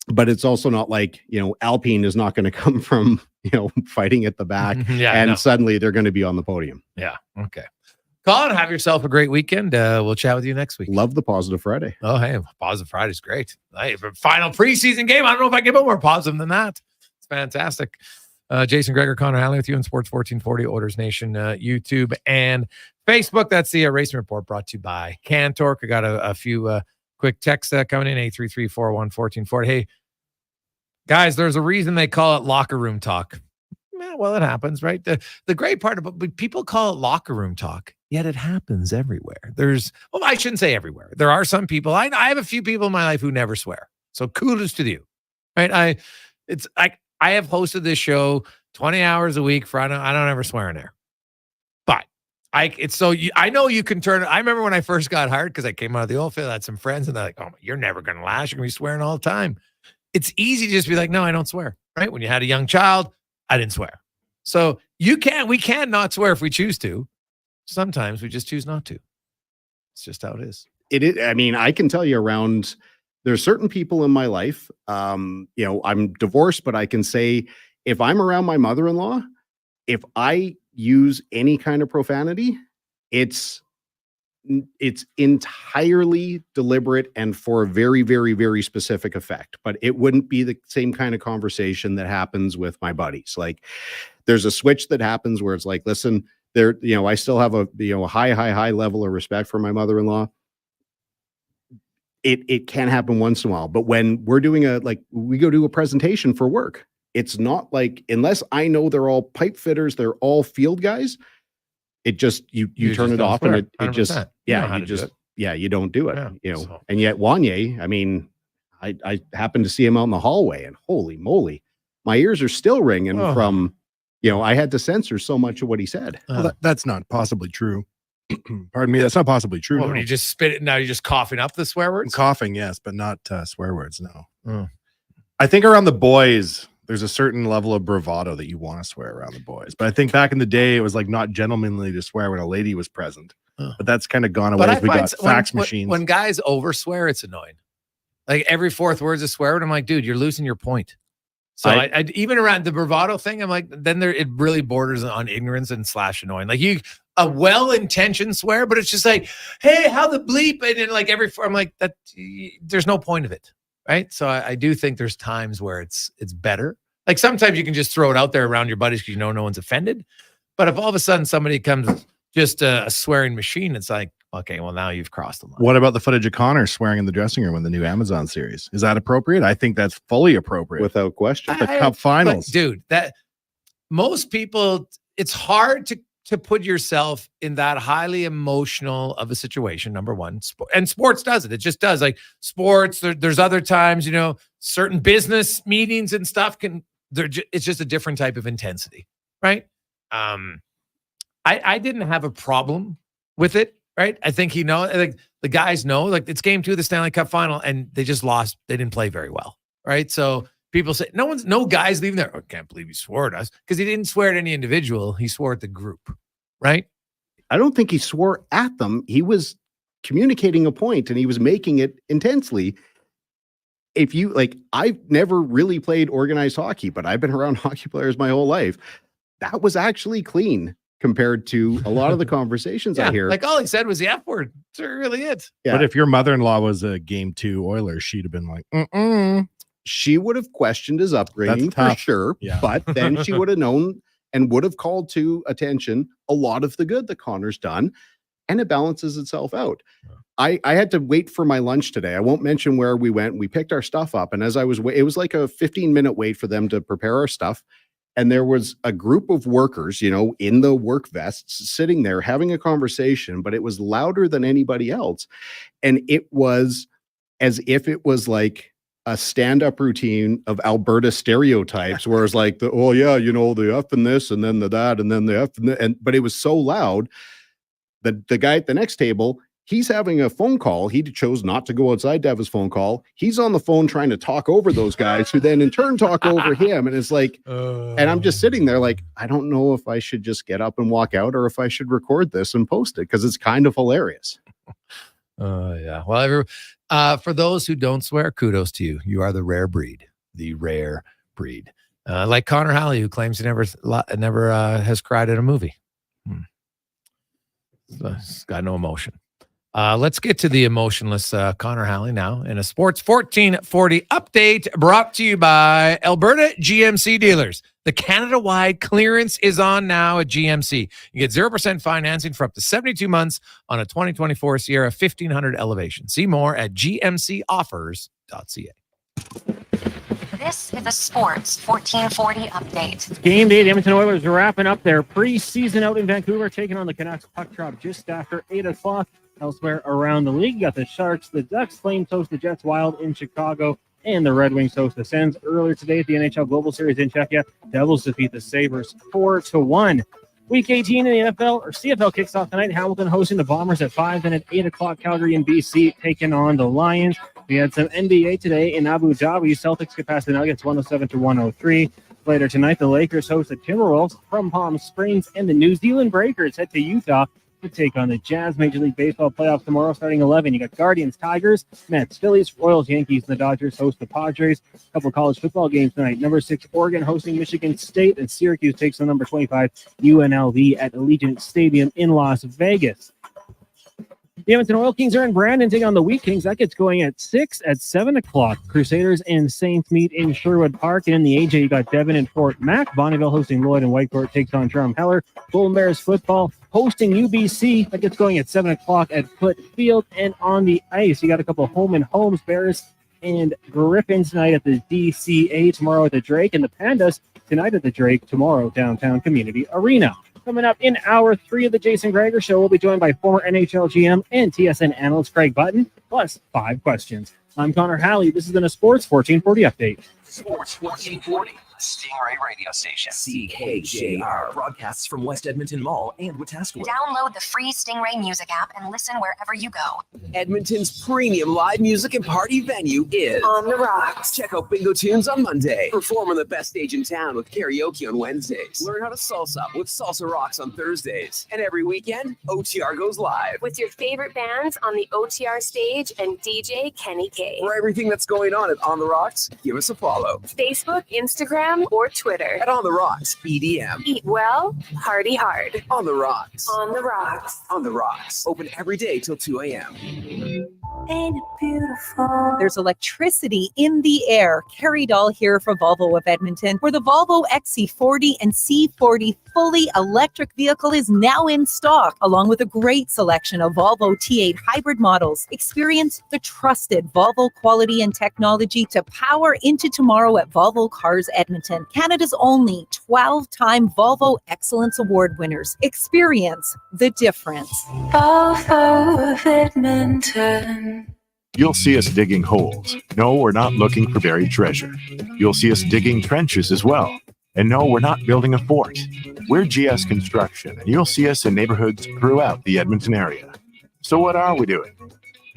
But it's also not like, you know, Alpine is not going to come from, you know, fighting at the back suddenly they're going to be on the podium. Yeah. Okay. Colin, have yourself a great weekend. We'll chat with you next week. Love the Positive Friday. Oh, hey, Positive Friday is great. Hey, final preseason game. I don't know if I can get more positive than that. It's fantastic. Jason Gregor, Connor Halley with you on Sports 1440, Oilers Nation, YouTube and Facebook. That's the Racing Report brought to you by Cantor. I got a few quick texts coming in, 833-401-1440. Hey, guys, there's a reason they call it locker room talk. Well, it happens, right? The great part about people call it locker room talk, yet it happens everywhere. I shouldn't say everywhere. There are some people. I have a few people in my life who never swear. So kudos to you, right? I have hosted this show 20 hours a week I don't ever swear in there. But I know you can turn. I remember when I first got hired, because I came out of the oil field, I had some friends, and they're like, "Oh, you're never going to last. You're going to be swearing all the time." It's easy to just be like, "No, I don't swear." Right? When you had a young child, I didn't swear. So we can not swear if we choose to. Sometimes we just choose not to. It's just how it is. It is. I mean, I can tell you there's certain people in my life, you know, I'm divorced, but I can say if I'm around my mother-in-law, if I use any kind of profanity, it's entirely deliberate and for a very, very, very specific effect. But it wouldn't be the same kind of conversation that happens with my buddies. Like, there's a switch that happens where it's like, listen, there, I still have a high level of respect for my mother-in-law. It can happen once in a while, but when we're doing we go do a presentation for work, it's not like, unless I know they're all pipe fitters, they're all field guys, it just, you turn it off, and it just, you don't do it, and yet Wanye, I mean, I happened to see him out in the hallway, and holy moly, my ears are still ringing from, I had to censor so much of what he said. Well, that's not possibly true. Pardon me, that's not possibly true. When you just spit it, now you're just coughing up the swear words? Coughing, yes, but not swear words, no. I think around the boys, there's a certain level of bravado that you want to swear around the boys. But I think back in the day, it was like not gentlemanly to swear when a lady was present. But that's kind of gone away as we got fax machines. When guys overswear, it's annoying. Like every fourth word's a swear word. I'm like, dude, you're losing your point. So I even around the bravado thing, I'm like, then it really borders on ignorance and / annoying. Like a well-intentioned swear, but it's just like, hey, how the bleep? And then like I'm like, that there's no point of it. Right. So I do think there's times where it's better. Like sometimes you can just throw it out there around your buddies because no one's offended. But if all of a sudden somebody comes just a swearing machine, it's like, okay, well, now you've crossed the line. What about the footage of Connor swearing in the dressing room in the new Amazon series? Is that appropriate? I think that's fully appropriate. Without question. The Cup Finals. But dude, that most people, it's hard to put yourself in that highly emotional of a situation, number one. And sports does it. It just does. Like sports, there's other times, certain business meetings and stuff it's just a different type of intensity, right? I didn't have a problem with it. Right. I think like the guys know, like it's game 2 of the Stanley Cup final and they just lost. They didn't play very well. Right. So people say no guys leaving there. Oh, I can't believe he swore at us, because he didn't swear at any individual. He swore at the group. Right. I don't think he swore at them. He was communicating a point and he was making it intensely. If you I've never really played organized hockey, but I've been around hockey players my whole life. That was actually clean compared to a lot of the conversations I hear. Like all he said was the F word. That's really it. Yeah. But if your mother-in-law was a game 2 Oilers, she'd have been like, She would have questioned his upgrading for sure. Yeah. But then she would have known and would have called to attention a lot of the good that Connor's done, and it balances itself out. I had to wait for my lunch today. I won't mention where we went. We picked our stuff up, and as I was it was like a 15-minute wait for them to prepare our stuff. And there was a group of workers, in the work vests sitting there having a conversation, but it was louder than anybody else. And it was as if it was like a stand-up routine of Alberta stereotypes, where it's like, the F and this, and then the that, and then the F, but it was so loud that the guy at the next table, he's having a phone call. He chose not to go outside to have his phone call. He's on the phone trying to talk over those guys who then in turn talk over him. And it's like, and I'm just sitting there like, I don't know if I should just get up and walk out or if I should record this and post it, because it's kind of hilarious. Yeah. Well, for those who don't swear, kudos to you. You are the rare breed. Like Connor Halley, who claims he never has cried at a movie. He's got no emotion. Let's get to the emotionless Connor Halley now in a Sports 1440 update brought to you by Alberta GMC dealers. The Canada-wide clearance is on now at GMC. You get 0% financing for up to 72 months on a 2024 Sierra 1500 Elevation. See more at gmcoffers.ca. This is a Sports 1440 update. Game day, the Edmonton Oilers are wrapping up their preseason out in Vancouver, taking on the Canucks. Puck drop just after 8 o'clock. Elsewhere around the league, you got the Sharks, the Ducks, Flames host the Jets, Wild in Chicago, and the Red Wings host the Sens. Earlier today at the NHL Global Series in Czechia, Devils defeat the Sabres 4-1. Week 18 in the NFL or CFL kicks off tonight. Hamilton hosting the Bombers at 5, then at 8 o'clock, Calgary and BC taking on the Lions. We had some NBA today in Abu Dhabi. Celtics get past the Nuggets 107-103. Later tonight, the Lakers host the Timberwolves from Palm Springs, and the New Zealand Breakers head to Utah to take on the Jazz. Major League Baseball playoffs tomorrow starting 11. You got Guardians, Tigers, Mets, Phillies, Royals, Yankees, and the Dodgers host the Padres. A couple of college football games tonight. Number 6, Oregon hosting Michigan State, and Syracuse takes on number 25, UNLV at Allegiant Stadium in Las Vegas. The Edmonton Oil Kings are in Brandon taking on the Wheat Kings. That gets going at 6 at 7 o'clock. Crusaders and Saints meet in Sherwood Park. And in the AJ, you got Devon and Fort Mac. Bonneville hosting Lloyd, and Whitecourt takes on Durham Heller. Golden Bears football hosting UBC. That gets going at 7 o'clock at Foot Field. And on the ice, you got a couple of home and homes. Bears and Griffins tonight at the DCA, tomorrow at the Drake, and the Pandas tonight at the Drake, tomorrow downtown Community Arena. Coming up in hour 3 of the Jason Gregor Show, we'll be joined by former NHL GM and TSN analyst Craig Button, plus 5 questions. I'm Connor Halley. This has been a Sports 1440 update. Sports 1440, Stingray radio station. CKJR broadcasts from West Edmonton Mall and Wetaskiwin. Download the free Stingray music app and listen wherever you go. Edmonton's premium live music and party venue is On the Rocks. Check out Bingo Tunes on Monday. Perform on the best stage in town with karaoke on Wednesdays. Learn how to salsa with Salsa Rocks on Thursdays. And every weekend, OTR goes live. With your favorite bands on the OTR stage and DJ Kenny K. For everything that's going on at On the Rocks, give us a follow. Facebook, Instagram, or Twitter. At On the Rocks, EDM. Eat well, party hard. On the Rocks. On the Rocks. On the Rocks. Open every day till 2 a.m. Ain't it beautiful? There's electricity in the air. Carrie Dahl here for Volvo of Edmonton, where the Volvo XC40 and C40 fully electric vehicle is now in stock, along with a great selection of Volvo T8 hybrid models. Experience the trusted Volvo quality and technology to power into tomorrow at Volvo Cars Edmonton, Canada's only 12-time Volvo Excellence Award winners. Experience the difference. Volvo of Edmonton. You'll see us digging holes. No, we're not looking for buried treasure. You'll see us digging trenches as well. And no, we're not building a fort. We're GS Construction, and you'll see us in neighborhoods throughout the Edmonton area. So what are we doing?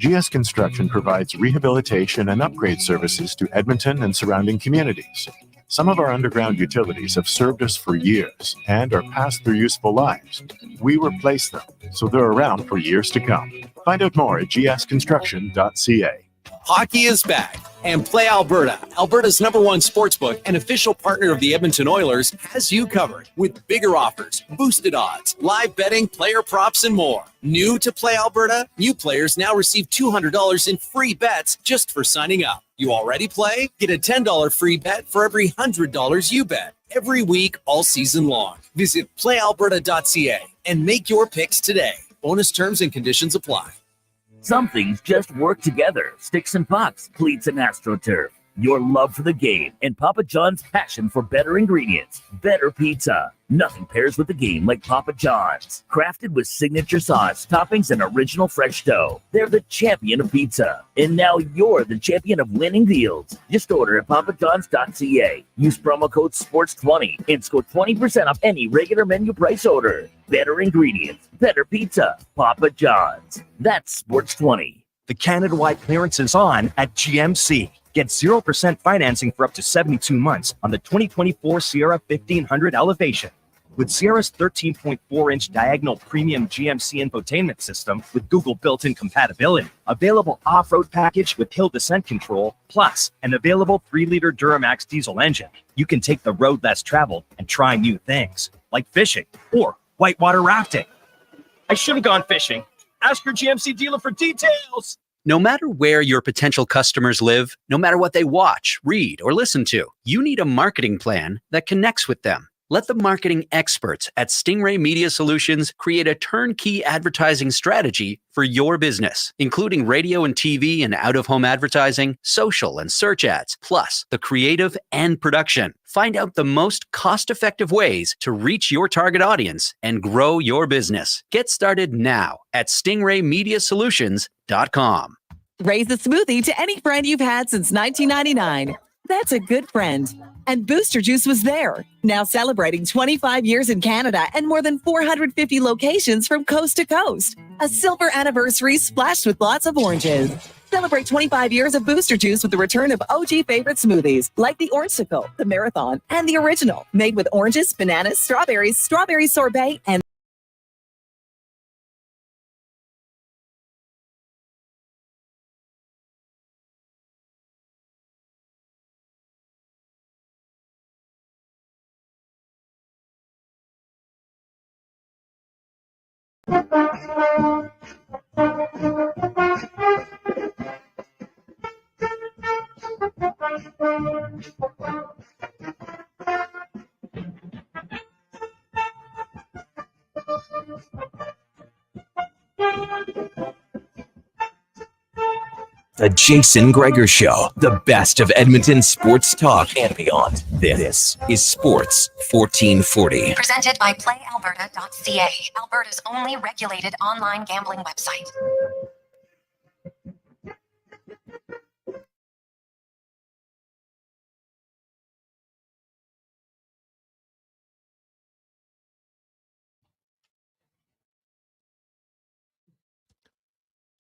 GS Construction provides rehabilitation and upgrade services to Edmonton and surrounding communities. Some of our underground utilities have served us for years and are past their useful lives. We replace them, so they're around for years to come. Find out more at gsconstruction.ca. Hockey is back, and Play Alberta, Alberta's #1 sportsbook and official partner of the Edmonton Oilers, has you covered with bigger offers, boosted odds, live betting, player props, and more. New to Play Alberta, new players now receive $200 in free bets just for signing up. You already play? Get a $10 free bet for every $100 you bet every week all season long. Visit playalberta.ca and make your picks today. Bonus terms and conditions apply. Some things just work together. Sticks and pucks, cleats and AstroTurf. Your love for the game and Papa John's passion for better ingredients. Better pizza. Nothing pairs with the game like Papa John's. Crafted with signature sauce, toppings, and original fresh dough. They're the champion of pizza. And now you're the champion of winning deals. Just order at papajohns.ca. Use promo code SPORTS20 and score 20% off any regular menu price order. Better ingredients, better pizza. Papa John's. That's SPORTS20. The Canada-wide clearance is on at GMC. Get 0% financing for up to 72 months on the 2024 Sierra 1500 Elevation. With Sierra's 13.4-inch diagonal premium GMC infotainment system with Google built-in compatibility, available off-road package with hill descent control, plus an available 3-liter Duramax diesel engine, you can take the road less traveled and try new things, like fishing or whitewater rafting. I should have gone fishing. Ask your GMC dealer for details. No matter where your potential customers live, no matter what they watch, read, or listen to, you need a marketing plan that connects with them. Let the marketing experts at Stingray Media Solutions create a turnkey advertising strategy for your business, including radio and TV and out-of-home advertising, social and search ads, plus the creative and production. Find out the most cost-effective ways to reach your target audience and grow your business. Get started now at stingraymediasolutions.com. Raise a smoothie to any friend you've had since 1999. That's a good friend. And Booster Juice was there, now celebrating 25 years in Canada and more than 450 locations from coast to coast. A silver anniversary splashed with lots of oranges. Celebrate 25 years of Booster Juice with the return of OG favorite smoothies like the Orangesicle, the Marathon, and the Original, made with oranges, bananas, strawberries, strawberry sorbet, and The Jason Gregor Show, the best of Edmonton sports talk and beyond. This is Sports 1440. Presented by PlayAlberta.ca, Alberta's only regulated online gambling website.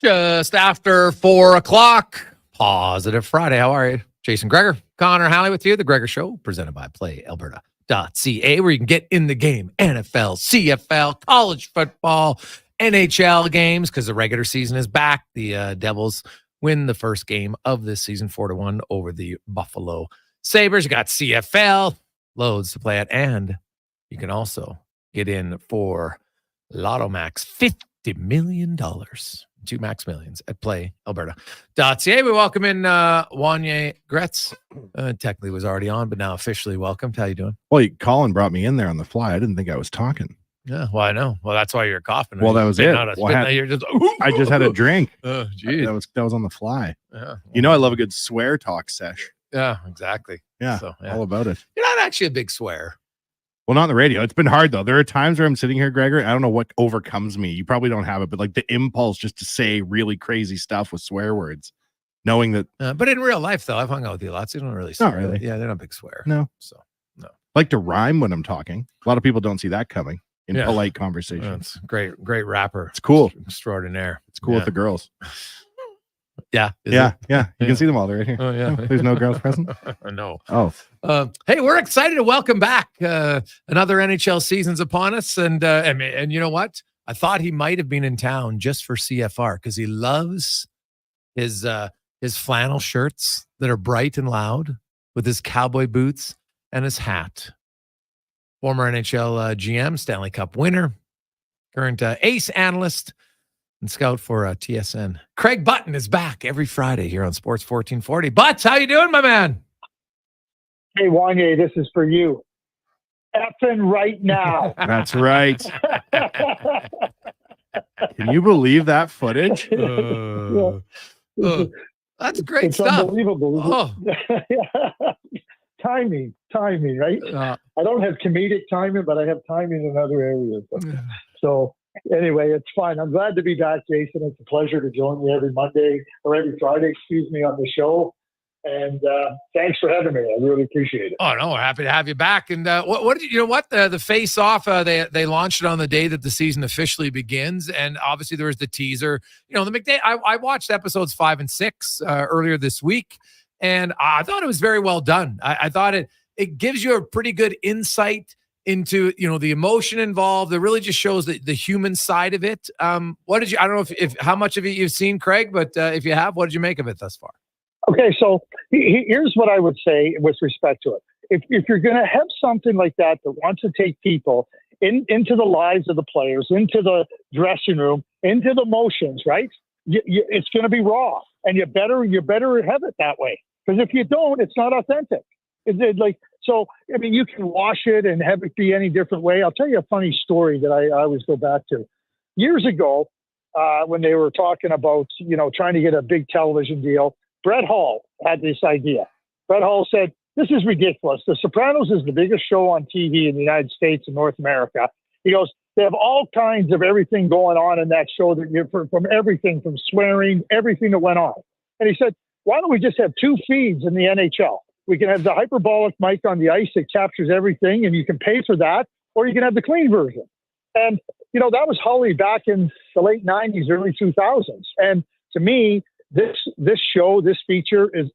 Just after 4 o'clock, Positive Friday. How are you? Jason Gregor, Connor Halley with you. The Gregor Show, presented by PlayAlberta.ca, where you can get in the game. NFL, CFL, college football, NHL games, because the regular season is back. The Devils win the first game of this season, 4-1 over the Buffalo Sabres. You got CFL, loads to play at, and you can also get in for Lotto Max, $50 million. 2 max millions at PlayAlberta.ca. We welcome in Wanye Gretz. Technically was already on, but now officially welcomed. How you doing? Well, Colin brought me in there on the fly. I didn't think I was talking. Yeah, well, I know. Well, that's why you're coughing. Well, that was it. I just had a drink. Oh, geez. That was on the fly. Yeah. You know, I love a good swear talk sesh. Yeah, exactly. Yeah, So, all about it. You're not actually a big swear. Well, not on the radio. It's been hard, though. There are times where I'm sitting here, Gregor, I don't know what overcomes me. You probably don't have it, but like the impulse just to say really crazy stuff with swear words, knowing that. But in real life, though, I've hung out with you lots. You don't really swear. Not really. Yeah, they're not big swear. No. So, no. I like to rhyme when I'm talking. A lot of people don't see that coming in polite conversation. It's great rapper. It's cool. Extraordinaire. It's cool with the girls. Yeah. Yeah. You can see them all. They're right here. Oh, yeah. There's no girls present? No. Oh. Hey, we're excited to welcome back another NHL season's upon us. And you know what? I thought he might have been in town just for CFR because he loves his flannel shirts that are bright and loud with his cowboy boots and his hat. Former NHL GM, Stanley Cup winner, current ace analyst, and scout for TSN. Craig Button is back every Friday here on Sports 1440. Butts, how you doing, my man? Hey, Wanye, this is for you. Effing right now. That's right. Can you believe that footage? That's great it's stuff. Unbelievable. Timing, right? I don't have comedic timing, but I have timing in other areas. So anyway, it's fine. I'm glad to be back, Jason. It's a pleasure to join you every Monday or every Friday, on the show. And thanks for having me. I really appreciate it. Oh no, we're happy to have you back. And what did you know? What the Face-Off? They launched it on the day that the season officially begins, and obviously there was the teaser. You know, the McDavid. I watched episodes 5 and 6 earlier this week, and I thought it was very well done. I thought it gives you a pretty good insight into the emotion involved. It really just shows the human side of it. What did you? I don't know if how much of it you've seen, Craig, but if you have, what did you make of it thus far? Okay, so here's what I would say with respect to it. If you're going to have something like that wants to take people into the lives of the players, into the dressing room, into the motions, right? It's going to be raw, and you better have it that way. Because if you don't, it's not authentic. So? I mean, you can wash it and have it be any different way. I'll tell you a funny story that I always go back to. Years ago, when they were talking about trying to get a big television deal, Brett Hall had this idea. Brett Hall said, "This is ridiculous. The Sopranos is the biggest show on TV in the United States and North America." He goes, "They have all kinds of everything going on in that show from everything from swearing, everything that went on." And he said, "Why don't we just have 2 feeds in the NHL? We can have the hyperbolic mic on the ice that captures everything, and you can pay for that, or you can have the clean version." And that was Hawley back in the late 90s, early 2000s. And to me, this show, this feature is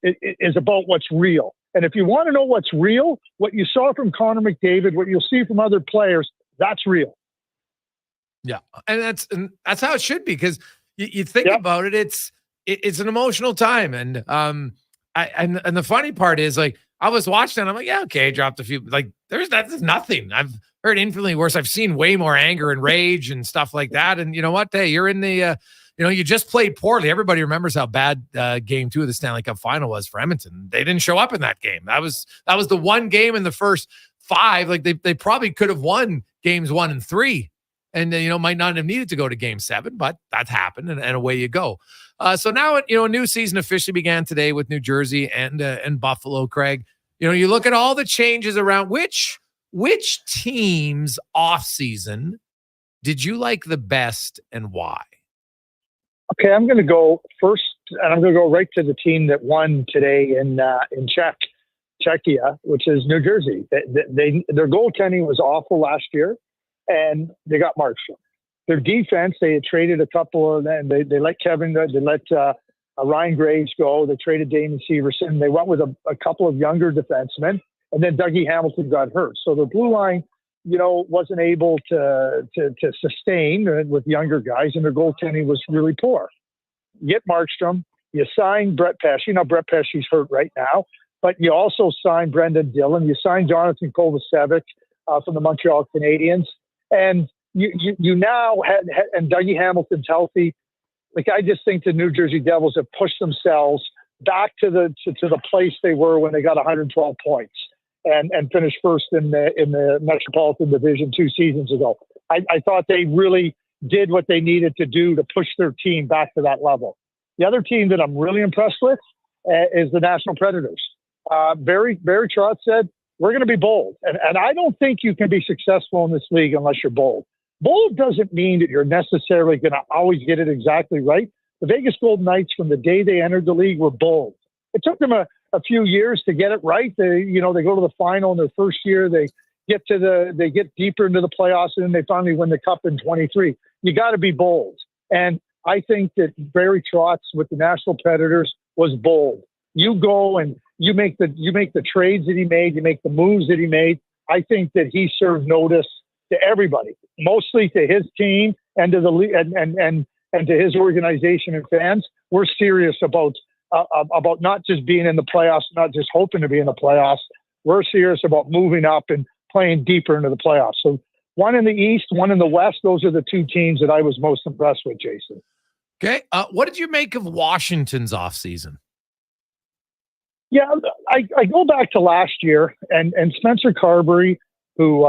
about what's real. And if you want to know what's real, what you saw from Connor McDavid, what you'll see from other players, that's real. Yeah, and that's how it should be, because you think about it, it's an emotional time, and and the funny part is, like, I was watching and I'm like, yeah, okay, dropped a few, like there's nothing. heard infinitely worse. I've seen way more anger and rage and stuff like that. And you know what? Hey, you're in the, you just played poorly. Everybody remembers how bad game 2 of the Stanley Cup final was for Edmonton. They didn't show up in that game. That was the one game in the first 5. Like they probably could have won games 1 and 3. And, might not have needed to go to game 7, but that happened, and away you go. So now, a new season officially began today with New Jersey and Buffalo, Craig. You look at all the changes around which team's offseason did you like the best and why? Okay, I'm going to go first, and I'm going to go right to the team that won today in Czechia, which is New Jersey. Their goaltending was awful last year, and they got Markstrom. Their defense, they had traded a couple of them. They let Kevin go. They let Ryan Graves go. They traded Damon Severson. They went with a couple of younger defensemen, and then Dougie Hamilton got hurt. So the blue line, wasn't able to sustain with younger guys, and their goaltending was really poor. You get Markstrom. You sign Brett Pesce. Brett Pesce's hurt right now, but you also signed Brendan Dillon. You signed Jonathan Kovacevic from the Montreal Canadiens, and you now and Dougie Hamilton's healthy. Like, I just think the New Jersey Devils have pushed themselves back to the place they were when they got 112 points and finished first in the Metropolitan Division 2 seasons ago. I thought they really did what they needed to do to push their team back to that level. The other team that I'm really impressed with is the Nashville Predators. Barry Trotz said, we're going to be bold. And I don't think you can be successful in this league unless you're bold. Bold doesn't mean that you're necessarily going to always get it exactly right. The Vegas Golden Knights, from the day they entered the league, were bold. It took them a few years to get it right. They go to the final in their first year. They get deeper into the playoffs, and then they finally win the cup in 23. You got to be bold. And I think that Barry Trotz with the Nashville Predators was bold. You go and you make the trades that he made. You make the moves that he made. I think that he served notice to everybody, mostly to his team and to the and to his organization and fans. We're serious about not just being in the playoffs, not just hoping to be in the playoffs. We're serious about moving up and playing deeper into the playoffs. So one in the East, one in the West. Those are the two teams that I was most impressed with, Jason. Okay. What did you make of Washington's offseason? Yeah, I go back to last year and Spencer Carberry, who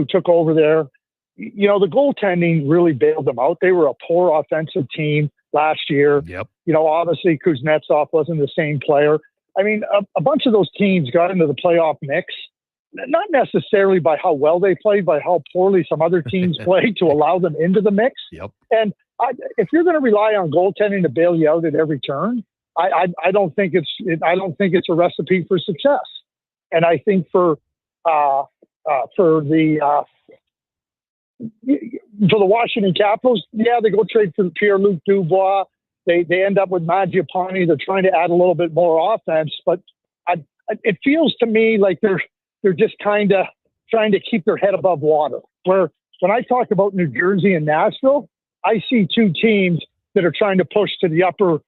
took over there. The goaltending really bailed them out. They were a poor offensive team last year. Yep. Obviously Kuznetsov wasn't the same player. I mean, a bunch of those teams got into the playoff mix, not necessarily by how well they played, by how poorly some other teams played to allow them into the mix. Yep. And if you're going to rely on goaltending to bail you out at every turn, I don't think it's a recipe for success. And I think for the Washington Capitals, they go trade for Pierre-Luc Dubois. They end up with Mangiapane. They're trying to add a little bit more offense, but it feels to me like they're just kind of trying to keep their head above water. Where when I talk about New Jersey and Nashville, I see two teams that are trying to push to the upper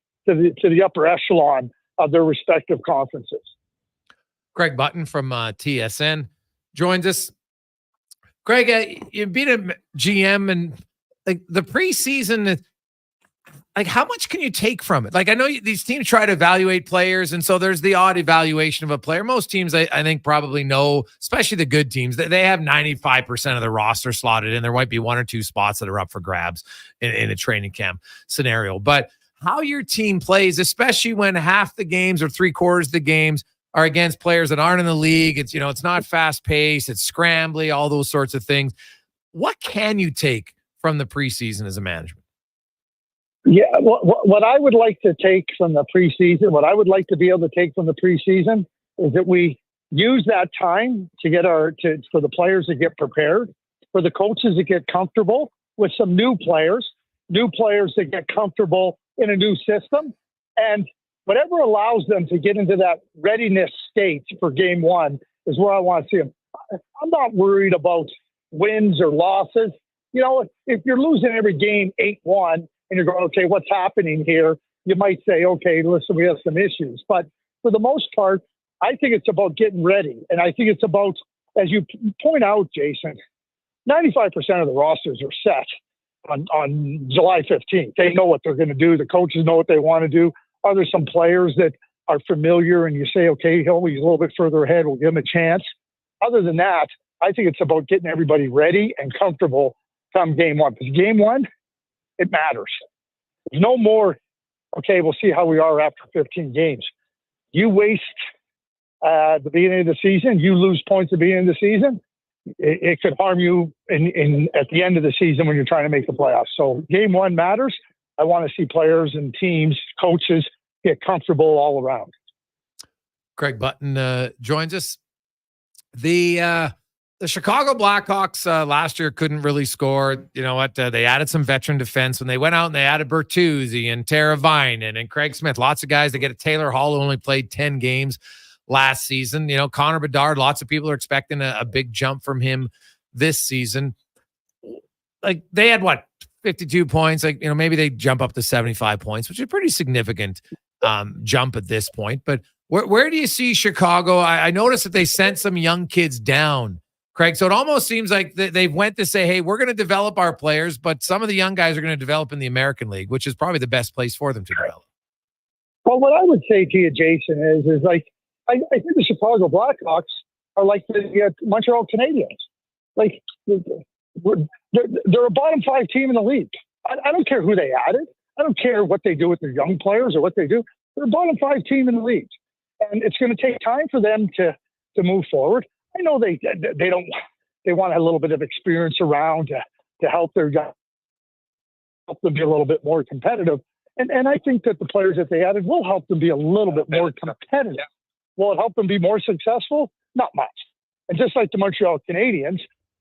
echelon of their respective conferences. Craig Button from TSN joins us. Craig, you've been a GM, and like the preseason, like how much can you take from it? Like, I know these teams try to evaluate players, and so there's the odd evaluation of a player. Most teams, I think, probably know, especially the good teams, they have 95% of their roster slotted in. There might be one or two spots that are up for grabs in a training camp scenario. But how your team plays, especially when half the games or 3/4 of the games are against players that aren't in the league. It's, it's not fast paced, it's scrambly, all those sorts of things. What can you take from the preseason as a management? Yeah, what I would like to take from the preseason, what I would like to be able to take from the preseason is that we use that time to get for the players to get prepared, for the coaches to get comfortable with some new players that get comfortable in a new system, and whatever allows them to get into that readiness state for game one is where I want to see them. I'm not worried about wins or losses. If you're losing every game 8-1 and you're going, okay, what's happening here? You might say, okay, listen, we have some issues. But for the most part, I think it's about getting ready. And I think it's about, as you point out, Jason, 95% of the rosters are set on July 15th. They know what they're going to do. The coaches know what they want to do. Are there some players that are familiar and you say, okay, he's a little bit further ahead, we'll give him a chance? Other than that, I think it's about getting everybody ready and comfortable come game one. Because game one, it matters. There's no more, okay, we'll see how we are after 15 games. You waste the beginning of the season, you lose points at the beginning of the season, it could harm you at the end of the season when you're trying to make the playoffs. So game one matters. I want to see players and teams, coaches get comfortable all around. Craig Button joins us. The Chicago Blackhawks last year couldn't really score. You know what? They added some veteran defense when they went out and they added Bertuzzi and Teravainen and Craig Smith. Lots of guys. They get a Taylor Hall who only played 10 games last season. You know, Connor Bedard, lots of people are expecting a big jump from him this season. Like they had 52 points. Like, you know, maybe they jump up to 75 points, which is a pretty significant jump at this point. But where do you see Chicago? I noticed that they sent some young kids down, Craig. So it almost seems like they went to say, hey, we're going to develop our players, but some of the young guys are going to develop in the American League, which is probably the best place for them to develop. Well, what I would say to you, Jason, is like, I think the Chicago Blackhawks are like the Montreal Canadiens. Like, they're a bottom 5 team in the league. I don't care who they added. I don't care what they do with their young players or what they do. They're a bottom 5 team in the league. And it's going to take time for them to move forward. I know they want a little bit of experience around to help their guys, help them be a little bit more competitive. And I think that the players that they added will help them be a little bit more competitive. Will it help them be more successful? Not much. And just like the Montreal Canadiens,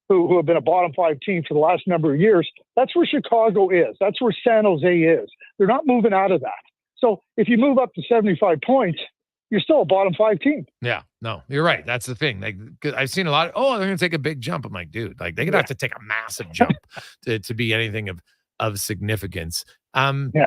who have been a bottom 5 team for the last number of years, that's where Chicago is. That's where San Jose is. They're not moving out of that. So if you move up to 75 points, you're still a bottom 5 team. Yeah, no, you're right. That's the thing. Like, I've seen a lot of, they're going to take a big jump. I'm like, dude, like they're going to have to take a massive jump to be anything of significance. The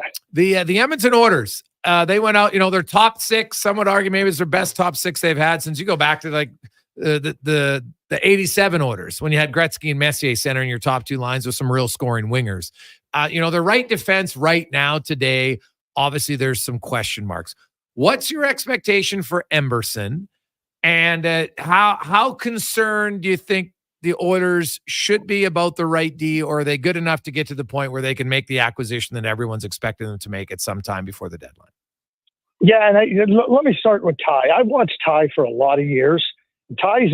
Edmonton Oilers, they went out, you know, their top 6, some would argue maybe it's their best top 6 they've had since you go back to like the 87 Oilers when you had Gretzky and Messier centering your top 2 lines with some real scoring wingers. You know, the right defense right now today, obviously there's some question marks. What's your expectation for Emberson? And how concerned do you think the Oilers should be about the right D, or are they good enough to get to the point where they can make the acquisition that everyone's expecting them to make at some time before the deadline? Yeah, and let me start with Ty. I've watched Ty for a lot of years. Ty's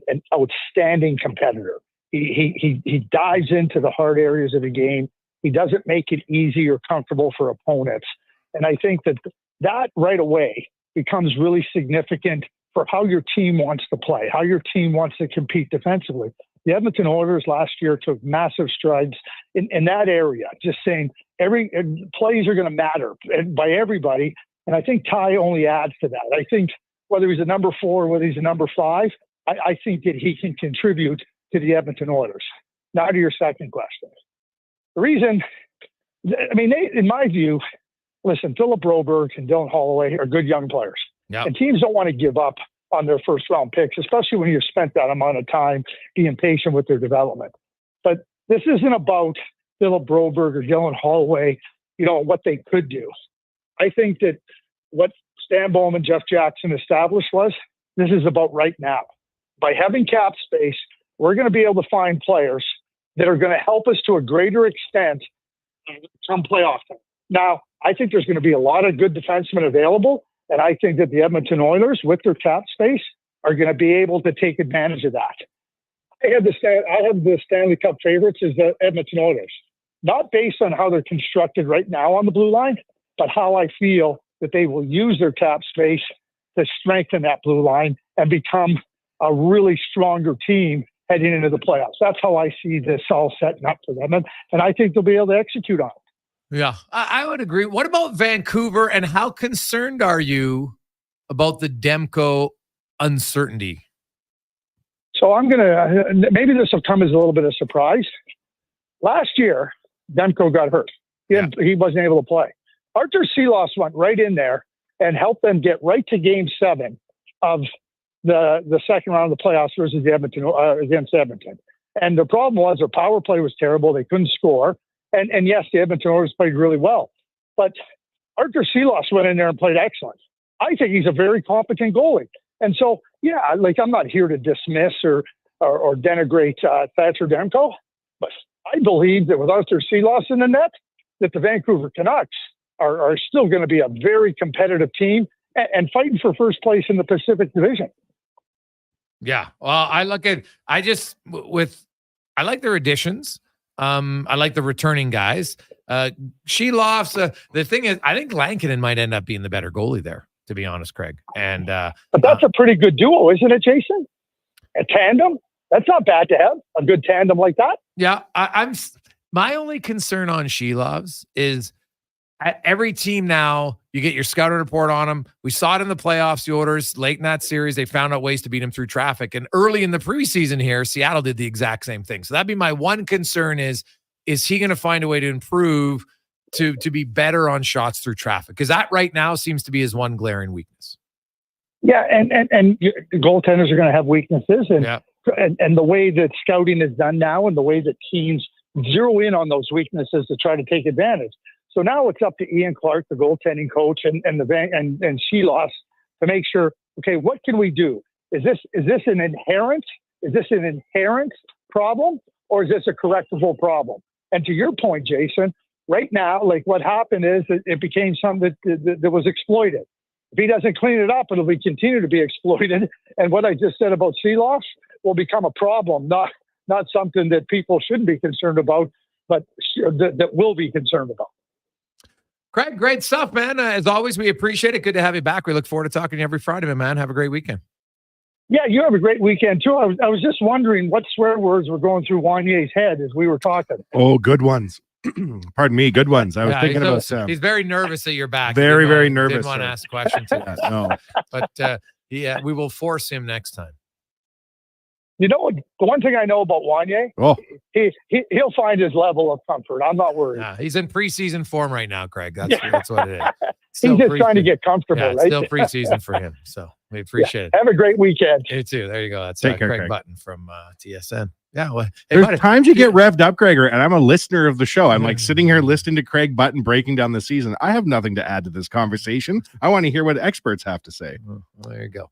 an outstanding competitor. He dives into the hard areas of the game. He doesn't make it easy or comfortable for opponents. And I think that right away becomes really significant for how your team wants to play, how your team wants to compete defensively. The Edmonton Oilers last year took massive strides in that area, just saying plays are going to matter by everybody. And I think Ty only adds to that. I think whether he's a number 4 or whether he's a number 5, I think that he can contribute to the Edmonton Oilers. Now to your second question. The reason, in my view, listen, Philip Broberg and Dylan Holloway are good young players. Yep. And teams don't want to give up on their first round picks, especially when you've spent that amount of time being patient with their development. But this isn't about Philip Broberg or Dylan Holloway, you know, what they could do. I think that what Stan Bowman, Jeff Jackson established was this is about right now. By having cap space, we're going to be able to find players that are going to help us to a greater extent come playoff time. Now, I think there's going to be a lot of good defensemen available, and I think that the Edmonton Oilers, with their cap space, are going to be able to take advantage of that. I have the Stanley Cup favorites as the Edmonton Oilers, not based on how they're constructed right now on the blue line, but how I feel that they will use their cap space to strengthen that blue line and become a really stronger team heading into the playoffs. That's how I see this all setting up for them. And I think they'll be able to execute on it. Yeah, I would agree. What about Vancouver, and how concerned are you about the Demko uncertainty? So maybe this will come as a little bit of surprise. Last year, Demko got hurt. He wasn't able to play. Arthur Silos went right in there and helped them get right to Game 7 of the second round of the playoffs versus against Edmonton. And the problem was their power play was terrible. They couldn't score. And yes, the Edmonton Oilers played really well. But Arthur Silas went in there and played excellent. I think he's a very competent goalie. And so, yeah, like I'm not here to dismiss or denigrate Thatcher Demko, but I believe that with Arthur Silas in the net, that the Vancouver Canucks are still going to be a very competitive team and fighting for first place in the Pacific Division. Yeah. Well, I like their additions. I like the returning guys. Sheloff's, the thing is, I think Lankinen might end up being the better goalie there, to be honest, Craig. And but that's a pretty good duo, isn't it, Jason? A tandem? That's not bad to have a good tandem like that. Yeah, I'm. My only concern on Shelovs is at every team now, you get your scouting report on them. We saw it in the playoffs, the Oilers, late in that series, they found out ways to beat them through traffic. And early in the preseason here, Seattle did the exact same thing. So that'd be my one concern is he going to find a way to improve to be better on shots through traffic? Because that right now seems to be his one glaring weakness. Yeah, and goaltenders are going to have weaknesses. And the way that scouting is done now and the way that teams zero in on those weaknesses to try to take advantage. So now it's up to Ian Clark, the goaltending coach, and Shelos to make sure, okay, what can we do? Is this an inherent problem, or is this a correctable problem? And to your point, Jason, right now, like what happened is that it became something that was exploited. If he doesn't clean it up, it'll continue to be exploited. And what I just said about Shelos will become a problem, not something that people shouldn't be concerned about, but that will be concerned about. Craig, great stuff, man. As always, we appreciate it. Good to have you back. We look forward to talking to you every Friday, man. Have a great weekend. Yeah, you have a great weekend, too. I was just wondering what swear words were going through Wanye's head as we were talking. Oh, good ones. Pardon me, good ones. I was thinking about he's very nervous that you're back. Very, very nervous. Didn't want to ask a question today. No. But we will force him next time. You know what? The one thing I know about Wanye, he'll find his level of comfort. I'm not worried. Yeah, he's in preseason form right now, Craig. That's what it is. He's just trying to get comfortable, right? Still preseason for him. So we appreciate it. Have a great weekend. You too. There you go. That's Take care, Craig Craig Button from TSN. Yeah. Well, there's times you get revved up, Gregor, and I'm a listener of the show. I'm like sitting here listening to Craig Button breaking down the season. I have nothing to add to this conversation. I want to hear what experts have to say. Well, there you go.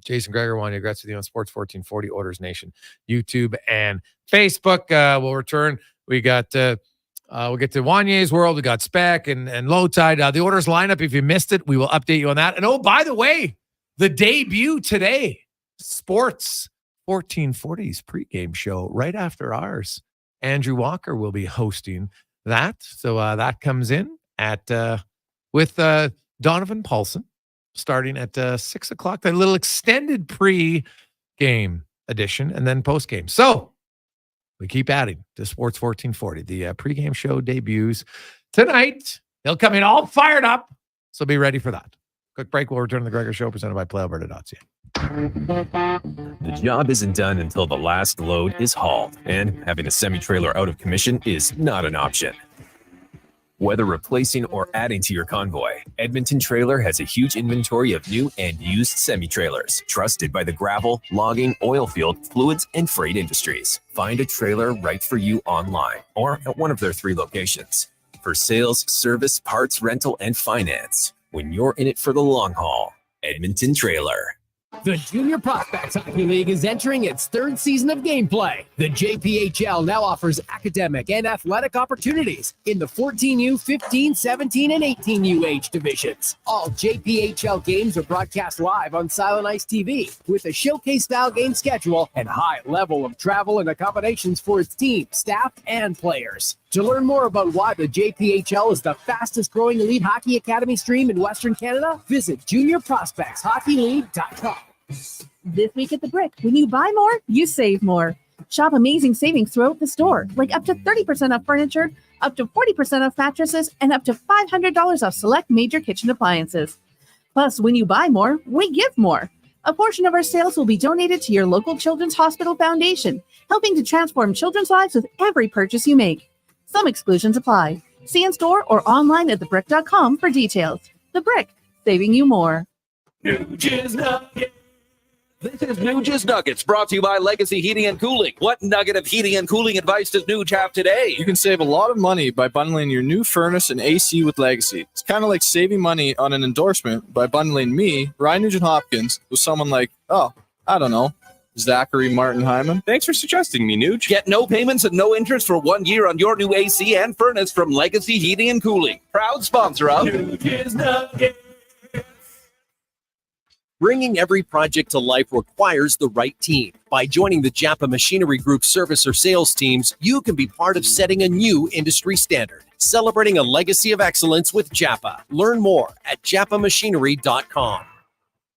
Jason Gregor, Wanye Gretz with you on Sports 1440, Oilers Nation, YouTube and Facebook. We'll return. We got we'll get to Wanye's World. We got Spec and Low Tide. The Oilers lineup, if you missed it, we will update you on that. And by the way, the debut today, Sports 1440's pregame show right after ours. Andrew Walker will be hosting that. So that comes in at with Donovan Paulson. Starting at 6 o'clock, that little extended pre-game edition and then post-game. So we keep adding to Sports 1440. The pre-game show debuts tonight. They'll come in all fired up, so be ready for that. Quick break. We'll return to the Gregor Show presented by PlayAlberta.ca. The job isn't done until the last load is hauled, and having a semi-trailer out of commission is not an option. Whether replacing or adding to your convoy, Edmonton Trailer has a huge inventory of new and used semi-trailers, trusted by the gravel, logging, oil field, fluids, and freight industries. Find a trailer right for you online or at one of their 3 locations. For sales, service, parts, rental, and finance, when you're in it for the long haul, Edmonton Trailer. The Junior Prospects Hockey League is entering its 3rd season of gameplay. The JPHL now offers academic and athletic opportunities in the 14U, 15, 17, and 18U age divisions. All JPHL games are broadcast live on Silent Ice TV with a showcase-style game schedule and high level of travel and accommodations for its team, staff, and players. To learn more about why the JPHL is the fastest-growing elite hockey academy stream in Western Canada, visit juniorprospectshockeyleague.com. This week at the Brick, when you buy more, you save more. Shop amazing savings throughout the store, like up to 30% off furniture, up to 40% off mattresses, and up to $500 off select major kitchen appliances. Plus, when you buy more, we give more. A portion of our sales will be donated to your local Children's Hospital Foundation, helping to transform children's lives with every purchase you make. Some exclusions apply. See in store or online at thebrick.com for details. The Brick, saving you more. Nuges Nuggets. This is Nuge's Nuggets, brought to you by Legacy Heating and Cooling. What nugget of heating and cooling advice does Nuge have today? You can save a lot of money by bundling your new furnace and AC with Legacy. It's kind of like saving money on an endorsement by bundling me, Ryan Nugent-Hopkins, with someone like, I don't know, Zachary Martin Hyman. Thanks for suggesting me, Nuge. Get no payments and no interest for 1 year on your new AC and furnace from Legacy Heating and Cooling. Proud sponsor of Nuge's Nuggets. Bringing every project to life requires the right team. By joining the Japa Machinery Group service or sales teams, you can be part of setting a new industry standard. Celebrating a legacy of excellence with Japa. Learn more at japamachinery.com.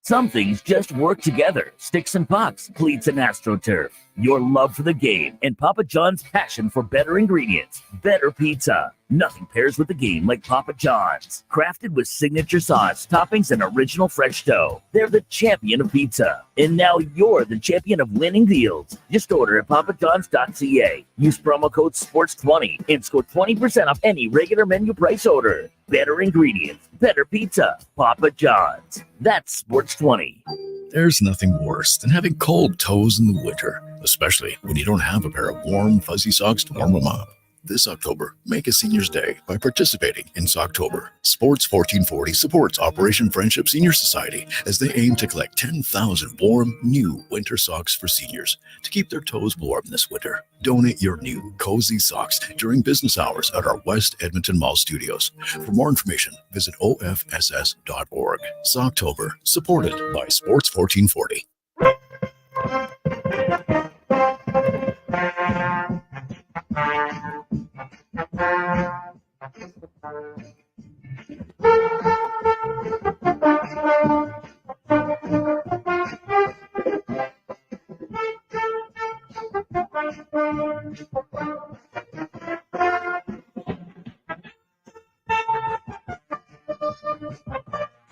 Some things just work together. Sticks and pucks, cleats and AstroTurf. Your love for the game and Papa John's passion for better ingredients. Better pizza. Nothing pairs with the game like Papa John's. Crafted with signature sauce, toppings, and original fresh dough. They're the champion of pizza. And now you're the champion of winning deals. Just order at papajohns.ca. Use promo code SPORTS20 and score 20% off any regular menu price order. Better ingredients, better pizza. Papa John's. That's SPORTS20. There's nothing worse than having cold toes in the winter, especially when you don't have a pair of warm, fuzzy socks to warm them up. This October, make a Senior's Day by participating in Socktober. Sports 1440 supports Operation Friendship Senior Society as they aim to collect 10,000 warm, new winter socks for seniors to keep their toes warm this winter. Donate your new cozy socks during business hours at our West Edmonton Mall studios. For more information, visit ofss.org. Socktober, supported by Sports 1440.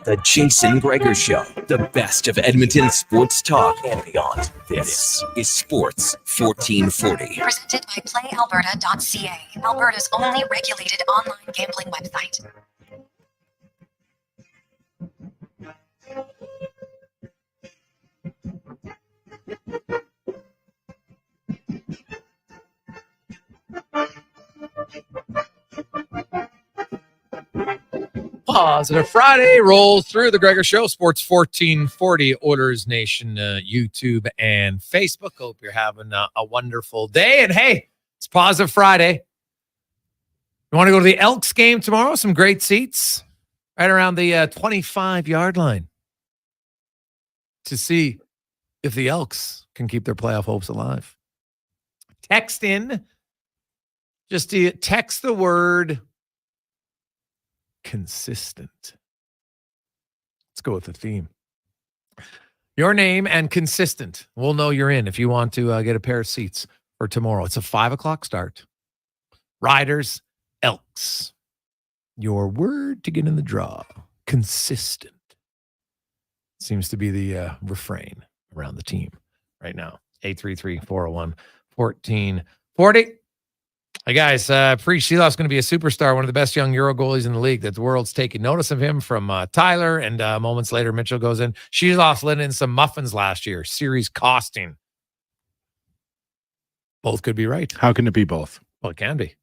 The Jason Gregor Show, the best of Edmonton sports talk and beyond. This is Sports 1440. Presented by PlayAlberta.ca, Alberta's only regulated online gambling website. Positive Friday rolls through the Gregor Show, Sports 1440, Oilers Nation, YouTube and Facebook. Hope you're having a wonderful day. And hey, it's Positive Friday. You want to go to the Elks game tomorrow? Some great seats right around the 25-yard line to see if the Elks can keep their playoff hopes alive. Text in, just to text the word consistent. Let's go with the theme. Your name and consistent. We'll know you're in if you want to get a pair of seats for tomorrow. It's a 5:00 start. Riders, Elks. Your word to get in the draw. Consistent. Seems to be the refrain around the team right now. 833-401-1440. Hey guys, Preseason going to be a superstar, one of the best young Euro goalies in the league. That the world's taking notice of him from Tyler, and moments later, Mitchell goes in. Sheeloff's let in some muffins last year, series costing. Both could be right. How can it be both? Well, it can be.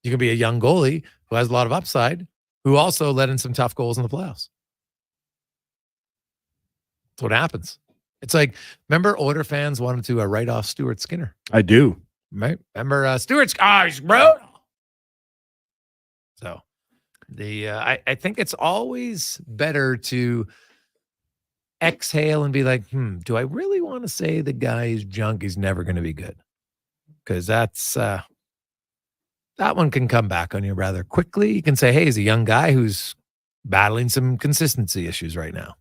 You can be a young goalie who has a lot of upside, who also let in some tough goals in the playoffs. That's what happens. It's like, remember Oiler fans wanted to write off Stuart Skinner? I do. Right? Remember Stuart's he's brutal. So I think it's always better to exhale and be like, do I really want to say the guy's junk is never going to be good? Because that's that one can come back on you rather quickly. You can say, hey, he's a young guy who's battling some consistency issues right now.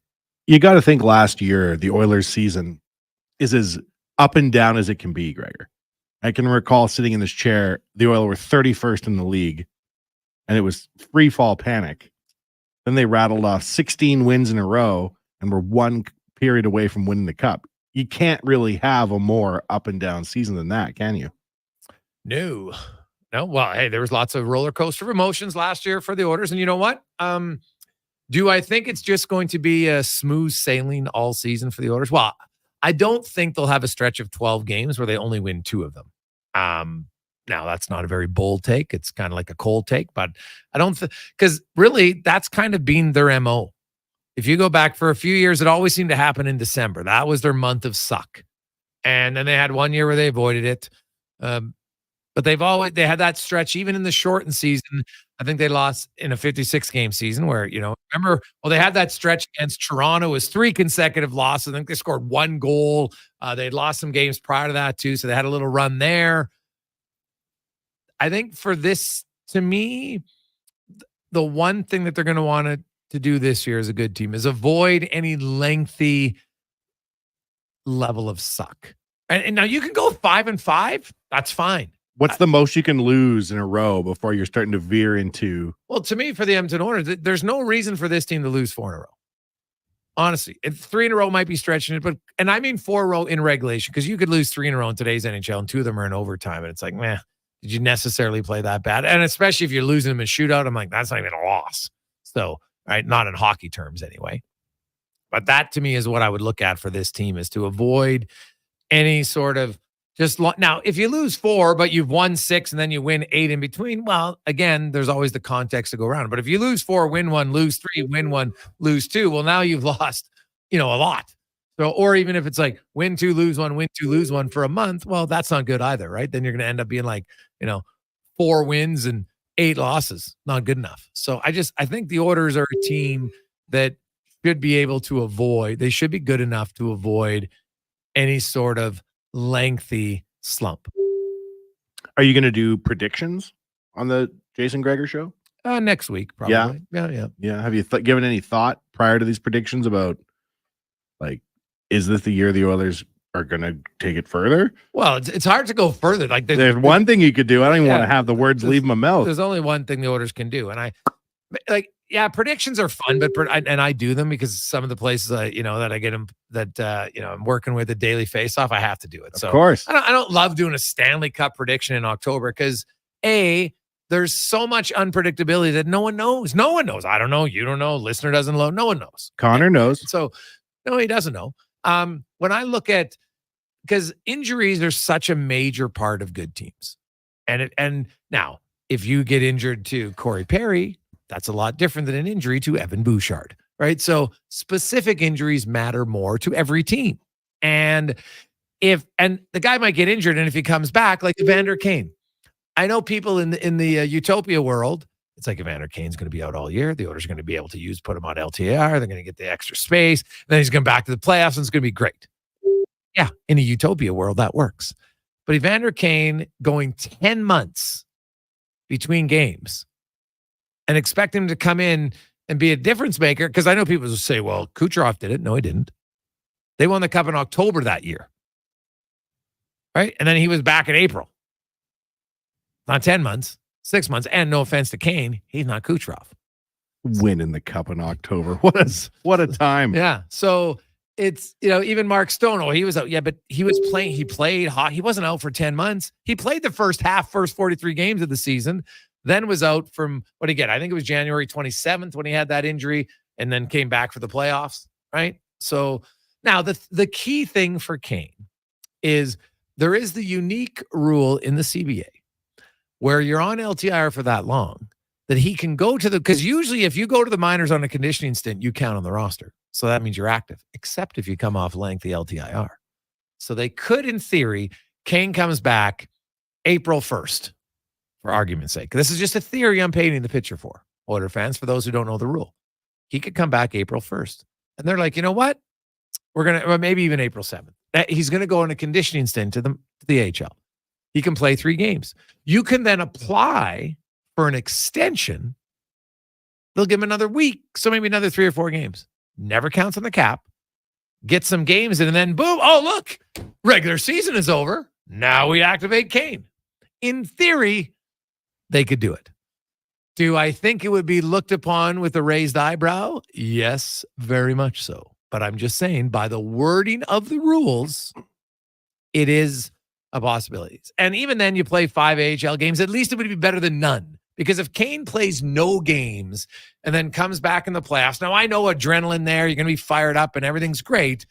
You got to think last year, the Oilers season is as up and down as it can be, Gregor. I can recall sitting in this chair, the Oilers were 31st in the league, and it was free fall panic. Then they rattled off 16 wins in a row and were one period away from winning the cup. You can't really have a more up and down season than that, can you? No. Well, hey, there was lots of roller coaster of emotions last year for the Oilers, and you know what? Do I think it's just going to be a smooth sailing all season for the Oilers? Well, I don't think they'll have a stretch of 12 games where they only win 2 of them. Now, that's not a very bold take. It's kind of like a cold take, but I don't because really that's kind of been their MO. If you go back for a few years, it always seemed to happen in December. That was their month of suck. And then they had one year where they avoided it. But they had that stretch, even in the shortened season. I think they lost in a 56-game season where, remember, they had that stretch against Toronto. It was 3 consecutive losses. I think they scored 1 goal. They'd lost some games prior to that too. So they had a little run there. I think for this, to me, the one thing that they're going to want to do this year as a good team is avoid any lengthy level of suck. And now you can go 5-5. That's fine. What's the most you can lose in a row before you're starting to veer into? Well, to me, for the Edmonton Oilers, there's no reason for this team to lose 4 in a row. Honestly, 3 in a row might be stretching it, and I mean 4 in a row in regulation, because you could lose 3 in a row in today's NHL, and 2 of them are in overtime, and it's like, meh, did you necessarily play that bad? And especially if you're losing them in shootout, I'm like, that's not even a loss. So, right, not in hockey terms anyway. But that to me is what I would look at for this team, is to avoid any sort of now, if you lose 4, but you've won 6 and then you win 8 in between, well, again, there's always the context to go around. But if you lose 4, win 1, lose 3, win 1, lose 2, well, now you've lost, a lot. So, or even if it's like win 2, lose 1, win 2, lose 1 for a month, well, that's not good either, right? Then you're going to end up being like, 4 wins and 8 losses. Not good enough. So I think the Oilers are a team that should be able to avoid, they should be good enough to avoid any sort of lengthy slump. Are you going to do predictions on the Jason Gregor Show? Next week, probably. Yeah. Have you given any thought prior to these predictions about, like, is this the year the Oilers are going to take it further? Well, it's hard to go further. Like, there's one thing you could do. I don't even want to have the words leave my mouth. There's only one thing the Oilers can do, and predictions are fun, but I do them because some of the places that I get them I'm working with the daily face-off, I have to do it. So of course, I don't love doing a Stanley Cup prediction in October because there's so much unpredictability that no one knows. No one knows. I don't know. You don't know. Listener doesn't know. No one knows. Connor knows. So no, he doesn't know. When I look at, because injuries are such a major part of good teams, and now if you get injured to Corey Perry, that's a lot different than an injury to Evan Bouchard, right? So specific injuries matter more to every team. And the guy might get injured, and if he comes back, like Evander Kane, I know people in the utopia world, it's like Evander Kane's going to be out all year. The Oilers are going to be able to put him on LTIR. They're going to get the extra space. Then he's going back to the playoffs, and it's going to be great. Yeah, in a utopia world, that works. But Evander Kane going 10 months between games and expect him to come in and be a difference maker, because I know people will say, well, Kucherov did it. No, he didn't. They won the Cup in October that year, right? And then he was back in April. Not 10 months, 6 months. And no offense to Kane, he's not Kucherov. Winning the Cup in October. What a time. Yeah. So it's, even Mark Stone, he was out. Yeah, but he was playing. He played hot. He wasn't out for 10 months. He played the first 43 games of the season, then was out from, what did he get? I think it was January 27th when he had that injury, and then came back for the playoffs, right? So now the key thing for Kane is there is the unique rule in the CBA where you're on LTIR for that long that he can go to because usually if you go to the minors on a conditioning stint, you count on the roster. So that means you're active, except if you come off lengthy LTIR. So they could, in theory, Kane comes back April 1st, for argument's sake. This is just a theory I'm painting the picture for Oilers fans, for those who don't know the rule. He could come back April 1st. And they're like, you know what? We're going to, maybe even April 7th. He's going to go on a conditioning stint to the AHL. He can play 3 games. You can then apply for an extension. They'll give him another week, so maybe another 3 or 4 games. Never counts on the cap. Get some games in, and then boom, oh, look, regular season is over. Now we activate Kane. In theory, they could do it. Do I think it would be looked upon with a raised eyebrow? Yes, very much so. But I'm just saying, by the wording of the rules, it is a possibility. And even then, you play 5 AHL games, at least it would be better than none. Because if Kane plays no games and then comes back in the playoffs, now I know adrenaline there, you're going to be fired up and everything's great,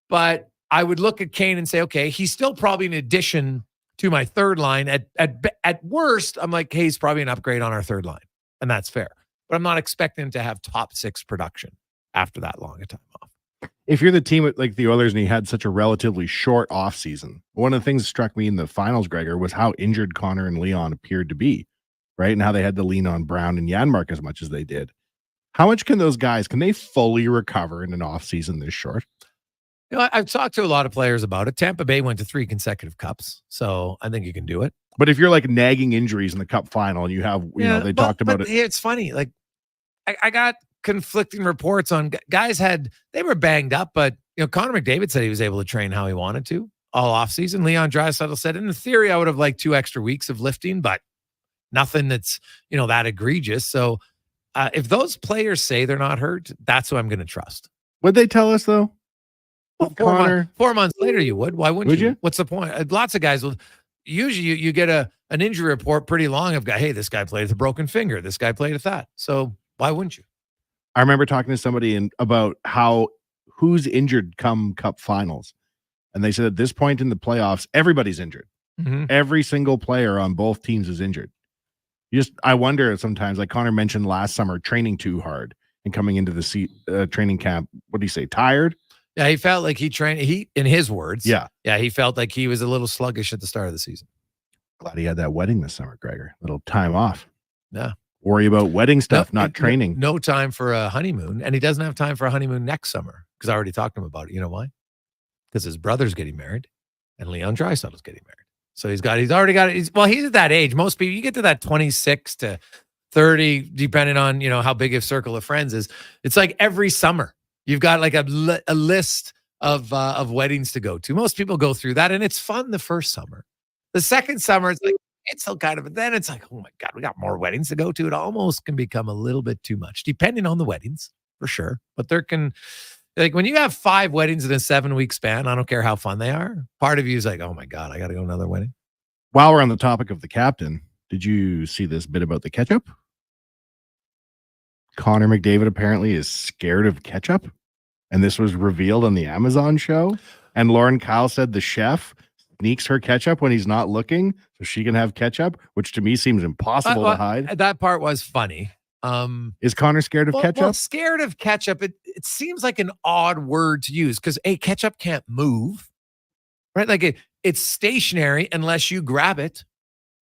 but I would look at Kane and say, okay, he's still probably an addition to my third line. At worst, I'm like, hey, he's probably an upgrade on our third line. And that's fair. But I'm not expecting him to have top 6 production after that long a time off. If you're the team like the Oilers and he had such a relatively short off season, one of the things that struck me in the finals, Gregor, was how injured Connor and Leon appeared to be, right? And how they had to lean on Brown and Janmark as much as they did. How much can those guys, can they fully recover in an off season this short? You know, I've talked to a lot of players about it. Tampa Bay went to 3 consecutive cups, so I think you can do it. But if you're like nagging injuries in the cup final and you have, you know, they talked about it. It's funny. Like I got conflicting reports on guys they were banged up, but you know, Connor McDavid said he was able to train how he wanted to all off season. Leon Draisaitl said, in theory, I would have liked 2 extra weeks of lifting, but nothing that's, you know, that egregious. So if those players say they're not hurt, that's who I'm going to trust. Would they tell us though? Well, 4 months later, you would. Why wouldn't you? What's the point? Lots of guys will. Usually, you get an injury report pretty long of guy. Hey, this guy played with a broken finger. This guy played with that. So why wouldn't you? I remember talking to somebody about who's injured come cup finals, and they said at this point in the playoffs, everybody's injured. Mm-hmm. Every single player on both teams is injured. I wonder sometimes, like Connor mentioned last summer, training too hard and coming into the training camp. What do you say? Tired? Yeah, he felt like he trained. In his words, yeah, he felt like he was a little sluggish at the start of the season. Glad he had that wedding this summer, Gregor. Little time off. Yeah, worry about wedding stuff, not training. No time for a honeymoon, and he doesn't have time for a honeymoon next summer because I already talked to him about it. You know why? Because his brother's getting married, and Leon Draisaitl's getting married. So he's already got it. He's at that age. Most people, you get to that 26 to 30, depending on how big a circle of friends is. It's like every summer. You've got like a list of weddings to go to. Most people go through that, and it's fun the first summer. The second summer, it's like, it's still kind of, but then it's like, oh my God, we got more weddings to go to. It almost can become a little bit too much, depending on the weddings, for sure. But there can, like when you have 5 weddings in a 7-week span, I don't care how fun they are. Part of you is like, oh my God, I got to go to another wedding. While we're on the topic of the captain, did you see this bit about the ketchup? Connor McDavid apparently is scared of ketchup. And this was revealed on the Amazon show. And Lauren Kyle said the chef sneaks her ketchup when he's not looking so she can have ketchup, which to me seems impossible to hide. That part was funny. Is Connor scared of ketchup? Well, scared of ketchup, it seems like an odd word to use because ketchup can't move, right? Like it's stationary unless you grab it.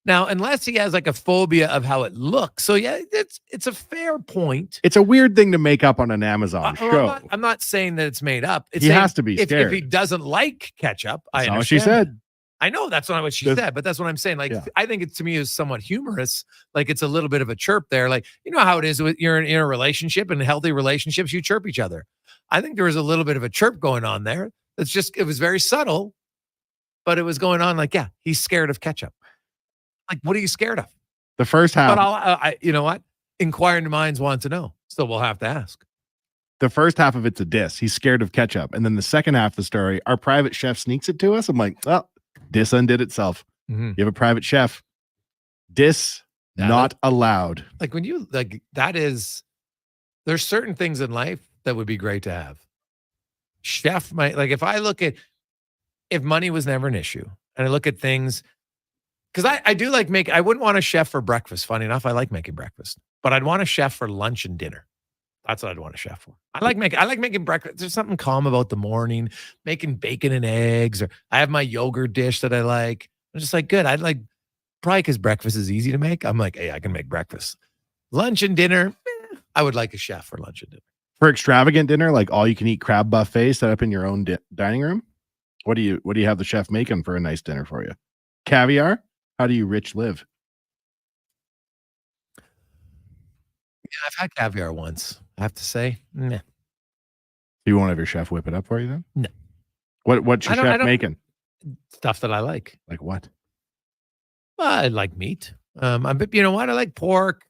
Now, unless he has like a phobia of how it looks. So yeah, it's a fair point. It's a weird thing to make up on an Amazon show. I'm not saying that it's made up. He has to be scared. If he doesn't like ketchup, that's I understand. what she said. I know that's not what she said, but that's what I'm saying. Like, I think it to me is somewhat humorous. Like it's a little bit of a chirp there. Like, you know how it is with you're in a relationship and healthy relationships, you chirp each other. I think there was a little bit of a chirp going on there. It was very subtle, but it was going on like, yeah, he's scared of ketchup. Like, what are you scared of? The first half. But you know what? Inquiring minds want to know. So we'll have to ask. The first half of it's a diss. He's scared of ketchup. And then the second half of the story, our private chef sneaks it to us. I'm like, well, diss undid itself. Mm-hmm. You have a private chef. Diss not allowed. Like when you like that is, there's certain things in life that would be great to have. Chef might like if money was never an issue and I look at things. Because I do like I wouldn't want a chef for breakfast. Funny enough, I like making breakfast. But I'd want a chef for lunch and dinner. That's what I'd want a chef for. I like making breakfast. There's something calm about the morning, making bacon and eggs, or I have my yogurt dish that I like. I'm just like, good. I'd like, probably because breakfast is easy to make. I'm like, hey, I can make breakfast. Lunch and dinner, I would like a chef for lunch and dinner. For extravagant dinner, like all you can eat crab buffet set up in your own dining room. What do you have the chef making for a nice dinner for you? Caviar? How do you rich live? Yeah, I've had caviar once. I have to say, nah. You won't have your chef whip it up for you then? No. What's your chef making? Stuff that I like. Like what? I like meat. You know what? I like pork.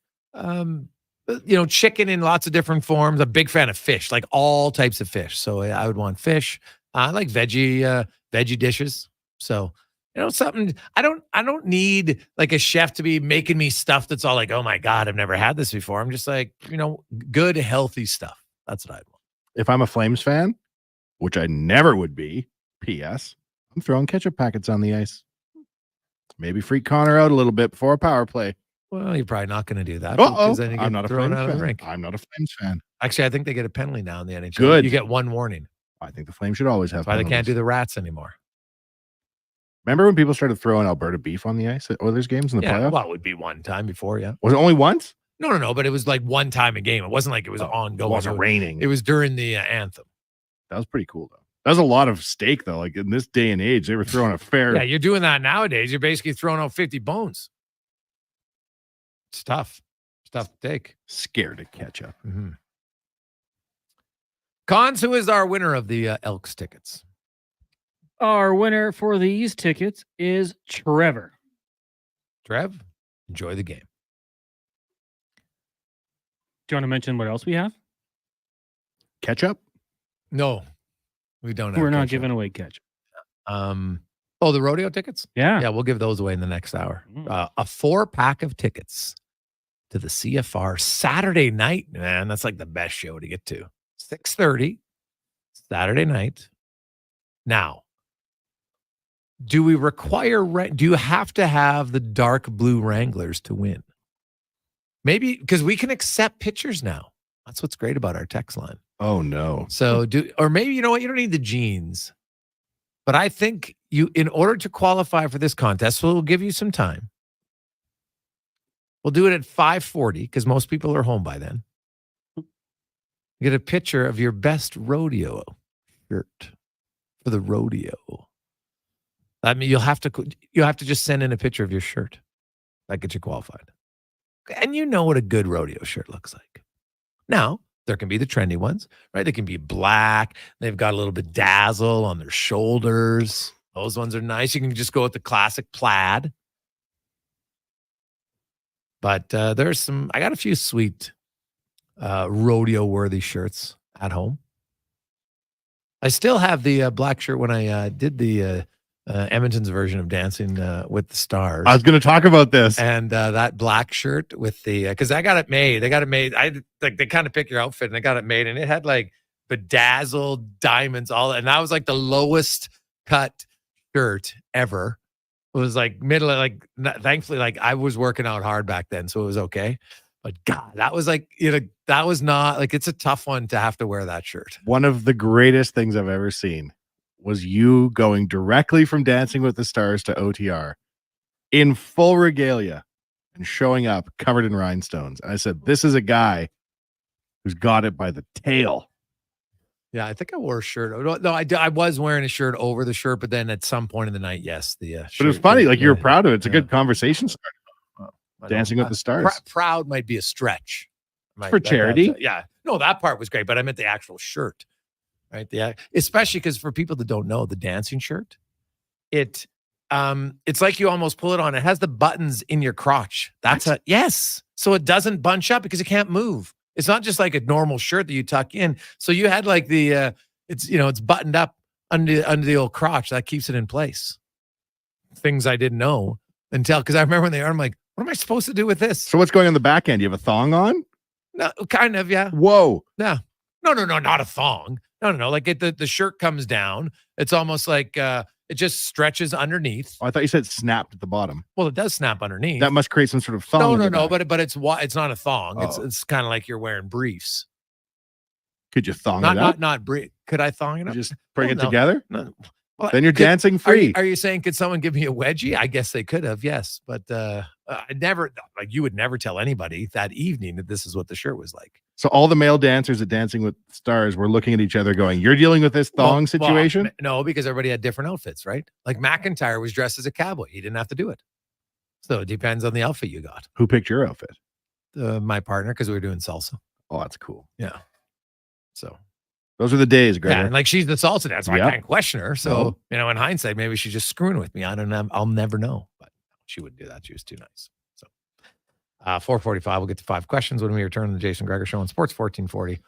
Chicken in lots of different forms. I'm a big fan of fish, like all types of fish. So I would want fish. I like veggie dishes. So. Something I don't need like a chef to be making me stuff that's all like, oh my God, I've never had this before. I'm just like, good, healthy stuff. That's what I'd want. If I'm a Flames fan, which I never would be, P.S. I'm throwing ketchup packets on the ice. Maybe freak Connor out a little bit before a power play. Well, you're probably not going to do that. Uh-oh. Because then you get I'm not a thrown Flames out of the fan. rink. I'm not a Flames fan. Actually, I think they get a penalty now in the NHL. Good. You get one warning. I think the Flames should always have That's why they can't penalties. do the rats anymore. Remember when people started throwing Alberta beef on the ice at Oilers games in the Yeah, playoffs? well, it would be one time before, yeah. Was it only once? No, but it was like one time a game. It wasn't like it was ongoing. It wasn't raining. It was during the anthem. That was pretty cool, though. That was a lot of steak, though. Like in this day and age, they were throwing a fair. Yeah, you're doing that nowadays. You're basically throwing out 50 bones. It's tough. It's tough to take. Scared of ketchup. Mm-hmm. Cons, who is our winner of the Elks tickets? Our winner for these tickets is Trevor. Trev, enjoy the game. Do you want to mention what else we have? Ketchup? No, we don't have We're not ketchup. giving away ketchup. The rodeo tickets? Yeah. Yeah, we'll give those away in the next hour. A 4-pack of tickets to the CFR Saturday night, man. That's like the best show to get to. 6:30 Saturday night. Now, do we require, do you have to have the dark blue Wranglers to win? Maybe because we can accept pictures now. That's what's great about our text line. Oh, no. So or maybe, you know what? You don't need the jeans. But I think in order to qualify for this contest, we'll give you some time. We'll do it at 5:40 because most people are home by then. Get a picture of your best rodeo shirt for the rodeo. I mean, you'll have to just send in a picture of your shirt. That gets you qualified. And you know what a good rodeo shirt looks like. Now, there can be the trendy ones, right? They can be black. They've got a little bit dazzle on their shoulders. Those ones are nice. You can just go with the classic plaid. But I got a few sweet rodeo-worthy shirts at home. I still have the black shirt when I did the Edmonton's version of Dancing with the Stars. I was going to talk about this. And that black shirt with the, because I got it made. They kind of pick your outfit and they got it made. And it had like bedazzled diamonds, all that. And that was like the lowest cut shirt ever. It was like thankfully, like I was working out hard back then. So it was okay. But God, that was like, that was not like, it's a tough one to have to wear that shirt. One of the greatest things I've ever seen was you going directly from Dancing with the Stars to OTR in full regalia and showing up covered in rhinestones. And I said, this is a guy who's got it by the tail. Yeah, I think I wore a shirt. No, I was wearing a shirt over the shirt, but then at some point in the night, yes, the shirt. But it was funny. Like you were proud of it. It's a good conversation starter. Dancing with the Stars. Proud might be a stretch. For charity? Yeah. No, that part was great, but I meant the actual shirt. Right. Especially because for people that don't know, the dancing shirt, it's like you almost pull it on. It has the buttons in your crotch. Yes. So it doesn't bunch up because it can't move. It's not just like a normal shirt that you tuck in. So you had like it's buttoned up under the old crotch. That keeps it in place. Things I didn't know until, because I remember when they are, I'm like, what am I supposed to do with this? So what's going on the back end? You have a thong on? No, kind of, yeah. Whoa. No, not a thong. No. Like the shirt comes down. It's almost like it just stretches underneath. Oh, I thought you said snapped at the bottom. Well, it does snap underneath. That must create some sort of thong. No. But it's not a thong. Oh. It's kind of like you're wearing briefs. Could you thong it up? Not brief. Could I thong it up? Just bring it no. together? No. Well, then you're dancing free. Are you saying could someone give me a wedgie? I guess they could have, yes. But I never, like you would never tell anybody that evening that this is what the shirt was like. So all the male dancers at Dancing with Stars were looking at each other going, you're dealing with this thong situation? No, because everybody had different outfits, right? Like McIntyre was dressed as a cowboy. He didn't have to do it. So it depends on the outfit you got. Who picked your outfit? My partner, because we were doing salsa. Oh, that's cool. Yeah. So those are the days, Gregor. Yeah, and like she's the salsa dancer. So Yep. I can't question her. So, in hindsight, maybe she's just screwing with me. I don't know. I'll never know. But she wouldn't do that. She was too nice. So 4:45, we'll get to 5 questions when we return to the Jason Gregor Show on Sports 1440,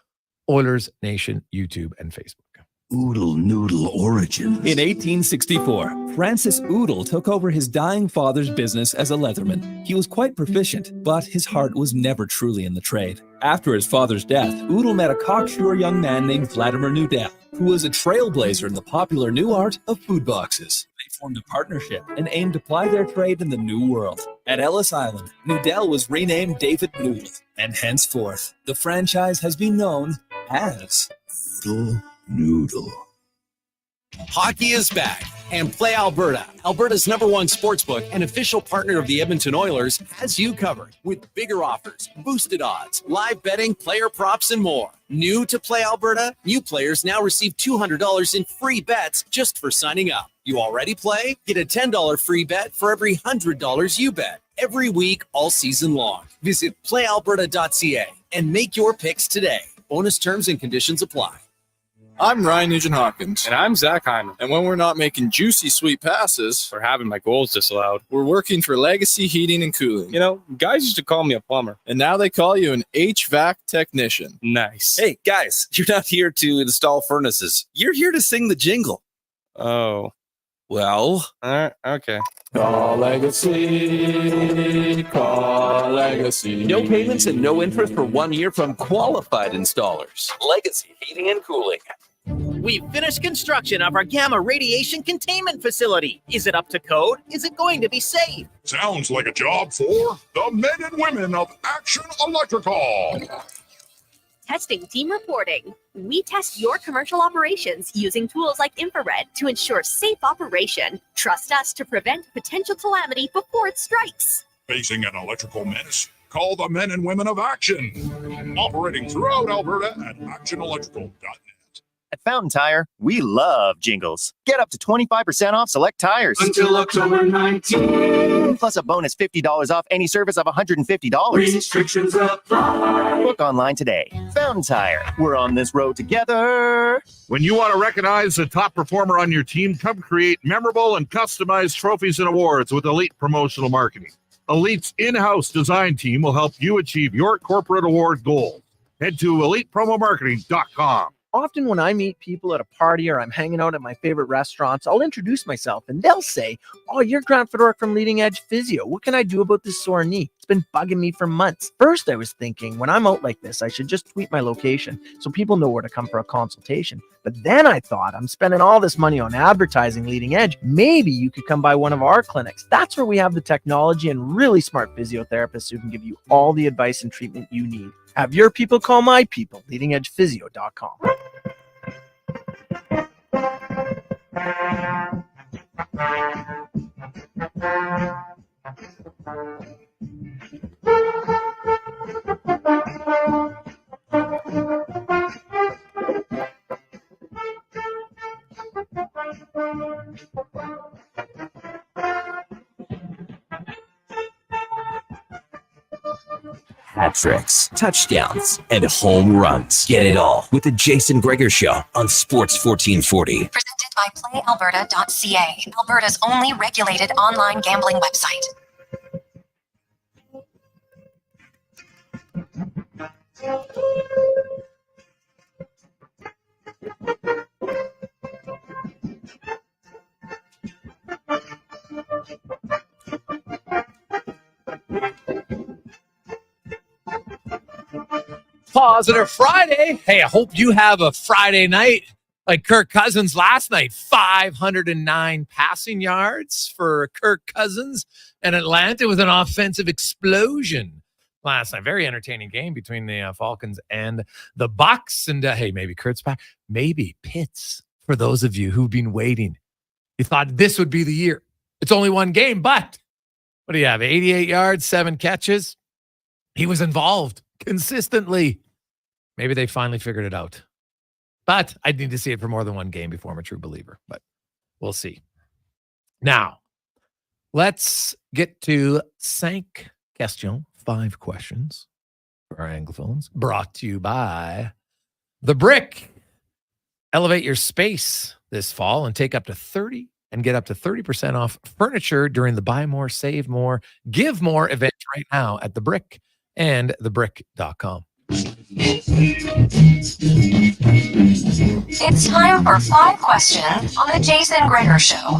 Oilers Nation, YouTube, and Facebook. Oodle noodle origins. In 1864, Francis Oodle took over his dying father's business as a leatherman. He was quite proficient, but his heart was never truly in the trade. After his father's death, Oodle met a cocksure young man named Vladimir Nudel, who was a trailblazer in the popular new art of food boxes. They formed a partnership and aimed to ply their trade in the New World. At Ellis Island, Nudel was renamed David Noodle, and henceforth, the franchise has been known as Oodle Noodle. Hockey is back, and Play Alberta, Alberta's #1 sportsbook and official partner of the Edmonton Oilers, has you covered with bigger offers, boosted odds, live betting, player props, and more. New to Play Alberta, new players now receive $200 in free bets just for signing up. You already play? Get a $10 free bet for every $100 you bet. Every week, all season long. Visit playalberta.ca and make your picks today. Bonus terms and conditions apply. I'm Ryan Nugent-Hopkins. And I'm Zach Hyman. And when we're not making juicy, sweet passes or having my goals disallowed, we're working for Legacy Heating and Cooling. You know, guys used to call me a plumber. And now they call you an HVAC technician. Nice. Hey, guys, you're not here to install furnaces. You're here to sing the jingle. Oh. Well. Okay. Call Legacy. Call Legacy. No payments and no interest for 1 year from qualified installers. Legacy Heating and Cooling. We've finished construction of our gamma radiation containment facility. Is it up to code? Is it going to be safe? Sounds like a job for the men and women of Action Electrical. Testing team reporting. We test your commercial operations using tools like infrared to ensure safe operation. Trust us to prevent potential calamity before it strikes. Facing an electrical menace? Call the men and women of Action. Operating throughout Alberta at actionelectrical.net. At Fountain Tire, we love jingles. Get up to 25% off select tires. Until October 19th. Plus a bonus $50 off any service of $150. Restrictions apply. Book online today. Fountain Tire. We're on this road together. When you want to recognize the top performer on your team, come create memorable and customized trophies and awards with Elite Promotional Marketing. Elite's in-house design team will help you achieve your corporate award goals. Head to elitepromomarketing.com. Often when I meet people at a party or I'm hanging out at my favorite restaurants, I'll introduce myself and they'll say, "Oh, you're Grant Fedoruk from Leading Edge Physio. What can I do about this sore knee? It's been bugging me for months." First, I was thinking, when I'm out like this, I should just tweet my location so people know where to come for a consultation. But then I thought, I'm spending all this money on advertising Leading Edge. Maybe you could come by one of our clinics. That's where we have the technology and really smart physiotherapists who can give you all the advice and treatment you need. Have your people call my people, leadingedgephysio.com. Hat tricks, touchdowns, and home runs. Get it all with the Jason Gregor Show on Sports 1440. Presented by PlayAlberta.ca, Alberta's only regulated online gambling website. Positive Friday. Hey, I hope you have a Friday night like Kirk Cousins last night. 509 passing yards for Kirk Cousins and Atlanta with an offensive explosion last night. Very entertaining game between the Falcons and the Bucks. And hey, maybe Kurt's back. Maybe Pitts, for those of you who've been waiting. You thought this would be the year. It's only one game, but what do you have? 88 yards, 7 catches. He was involved consistently. Maybe they finally figured it out. But I'd need to see it for more than one game before I'm a true believer. But we'll see. Now, let's get to 5 questions, 5 questions for our Anglophones, brought to you by The Brick. Elevate your space this fall and take up to 30 and get up to 30% off furniture during the Buy More, Save More, Give More event right now at The Brick and thebrick.com. It's time for 5 questions on the Jason Gregor Show.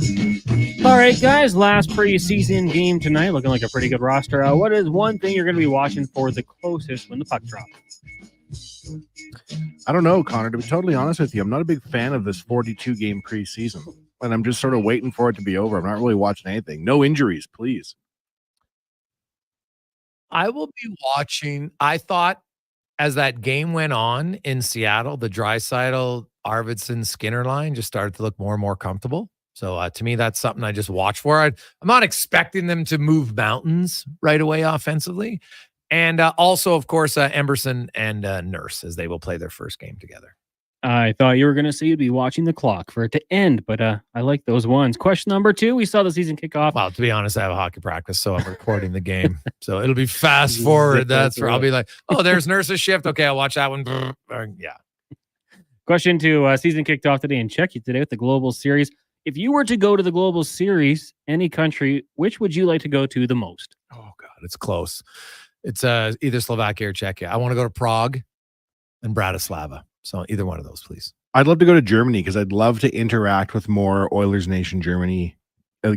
All right, guys, last preseason game tonight. Looking like a pretty good roster. What is one thing you're going to be watching for the closest when the puck drops? I don't know, Connor. To be totally honest with you, I'm not a big fan of this 42-game preseason. And I'm just sort of waiting for it to be over. I'm not really watching anything. No injuries, please. I will be watching. I thought as that game went on in Seattle, the Draisaitl, Arvidsson, Skinner line just started to look more and more comfortable. So to me, that's something I just watch for. I'm not expecting them to move mountains right away offensively. And also, of course, Emberson and Nurse, as they will play their first game together. I thought you were going to say you'd be watching the clock for it to end, but I like those ones. Question number 2, we saw the season kick off. Well, to be honest, I have a hockey practice, so I'm recording the game. So it'll be fast forward. That's where I'll be like, oh, there's Nurse's shift. Okay, I'll watch that one. Yeah. Question 2, season kicked off today in Czechia today with the Global Series. If you were to go to the Global Series, any country, which would you like to go to the most? Oh, God, it's close. It's either Slovakia or Czechia. I want to go to Prague and Bratislava. So either one of those, please. I'd love to go to Germany because I'd love to interact with more Oilers Nation Germany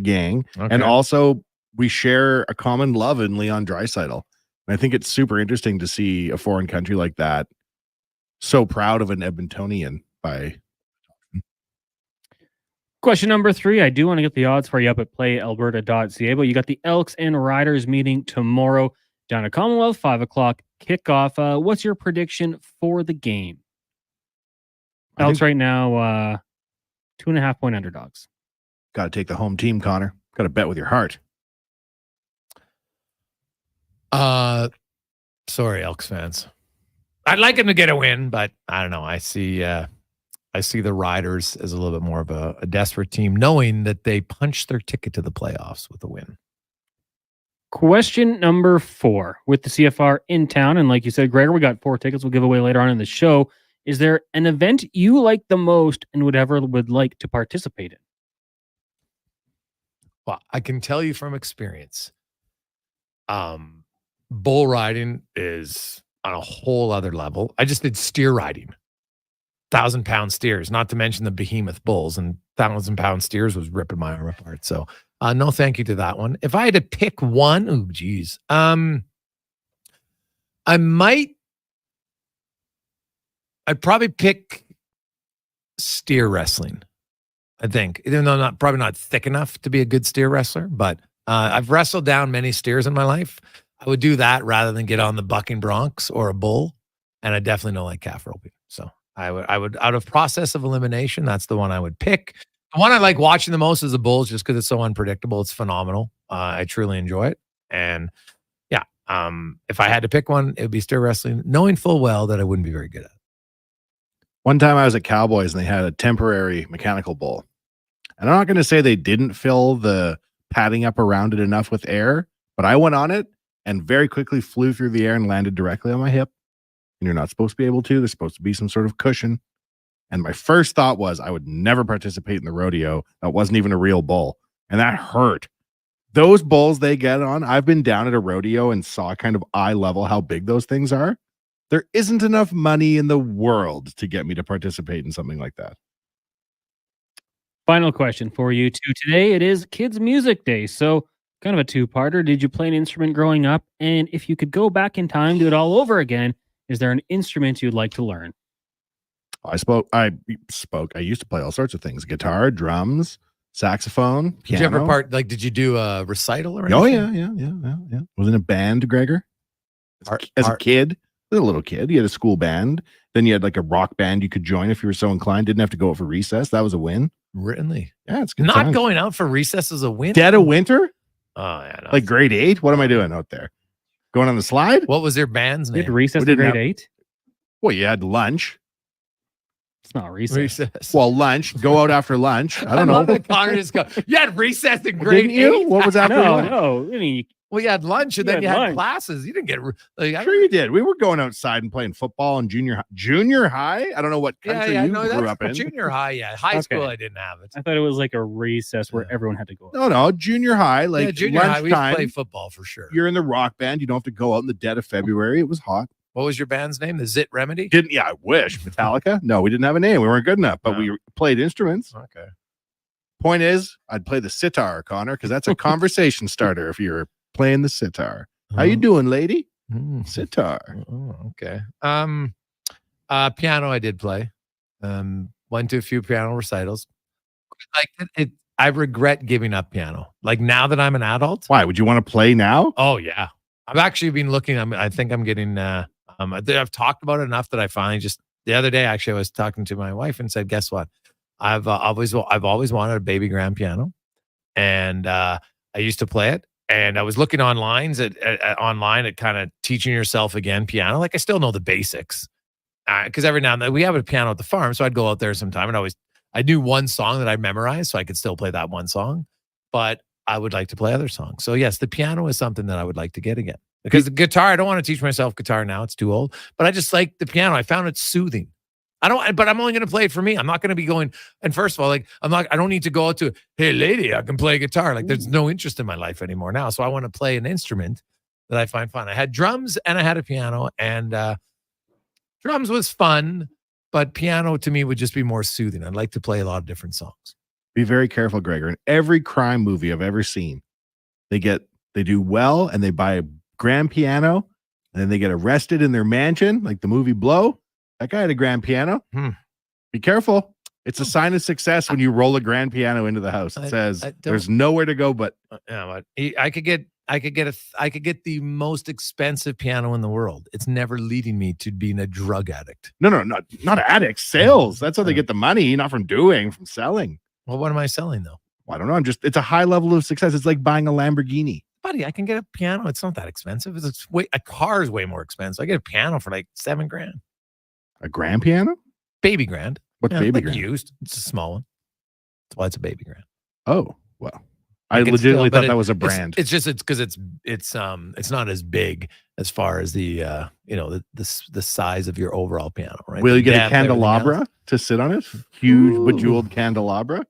gang. Okay. And also, we share a common love in Leon Draisaitl. And I think it's super interesting to see a foreign country like that so proud of an Edmontonian by... Question number 3, I do want to get the odds for you up at playalberta.ca, but you got the Elks and Riders meeting tomorrow down at Commonwealth, 5 o'clock kickoff. What's your prediction for the game? Elks right now, 2.5-point underdogs. Got to take the home team, Connor. Got to bet with your heart. Sorry, Elks fans. I'd like him to get a win, but I don't know. I see the Riders as a little bit more of a desperate team, knowing that they punched their ticket to the playoffs with a win. Question number 4, with the CFR in town, and like you said, Gregor, we got 4 tickets we'll give away later on in the show. Is there an event you like the most and would like to participate in? Well, I can tell you from experience, bull riding is on a whole other level. I just did steer riding, 1,000-pound steers, not to mention the behemoth bulls, and 1,000-pound steers was ripping my arm apart. So no thank you to that one. If I had to pick one, oh geez, I'd probably pick steer wrestling. I think, even though I'm probably not thick enough to be a good steer wrestler, but I've wrestled down many steers in my life. I would do that rather than get on the bucking broncs or a bull, and I definitely don't like calf roping. So I would out of process of elimination, that's the one I would pick. The one I like watching the most is the bulls, just because it's so unpredictable. It's phenomenal. I truly enjoy it, and yeah, if I had to pick one, it would be steer wrestling, knowing full well that I wouldn't be very good at it. One time I was at Cowboys and they had a temporary mechanical bull. And I'm not going to say they didn't fill the padding up around it enough with air, but I went on it and very quickly flew through the air and landed directly on my hip. And you're not supposed to be able to. There's supposed to be some sort of cushion. And my first thought was I would never participate in the rodeo. That wasn't even a real bull. And that hurt. Those bulls they get on, I've been down at a rodeo and saw kind of eye level how big those things are. There isn't enough money in the world to get me to participate in something like that. Final question for you two today. It is Kids Music Day. So kind of a two-parter. Did you play an instrument growing up? And if you could go back in time, do it all over again, is there an instrument you'd like to learn? I used to play all sorts of things: guitar, drums, saxophone, piano. Did you ever did you do a recital or anything? Oh yeah. Was in a band, Gregor. As a kid, as a little kid, you had a school band. Then you had like a rock band you could join if you were so inclined. Didn't have to go out for recess. That was a win. Really? Yeah, it's good. Not times. Going out for recess is a win. Dead of winter? Oh yeah, no. Like grade 8. What am I doing out there? Going on the slide? What was your band's name? Did recess in grade 8? Well, you had lunch. It's not recess. Well, lunch. Go out after lunch. I don't know. Connor just go. You had recess in grade 8. You? What was after lunch? No. I mean, well, you had lunch and then you had classes. You didn't get. Sure, you did. We were going outside and playing football in junior high. I don't know what country you grew up in. Junior high, yeah. High school, I didn't have it. I thought it was like a recess where everyone had to go. No, junior high. Like junior high, we lunchtime, play football for sure. You're in the rock band. You don't have to go out in the dead of February. It was hot. What was your band's name? The Zit Remedy? I wish. Metallica? No, we didn't have a name. We weren't good enough, but we played instruments. Okay. Point is, I'd play the sitar, Connor, because that's a conversation starter if you're playing the sitar. How you doing, lady? Sitar. Okay. Piano I did play. Went to a few piano recitals. Like I regret giving up piano. Like now that I'm an adult. Why? Would you want to play now? Oh yeah. I've actually been looking. I think I'm getting I've talked about it enough that I finally just the other day actually I was talking to my wife and said, guess what? I've always wanted a baby grand piano. And I used to play it. And I was looking online at kind of teaching yourself again piano. Like I still know the basics. Because every now and then we have a piano at the farm. So I'd go out there sometime and I knew one song that I memorized, so I could still play that one song, but I would like to play other songs. So yes, the piano is something that I would like to get again. Because the guitar, I don't want to teach myself guitar now; it's too old. But I just like the piano. I found it soothing. But I'm only going to play it for me. I'm not going to be going. And first of all, like I don't need to go out to, hey lady, I can play guitar. Like there's no interest in my life anymore now. So I want to play an instrument that I find fun. I had drums and I had a piano, and drums was fun. But piano to me would just be more soothing. I'd like to play a lot of different songs. Be very careful, Gregor. In every crime movie I've ever seen, they do well and they buy a grand piano and then they get arrested in their mansion, like the movie Blow. That guy had a grand piano. Be careful. It's a sign of success when you roll a grand piano into the house. It says there's nowhere to go but. Yeah, but I could get the most expensive piano in the world. It's never leading me to being a drug addict. No, not addicts. Sales. That's how they get the money, not from selling. Well, what am I selling though? Well, I don't know. It's a high level of success. It's like buying a Lamborghini. Buddy, I can get a piano. It's not that expensive. A car is way more expensive. I get a piano for like $7,000. A grand piano? Baby grand. What's baby grand? Used. It's a small one. That's why it's a baby grand. Oh, well. I legitimately thought that was a brand. It's because it's not as big as far as the the size of your overall piano, right? Will you get a candelabra to sit on it? Huge bejeweled candelabra?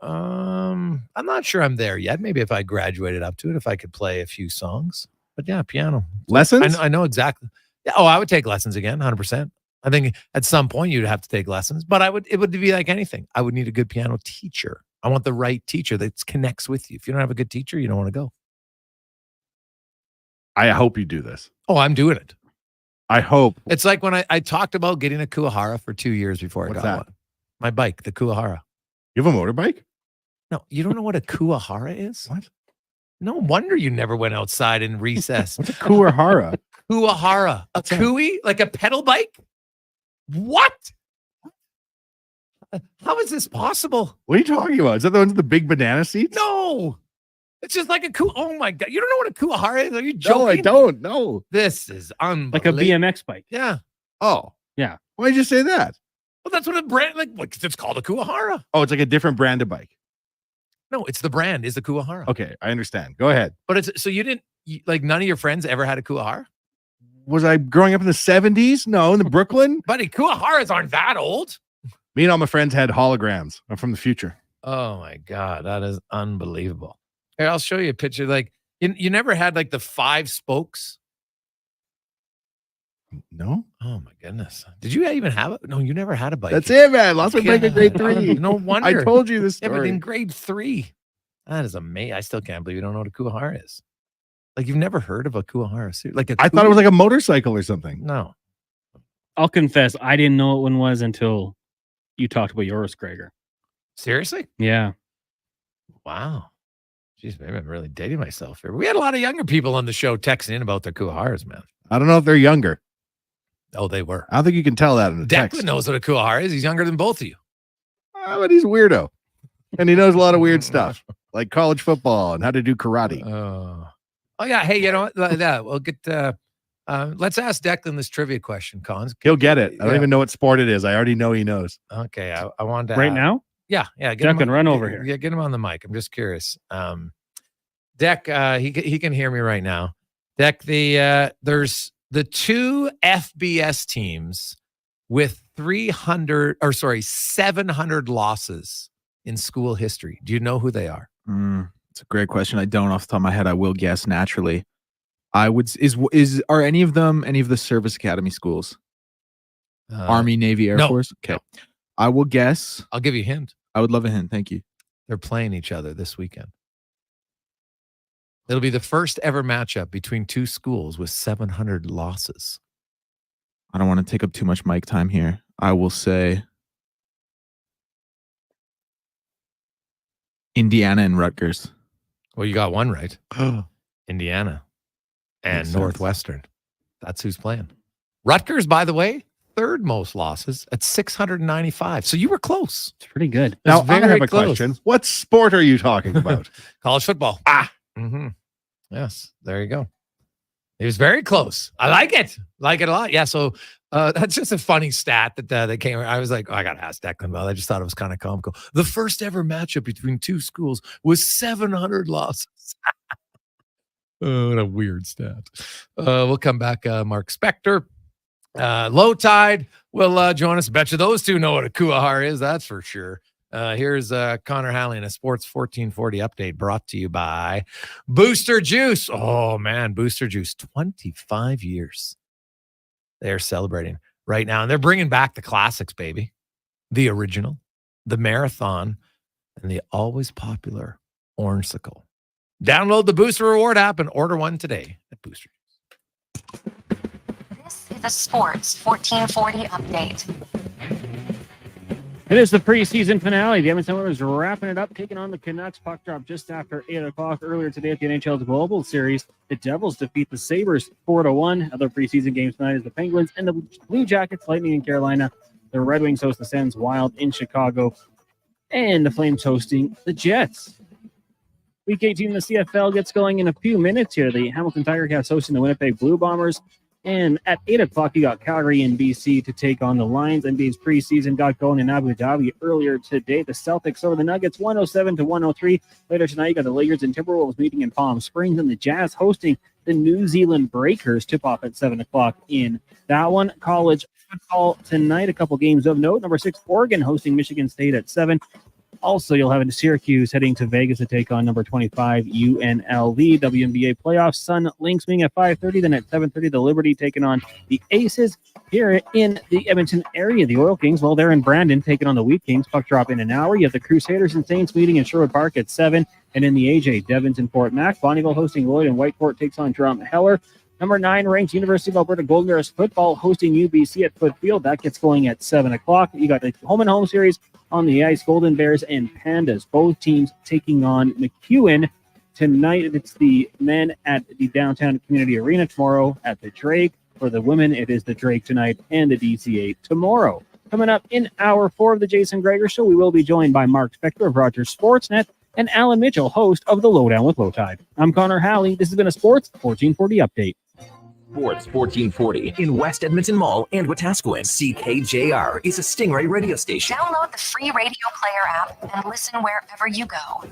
I'm not sure I'm there yet. Maybe if I graduated up to it, if I could play a few songs. But yeah, piano. Lessons? I know exactly. Yeah, I would take lessons again, 100%. I think at some point you'd have to take lessons, but it would be like anything. I would need a good piano teacher. I want the right teacher that connects with you. If you don't have a good teacher, you don't want to go. I hope you do this. Oh, I'm doing it. I hope. It's like when I talked about getting a Kuahara for 2 years before I got one. My bike, the Kuahara. You have a motorbike? No, you don't know what a Kuahara is? What? No wonder you never went outside in recess. What's a Kuahara? Kuahara. A Kui? Like a pedal bike? What? How is this possible? What are you talking about? Is that the ones with the big banana seats? No. It's just like a Oh my God. You don't know what a Kuahara is? Are you joking? No, I don't. No. This is unbelievable. Like a BMX bike. Yeah. Oh. Yeah. Why did you say that? Well, that's what a brand, it's called a Kuahara. Oh, it's like a different brand of bike. No, it's the brand is the Kuahara. Okay, I understand. Go ahead. But so you didn't, none of your friends ever had a Kuahara? Was I growing up in the 70s? No, in the Brooklyn? Buddy, Kuaharas aren't that old. Me and all my friends had holograms. I'm from the future. Oh my God, that is unbelievable. Here, I'll show you a picture. Like you never had like the 5 spokes? No. Oh my goodness. Did you even have it? No, you never had a bike. That's it, man. Lost my bike in grade 3. No wonder. I told you this story. Yeah, but in grade 3. That is amazing. I still can't believe you don't know what a Kuahara is. Like you've never heard of a Kuahara suit? Like I thought it was like a motorcycle or something. No. I'll confess, I didn't know what one was until you talked about yours, Gregor. Seriously? Yeah. Wow. Jeez, maybe I'm really dating myself here. We had a lot of younger people on the show texting in about their Kuaharas, man. I don't know if they're younger. Oh, they were. I don't think you can tell that in the text. Declan knows what a Kuahara is. He's younger than both of you. But he's a weirdo. And he knows a lot of weird stuff, like college football and how to do karate. Oh, yeah. Hey, you know what? We'll get... let's ask Declan this trivia question, Cons. He'll get it. I don't even know what sport it is. I already know he knows. Okay, I wanted to right now. Yeah. Declan, run over here. Yeah, get him on the mic. I'm just curious. Deck, he can hear me right now. Deck, there's the 2 FBS teams with 700 losses in school history. Do you know who they are? It's a great question. I don't off the top of my head. I will guess naturally. Are any of the service academy schools? Army, Navy, Air no, Force? Okay. no. I will guess. I'll give you a hint. I would love a hint. Thank you. They're playing each other this weekend. It'll be the first ever matchup between two schools with 700 losses. I don't want to take up too much mic time here. I will say Indiana and Rutgers. Well, you got one right. Indiana and Makes sense. Northwestern. That's who's playing. Rutgers, by the way, third most losses at 695. So you were close. It's pretty good. Now, I have a close. question. What sport are you talking about? College football. Yes, there you go. It was very close. I like it. Like it a lot. Yeah, so that's just a funny stat that came. I was like, I got to ask Declan about it. I just thought it was kind of comical. The first ever matchup between two schools was 700 losses. Oh, what a weird stat. We'll come back. Mark Spector. Low Tide will join us. Bet you those two know what a kuahar is. That's for sure. Here's Connor Halley in a Sports 1440 update brought to you by Booster Juice. Oh, man, Booster Juice, 25 years. They're celebrating right now, and they're bringing back the classics, baby. The original, the marathon, and the always popular Orangesicle. Download the Booster Reward app and order one today at Booster. This is a Sports 1440 update. It is the preseason finale. The Edmonton Oilers wrapping it up, taking on the Canucks. Puck drop just after 8 o'clock earlier today at the NHL's Global Series. The Devils defeat the Sabres 4-1. Other preseason games tonight is the Penguins and the Blue Jackets, Lightning in Carolina. The Red Wings host the Sens Wild in Chicago. And the Flames hosting the Jets. Week 18 in the CFL gets going in a few minutes here. The Hamilton Tiger Cats hosting the Winnipeg Blue Bombers. And at 8 o'clock, you got Calgary in BC to take on the Lions. NBA's preseason got going in Abu Dhabi earlier today. The Celtics over the Nuggets, 107-103. Later tonight, you got the Lakers and Timberwolves meeting in Palm Springs, and the Jazz hosting the New Zealand Breakers. Tip-off at 7 o'clock in that one. College football tonight, a couple games of note. Number 6, Oregon hosting Michigan State at 7. Also, you'll have Syracuse heading to Vegas to take on number 25 UNLV. WNBA playoffs. Sun Lynx meeting at 5:30. Then at 7:30, the Liberty taking on the Aces here in the Edmonton area. The Oil Kings, well, they're in Brandon taking on the Wheat Kings. Puck drop in an hour. You have the Crusaders and Saints meeting in Sherwood Park at 7. And in the AJ, Devons and Fort Mac. Bonneville hosting Lloyd, and Whiteport takes on Drum Heller. Number 9 ranked University of Alberta Golden Bears football hosting UBC at Foot Field. That gets going at 7 o'clock. You got the home and home series on the ice. Golden Bears and Pandas, both teams taking on McEwen tonight. It's the men at the Downtown Community Arena. Tomorrow at the Drake. For the women, it is the Drake tonight and the DC8 tomorrow. Coming up in hour 4 of the Jason Gregor Show, we will be joined by Mark Spector of Rogers Sportsnet and Alan Mitchell, host of The Lowdown with Low Tide. I'm Connor Halley. This has been a Sports 1440 update. Sports 1440 in West Edmonton Mall and Wetaskiwin. CKJR is a Stingray radio station. Download the free radio player app and listen wherever you go.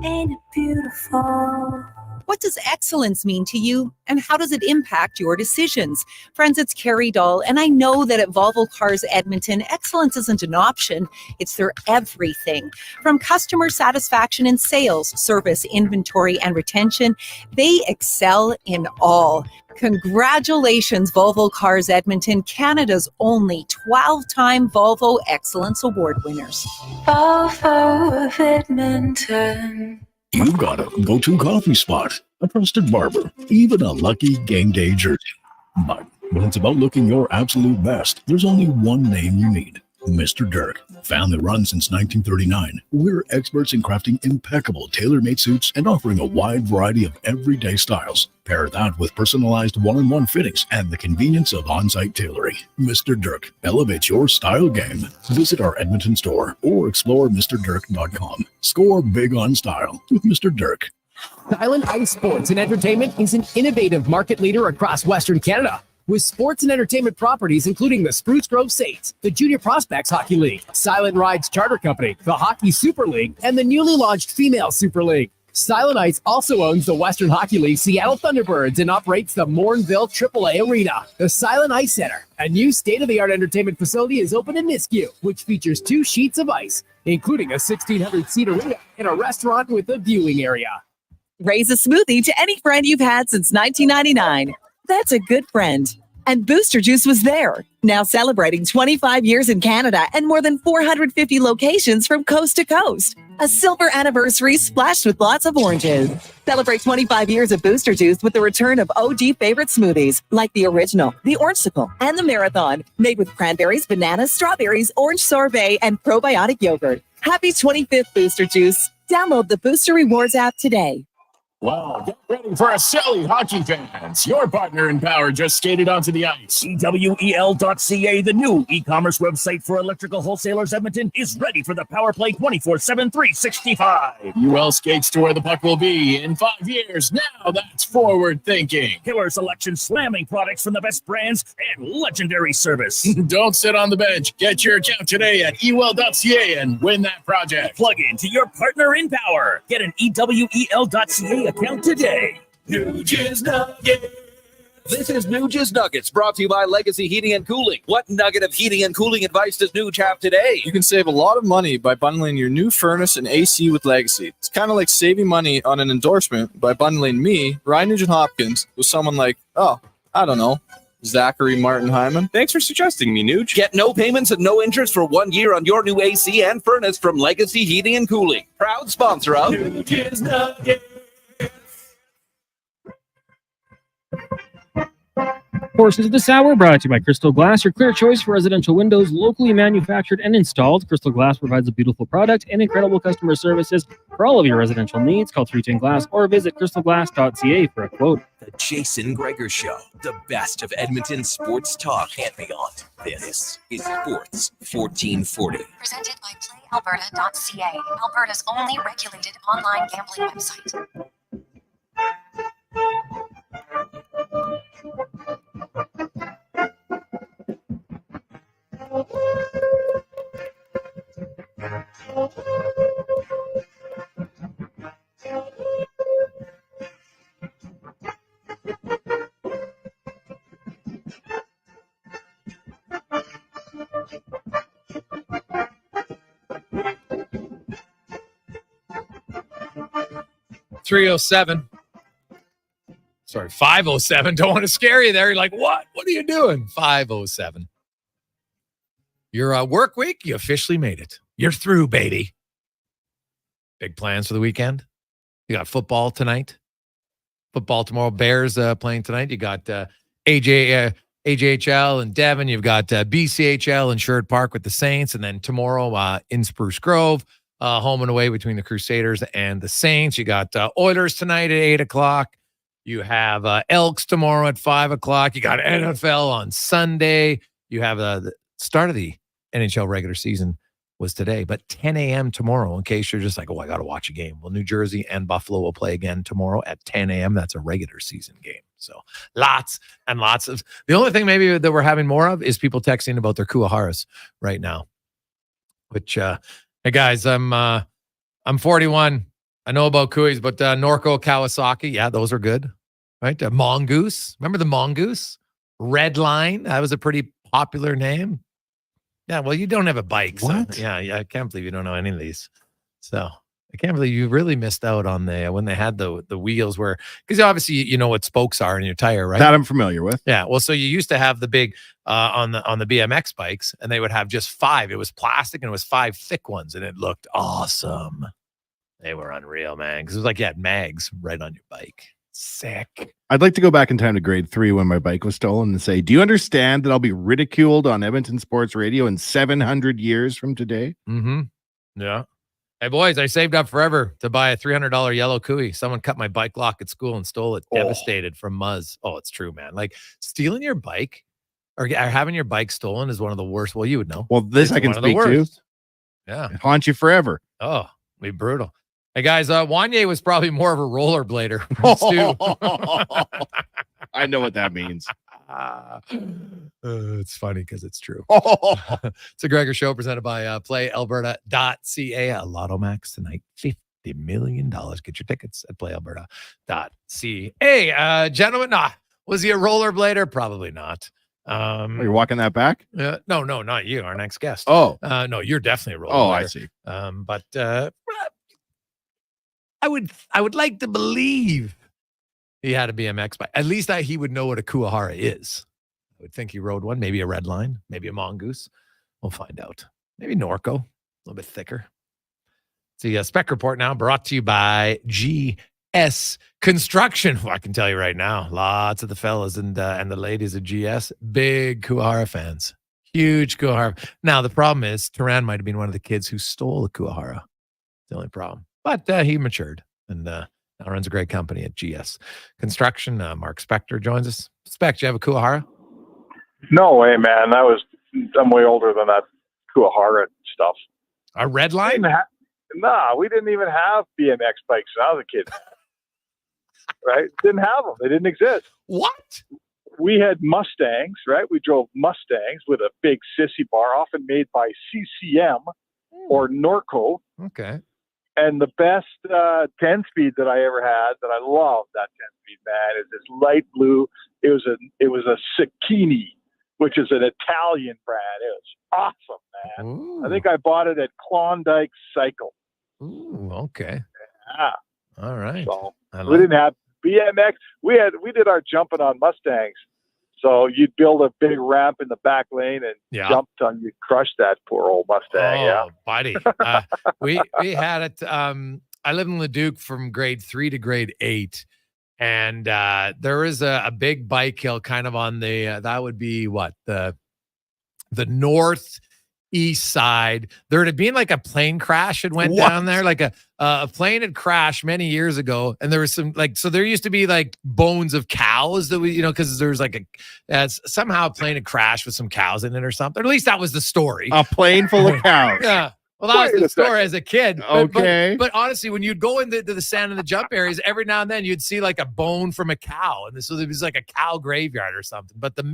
Ain't it beautiful? What does excellence mean to you, and how does it impact your decisions? Friends, it's Carrie Dahl, and I know that at Volvo Cars Edmonton, excellence isn't an option, it's their everything. From customer satisfaction in sales, service, inventory, and retention, they excel in all. Congratulations, Volvo Cars Edmonton, Canada's only 12-time Volvo Excellence Award winners. Volvo of Edmonton. You've got a go-to coffee spot, a trusted barber, even a lucky game day jersey. But when it's about looking your absolute best, there's only one name you need. Mr. Dirk. Family run since 1939. We're experts in crafting impeccable tailor-made suits and offering a wide variety of everyday styles. Pair that with personalized one-on-one fittings and the convenience of on-site tailoring. Mr. Dirk elevates your style game. Visit our Edmonton store or explore MrDirk.com. Score big on style with Mr. Dirk. Silent Ice Sports and Entertainment is an innovative market leader across Western Canada, with sports and entertainment properties including the Spruce Grove Saints, the Junior Prospects Hockey League, Silent Rides Charter Company, the Hockey Super League, and the newly launched Female Super League. Silent Ice also owns the Western Hockey League Seattle Thunderbirds and operates the Morinville AAA Arena. The Silent Ice Center, a new state-of-the-art entertainment facility, is open in Nisku, which features 2 sheets of ice, including a 1,600-seat arena and a restaurant with a viewing area. Raise a smoothie to any friend you've had since 1999. That's a good friend. And Booster Juice was there, now celebrating 25 years in Canada and more than 450 locations from coast to coast. A silver anniversary splashed with lots of oranges. Celebrate 25 years of Booster Juice with the return of OG favorite smoothies like the original, the Orangesicle, and the Marathon, made with cranberries, bananas, strawberries, orange sorbet, and probiotic yogurt. Happy 25th Booster Juice. Download the Booster Rewards app today. Wow, get ready for a silly hockey fans. Your partner in power just skated onto the ice. EWEL.ca, the new e-commerce website for electrical wholesalers Edmonton, is ready for the power play 24/7, 365. UL skates to where the puck will be in 5 years. Now that's forward thinking. Killer selection, slamming products from the best brands, and legendary service. Don't sit on the bench. Get your account today at EWEL.ca and win that project. Plug into your partner in power. Get an EWEL.ca account today. New Jizz Nuggets. This is New Jizz Nuggets, brought to you by Legacy Heating and Cooling. What nugget of heating and cooling advice does Nuge have today? You can save a lot of money by bundling your new furnace and AC with Legacy. It's kind of like saving money on an endorsement by bundling me, Ryan Nugent-Hopkins, with someone like, Zachary Martin Hyman. Thanks for suggesting me, Nuge. Get no payments and no interest for 1 year on your new AC and furnace from Legacy Heating and Cooling. Proud sponsor of New Jizz Nuggets. Portions of this hour brought to you by Crystal Glass, your clear choice for residential windows, locally manufactured and installed. Crystal Glass provides a beautiful product and incredible customer services for all of your residential needs. Call 310 Glass or visit crystalglass.ca for a quote. The Jason Gregor Show, the best of Edmonton sports talk and beyond. This is Sports 1440. Presented by PlayAlberta.ca, Alberta's only regulated online gambling website. .307. Sorry, 507. Don't want to scare you there. You're like, what? What are you doing? 507. Your work week, you officially made it. You're through, baby. Big plans for the weekend? You got football tonight. Football tomorrow. Bears playing tonight. You got AJHL and Devon. You've got BCHL and Sherwood Park with the Saints. And then tomorrow in Spruce Grove, home and away between the Crusaders and the Saints. You got Oilers tonight at 8 o'clock. You have Elks tomorrow at 5 o'clock. You got NFL on Sunday. You have the start of the NHL regular season was today, but 10 a.m. tomorrow, in case you're just like, I got to watch a game. Well, New Jersey and Buffalo will play again tomorrow at 10 a.m. That's a regular season game. So lots and lots of, the only thing maybe that we're having more of is people texting about their Kuaharas right now, which, hey guys, I'm 41. I know about Kuis, but Norco Kawasaki, yeah, those are good, right? Mongoose, remember the Mongoose? Red Line, that was a pretty popular name. Yeah, well, you don't have a bike. What? So, yeah, I can't believe you don't know any of these. So I can't believe you really missed out on when they had the wheels where, because obviously you know what spokes are in your tire, right? That I'm familiar with. Yeah, well, so you used to have the big on the BMX bikes, and they would have just 5. It was plastic, and it was 5 thick ones, and it looked awesome. They were unreal, man, because it was like you had mags right on your bike. Sick. I'd like to go back in time to grade 3 when my bike was stolen and say, do you understand that I'll be ridiculed on Edmonton Sports Radio in 700 years from today? Mm-hmm. Yeah. Hey, boys, I saved up forever to buy a $300 yellow Kui. Someone cut my bike lock at school and stole it. Devastated from Muzz. Oh, it's true, man. Like, stealing your bike or having your bike stolen is one of the worst. Well, you would know. Well, this It's I can one of the speak to. worst. Yeah. It haunts you forever. Oh, be brutal. Hey, guys, Wanye was probably more of a rollerblader than Stu. I know what that means. It's funny because it's true. It's a Gregor Show presented by PlayAlberta.ca. A Lotto Max tonight, $50 million. Get your tickets at PlayAlberta.ca. Hey, gentlemen, was he a rollerblader? Probably not. You're walking that back? No, not you. Our next guest. Oh, no, you're definitely a rollerblader. Oh, I see. But I would like to believe he had a BMX bike. At least he would know what a Kuahara is. I would think he rode one, maybe a red line, maybe a mongoose. We'll find out. Maybe Norco, a little bit thicker. The Spec Report now brought to you by GS Construction. Well, I can tell you right now, lots of the fellas and the ladies at GS, big Kuahara fans. Huge Kuahara. Now, the problem is Turan might have been one of the kids who stole the Kuahara. The only problem. But he matured and now runs a great company at GS Construction. Mark Spector joins us. Spec, do you have a Kuahara? No way, man. I'm way older than that Kuahara stuff. A red line? We didn't even have BMX bikes when I was a kid. Right? Didn't have them. They didn't exist. What? We had Mustangs, right? We drove Mustangs with a big sissy bar, often made by CCM or Norco. Okay. And the best 10-speed that I ever had, that I loved that 10-speed, man, is this light blue. It was a Cicchini, which is an Italian brand. It was awesome, man. Ooh. I think I bought it at Klondike Cycle. Ooh, okay. Yeah. All right. So we didn't have BMX. We did our jumping on Mustangs. So you'd build a big ramp in the back lane and jump till you crush that poor old Mustang. Oh, buddy. We had it. I lived in Leduc from grade 3 to grade 8. And there was a big bike hill kind of on the, that would be what? The northeast side. There had been like a plane crash had went down there. Like a plane had crashed many years ago. And there was some so there used to be like bones of cows that we, because there's like somehow a plane had crashed with some cows in it or something. Or at least that was the story. A plane full of cows. Yeah. Well, that was the story as a kid. Okay. But honestly, when you'd go into the sand and the jump areas, every now and then you'd see like a bone from a cow. And so there was like a cow graveyard or something. But the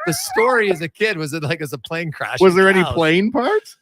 story as a kid was it as a plane crash. Was there any plane parts?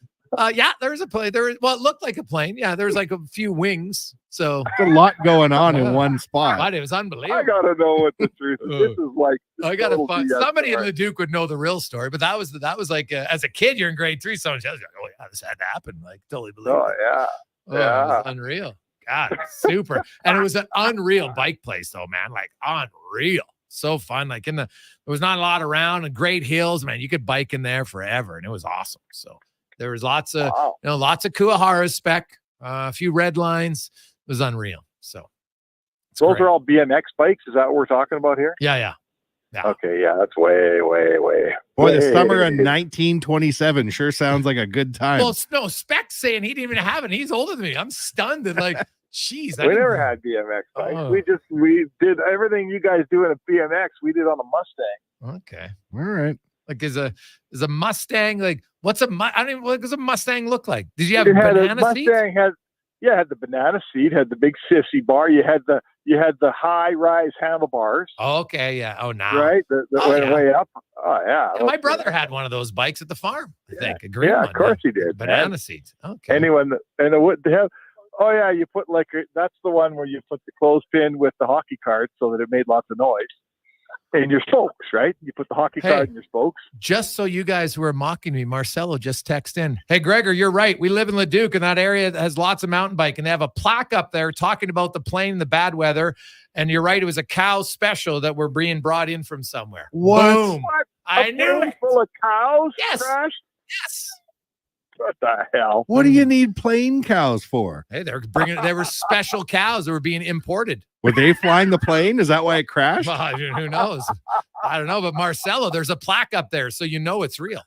Yeah, there was a plane. It looked like a plane. Yeah, there was like a few wings. So there's a lot going on in one spot. But it was unbelievable. I gotta know what the truth is. This is like I gotta find somebody in Leduc would know the real story. But that was like as a kid, you're in grade 3. Someone tells you, "Oh yeah, this had to happen." Like totally believe. Oh it. yeah, It was unreal. God, super. And it was an unreal bike place, though, man. Like unreal. So fun. Like there was not a lot around and great hills, man. You could bike in there forever, and it was awesome. So there was lots of lots of Kuaharas, Spec, a few red lines. It was unreal. So those are all BMX bikes. Is that what we're talking about here? Yeah. Okay, yeah, that's way. Boy, the summer of 1927 sure sounds like a good time. Well, no, Spec's saying he didn't even have it. He's older than me. I'm stunned at jeez. We never had BMX bikes. We did everything you guys do in a BMX. We did on a Mustang. Okay, all right. Like is a Mustang what does a Mustang look like? Did you have a banana seat? Mustang had the banana seat, had the big sissy bar. You had the high rise handlebars. Okay, yeah. Oh, now right, the way up. Oh yeah. My brother had one of those bikes at the farm. I think a green one. Of course he did. Banana seat. Okay. Anyone and it would have. Oh yeah, you put that's the one where you put the clothespin with the hockey card so that it made lots of noise. And your spokes, right? You put the hockey card in your spokes. Just so you guys who are mocking me, Marcelo just texted in. Hey, Gregor, you're right. We live in Leduc, and that area has lots of mountain bike, and they have a plaque up there talking about the plane and the bad weather. And you're right. It was a cow special that were being brought in from somewhere. What? Boom. I knew it. Full of cows? Yes. Crashed? Yes. What the hell? What do you need plain cows for? Hey, there were special cows that were being imported. Were they flying the plane? Is that why it crashed? Well, who knows? I don't know. But Marcelo, there's a plaque up there, so you know it's real.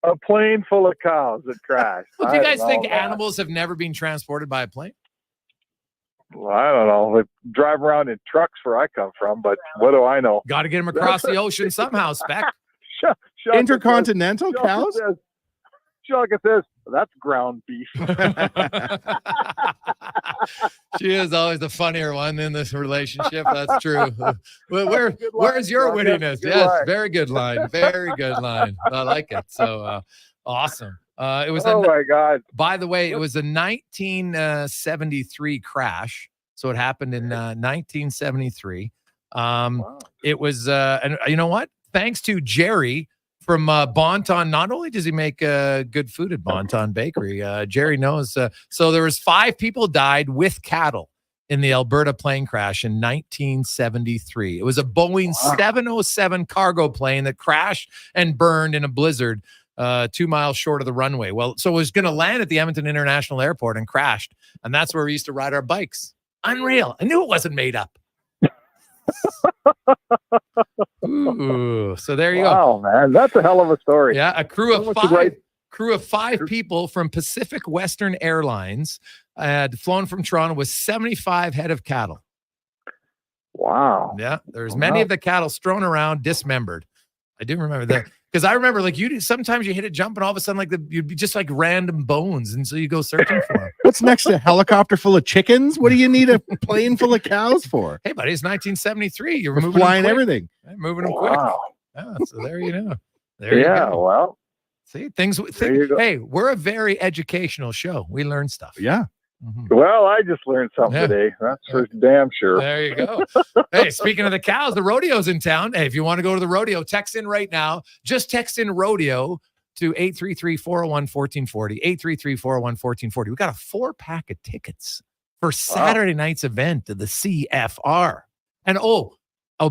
A plane full of cows that crashed. Well, do you guys think animals have never been transported by a plane? Well, I don't know. They drive around in trucks where I come from, but what do I know? Got to get them across the ocean somehow, Spec. Intercontinental cows? Shulka says, that's ground beef. She is always the funnier one in this relationship. That's true. Where's your wittiness? Yes, very good line. Very good line. I like it. So awesome. It was. My God. By the way, it was a 1973 crash. So it happened in 1973. It was, and you know what? Thanks to Jerry from Bonton. Not only does he make good food at Bonton Bakery, Jerry knows. So there was 5 people died with cattle. in the Alberta plane crash in 1973. It was a Boeing 707 cargo plane that crashed and burned in a blizzard 2 miles short of the runway. Well, so it was going to land at the Edmonton International Airport and crashed. And that's where we used to ride our bikes. Unreal. I knew it wasn't made up. Ooh, so there you go. Wow, man, that's a hell of a story. Yeah, a crew of five people from Pacific Western Airlines had flown from Toronto with 75 head of cattle. Wow. Yeah, there's many of the cattle strewn around, dismembered. I do remember that because I remember sometimes you hit a jump and all of a sudden you'd be just like random bones, and so you go searching for them. What's next? A helicopter full of chickens? What do you need a plane full of cows for? Hey, buddy, it's 1973. You're We're moving flying them quick. everything. Right, moving them quick. Yeah, so there you go. Well, see things. Hey, we're a very educational show. We learn stuff. Yeah. Well, I just learned something today. That's for damn sure. There you go. Hey, speaking of the cows, the rodeo's in town. Hey, if you want to go to the rodeo, text in right now. Just text in rodeo to 833-401-1440. 833-401-1440. We got a 4-pack of tickets for Saturday night's event of the CFR. And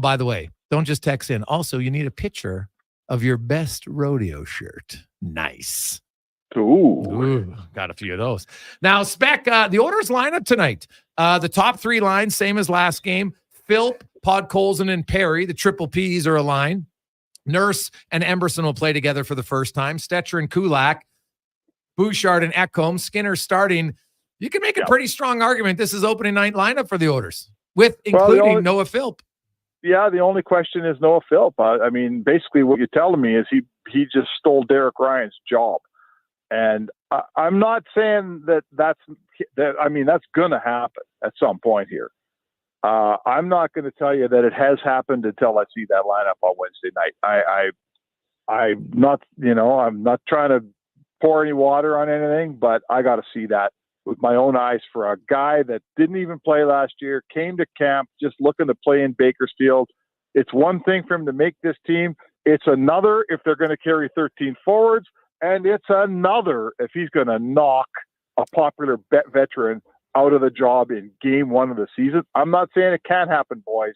by the way, don't just text in. Also, you need a picture of your best rodeo shirt. Nice. Ooh, got a few of those. Now, Spec, the Oilers lineup tonight. The top 3 lines, same as last game. Philp, Podkolzin, and Perry, the triple Ps are aligned. Nurse and Emberson will play together for the first time. Stetcher and Kulak, Bouchard and Ekholm, Skinner starting. You can make a pretty strong argument this is opening night lineup for the Oilers, including Noah Philp. Yeah, the only question is Noah Philp. I mean, basically what you're telling me is he just stole Derek Ryan's job. And I'm not saying that's going to happen at some point here. I'm not going to tell you that it has happened until I see that lineup on Wednesday night. I'm not trying to pour any water on anything, but I got to see that with my own eyes for a guy that didn't even play last year, came to camp just looking to play in Bakersfield. It's one thing for him to make this team. It's another if they're going to carry 13 forwards. And it's another if he's going to knock a popular veteran out of the job in game 1 of the season. I'm not saying it can't happen, boys.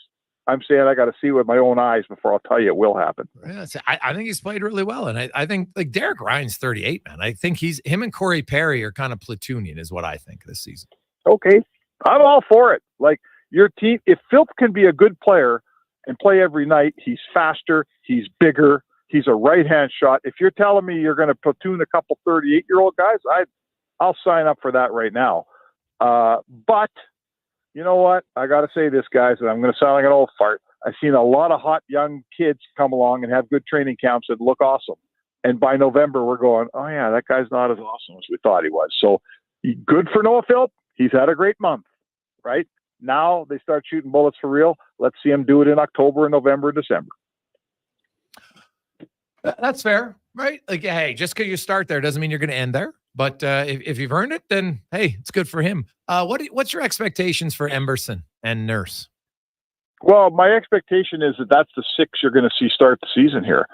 I'm saying I got to see with my own eyes before I'll tell you it will happen. Yeah, I think he's played really well. And I think like Derek Ryan's 38, man. I think him and Corey Perry are kind of platooning is what I think this season. Okay. I'm all for it. Like your team, if Philp can be a good player and play every night, he's faster, he's bigger, he's a right-hand shot. If you're telling me you're going to platoon a couple 38-year-old guys, I'll sign up for that right now. But you know what? I got to say this, guys, and I'm going to sound like an old fart. I've seen a lot of hot young kids come along and have good training camps that look awesome. And by November, we're going, oh, yeah, that guy's not as awesome as we thought he was. So good for Noah Philp. He's had a great month, right? Now they start shooting bullets for real. Let's see him do it in October, November, and December. That's fair, right? Like, hey, just because you start there doesn't mean you're going to end there. But if you've earned it, then hey, it's good for him. What's your expectations for Emberson and Nurse? Well, my expectation is that's the 6 you're going to see start the season here.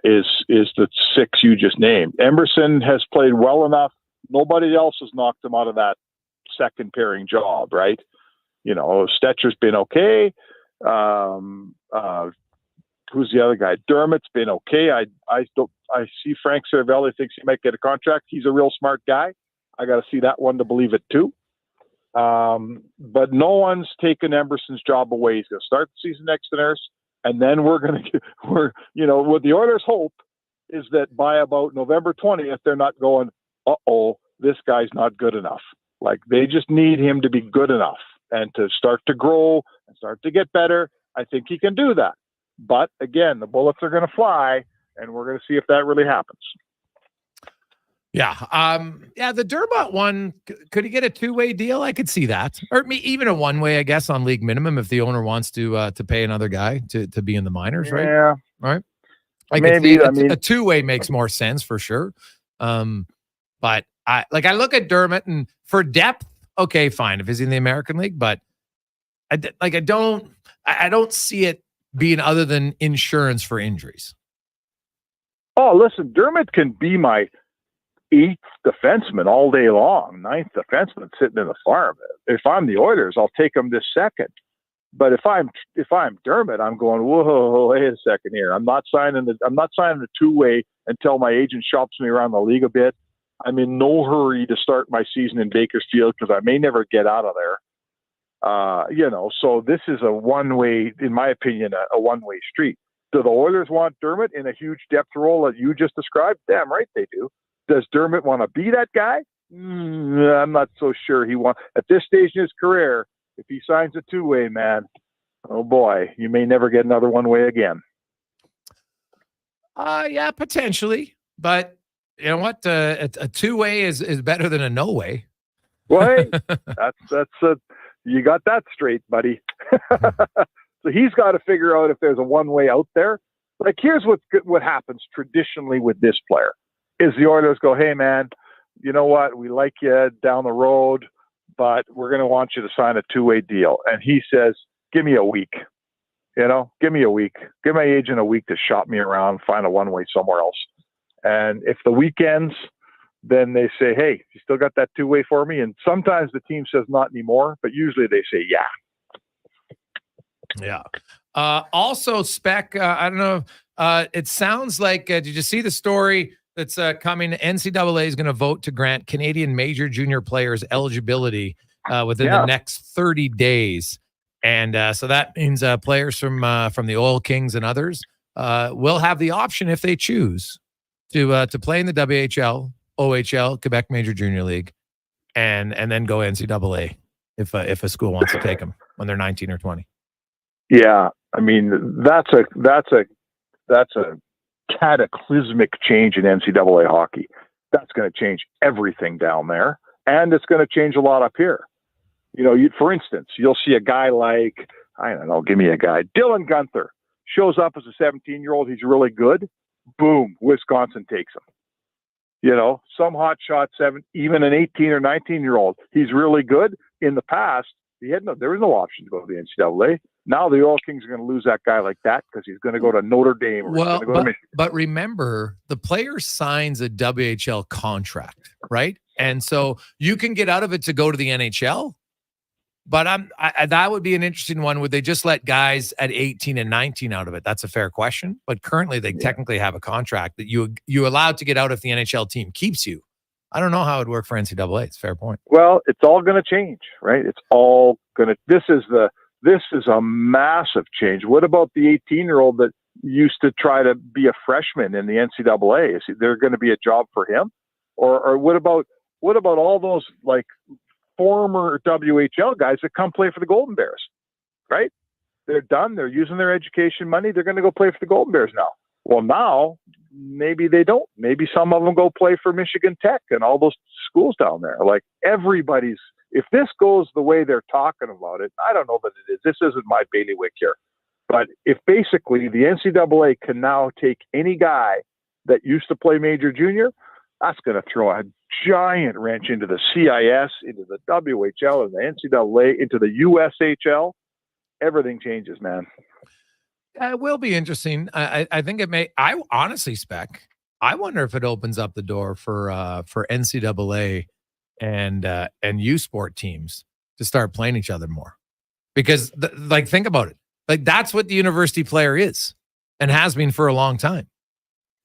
Is the 6 you just named. Emberson has played well enough. Nobody else has knocked him out of that second pairing job, right? You know, Stetcher's been okay. Who's the other guy? Dermott's been okay. I see Frank Cervelli thinks he might get a contract. He's a real smart guy. I got to see that one to believe it too. But no one's taken Emberson's job away. He's going to start the season next to Nurse, and then what the Oilers hope is that by about November 20th, they're not going, this guy's not good enough. Like they just need him to be good enough and to start to grow and start to get better. I think he can do that. But again, the bullets are going to fly, and we're going to see if that really happens. Yeah. The Dermott one, could he get a 2-way deal? I could see that. Or even a 1-way, I guess, on league minimum if the owner wants to pay another guy to be in the minors, right? Yeah. Right. Maybe. A 2-way makes more sense for sure. But I look at Dermott and for depth, okay, fine. If he's in the American League, but I don't see it being other than insurance for injuries. Oh, listen, Dermott can be my eighth defenseman all day long, ninth defenseman sitting in the farm. If I'm the Oilers, I'll take him this second. But if I'm Dermott, I'm going, whoa, wait a second here. I'm not signing the two-way until my agent shops me around the league a bit. I'm in no hurry to start my season in Bakersfield because I may never get out of there. So this is a one-way, in my opinion, a one-way street. Do the Oilers want Dermott in a huge depth role that you just described? Damn right they do. Does Dermott want to be that guy? I'm not so sure he wants. At this stage in his career, if he signs a two-way, man, oh boy, you may never get another one-way again. Yeah, potentially. But you know what? A two-way is better than a no-way. Well, hey, you got that straight, buddy. So he's got to figure out if there's a one-way out there. Like, here's what happens traditionally with this player is the Oilers go, hey, man, you know what? We like you down the road, but we're going to want you to sign a two-way deal. And he says, give me a week. Give me a week. Give my agent a week to shop me around, find a one-way somewhere else. And if the week ends, then they say, hey, you still got that two-way for me? And sometimes the team says not anymore, but usually they say, yeah. Yeah. Also, Spec, I don't know. It sounds like, did you see the story that's coming? NCAA is going to vote to grant Canadian major junior players eligibility within the next 30 days. And so that means players from the Oil Kings and others will have the option, if they choose, to play in the WHL, OHL, Quebec Major Junior League, and then go NCAA if a school wants to take them when they're 19 or 20. Yeah, I mean that's a cataclysmic change in NCAA hockey. That's going to change everything down there, and it's going to change a lot up here. For instance, you'll see a guy like, I don't know, give me a guy, Dylan Guenther shows up as a 17-year-old. He's really good. Boom, Wisconsin takes him. Some hot shot even an 18 or 19-year-old. He's really good. In the past, there was no option to go to the NCAA. Now the Oil Kings are going to lose that guy like that because he's going to go to Notre Dame or he's going to go to Michigan. But remember, the player signs a WHL contract, right? And so you can get out of it to go to the NHL. But that would be an interesting one. Would they just let guys at 18 and 19 out of it? That's a fair question. But currently, they technically have a contract that you're allowed to get out if the NHL team keeps you. I don't know how it would work for NCAA. It's a fair point. Well, it's all going to change, right? It's all going to. This is a massive change. What about the 18-year-old that used to try to be a freshman in the NCAA? Is there going to be a job for him? Or what about all those like former WHL guys that come play for the Golden Bears, right? They're done. They're using their education money. They're going to go play for the Golden Bears now. Well, now maybe they don't. Maybe some of them go play for Michigan Tech and all those schools down there. Like if this goes the way they're talking about it, I don't know that it is. This isn't my bailiwick here. But if basically the NCAA can now take any guy that used to play major junior, that's going to throw a giant wrench into the CIS, into the WHL, and the NCAA, into the USHL. Everything changes, man. It will be interesting. I think it may. I honestly, Spec, I wonder if it opens up the door for NCAA and U Sport teams to start playing each other more, because think about it. Like, that's what the university player is and has been for a long time.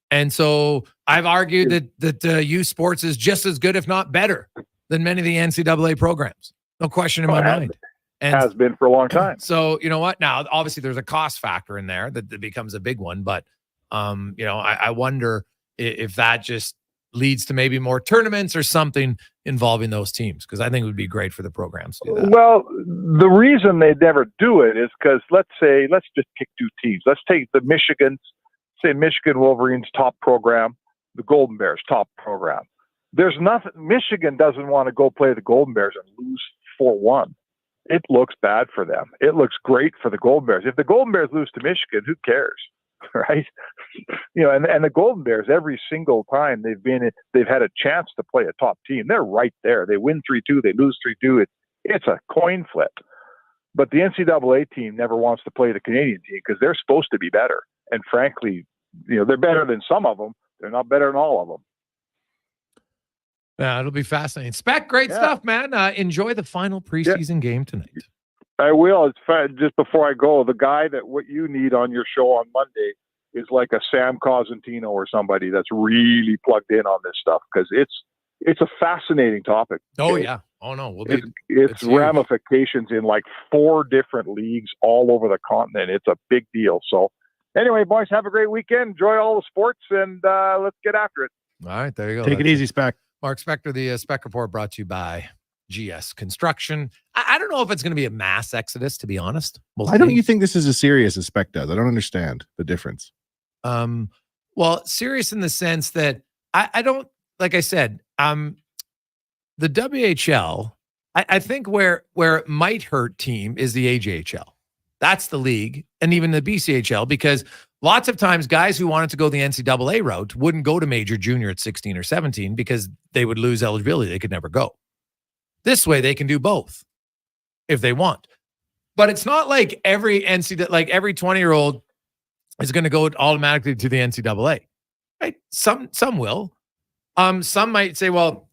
And so I've argued that U Sports is just as good, if not better, than many of the NCAA programs. No question in my mind. And has been for a long time. So, you know what? Now, obviously, there's a cost factor in there that becomes a big one. But, I wonder if that just leads to maybe more tournaments or something involving those teams, because I think it would be great for the programs to do that. Well, the reason they never do it is because, let's just pick two teams. Let's take the Michigan Wolverines top program, the Golden Bears top program. There's nothing. Michigan doesn't want to go play the Golden Bears and lose 4-1. It looks bad for them. It looks great for the Golden Bears. If the Golden Bears lose to Michigan, who cares, right? And the Golden Bears, every single time they've had a chance to play a top team, they're right there. They win 3-2, they lose 3-2. It's a coin flip. But the NCAA team never wants to play the Canadian team because they're supposed to be better. And frankly, they're better than some of them. They're not better than all of them. Yeah, it'll be fascinating. Spec, great stuff, man. Enjoy the final preseason game tonight. I will. It's just before I go, the guy that what you need on your show on Monday is like a Sam Cosentino or somebody that's really plugged in on this stuff, because it's a fascinating topic. Oh yeah. Oh no. It's ramifications in like 4 different leagues all over the continent. It's a big deal. So anyway, boys, have a great weekend. Enjoy all the sports, and let's get after it. All right, there you go. Take it easy, Spec. Mark Spector, the Spec Report brought to you by GS Construction. I don't know if it's going to be a mass exodus, to be honest. Why don't you think this is as serious as Spec does? I don't understand the difference. Well, serious in the sense that I don't, like I said, the WHL, I think where it might hurt team is the AJHL. That's the league, and even the BCHL, because lots of times guys who wanted to go the NCAA route wouldn't go to major junior at 16 or 17 because they would lose eligibility. They could never go. This way they can do both if they want. But it's not like every 20-year-old is going to go automatically to the NCAA. Right? Some will. Some might say, well,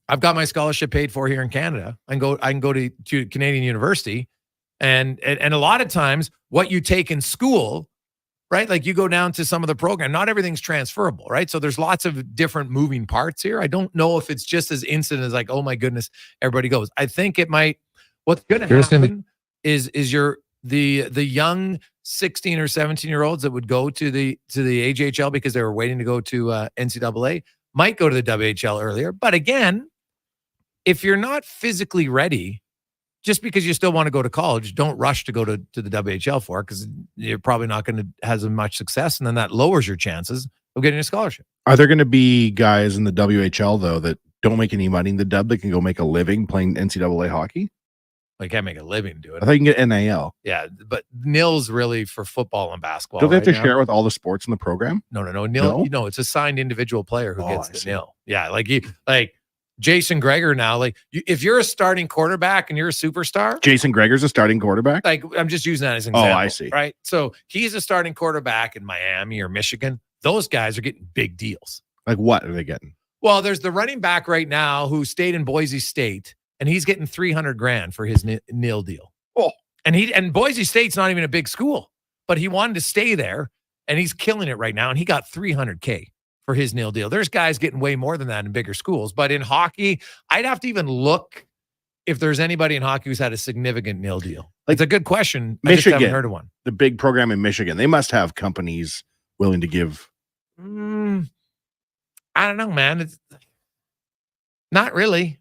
I've got my scholarship paid for here in Canada. I can go to Canadian University. And a lot of times what you take in school, right? Like you go down to some of the program, not everything's transferable, right? So there's lots of different moving parts here. I don't know if it's just as instant as like, oh my goodness, everybody goes. I think it might, what's going to happen is the young 16 or 17-year-olds that would go to the AJHL because they were waiting to go to NCAA might go to the WHL earlier. But again, if you're not physically ready, just because you still want to go to college, don't rush to go to the WHL for it, because you're probably not going to have as much success, and then that lowers your chances of getting a scholarship. Are there going to be guys in the WHL, though, that don't make any money in the dub that can go make a living playing NCAA hockey? Well, you can't make a living doing it. I thought you can get NIL. Yeah, but NIL's really for football and basketball. Don't they have to share it with all the sports in the program? No. NIL, no, it's a signed individual player who gets the NIL. Yeah, like Jason Gregor now, if you're a starting quarterback and you're a superstar. Jason Gregor's a starting quarterback? Like, I'm just using that as an example. Oh, I see. Right? So he's a starting quarterback in Miami or Michigan. Those guys are getting big deals. Like what are they getting? Well, there's the running back right now who stayed in Boise State, and he's getting $300,000 for his NIL deal. Oh. And Boise State's not even a big school, but he wanted to stay there, and he's killing it right now, and he got $300K. For his NIL deal. There's guys getting way more than that in bigger schools. But in hockey, I'd have to even look if there's anybody in hockey who's had a significant NIL deal. It's a good question. I just haven't heard of one. The big program in Michigan, they must have companies willing to give. I don't know, man. It's not really.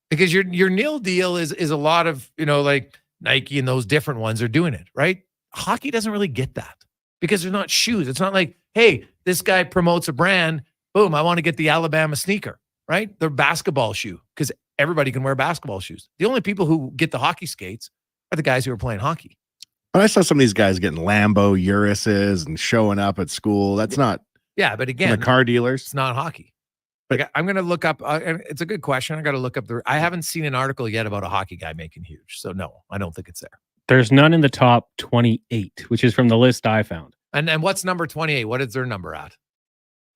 Because your NIL deal is a lot of, like Nike and those different ones are doing it, right? Hockey doesn't really get that because they're not shoes. It's not like, hey, this guy promotes a brand. Boom, I want to get the Alabama sneaker, right? Their basketball shoe, because everybody can wear basketball shoes. The only people who get the hockey skates are the guys who are playing hockey. But I saw some of these guys getting Lambo Urises and showing up at school. That's not. Yeah, but again, the car dealers. It's not hockey. Like, I'm going to look up. It's a good question. I got to look up I haven't seen an article yet about a hockey guy making huge. So no, I don't think it's there. There's none in the top 28, which is from the list I found. And what's number 28? What is their number at?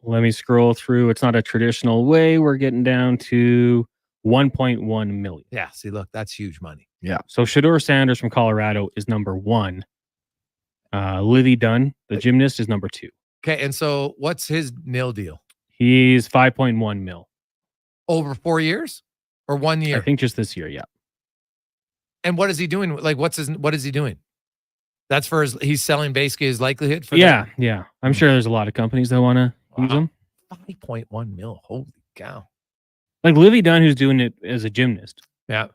Let me scroll through. It's not a traditional way. We're getting down to 1.1 million. Yeah. See, look, that's huge money. Yeah. So Shedeur Sanders from Colorado is number 1. Livy Dunn, the gymnast, is number 2. Okay. And so what's his NIL deal? He's 5.1 mil. Over 4 years or 1 year? I think just this year. Yeah. And what is he doing? Like, what is he doing? That's for he's selling basically his likelihood for Yeah. I'm sure there's a lot of companies that want to use them. 5.1 mil. Holy cow. Like Livy Dunn, who's doing it as a gymnast. Yeah.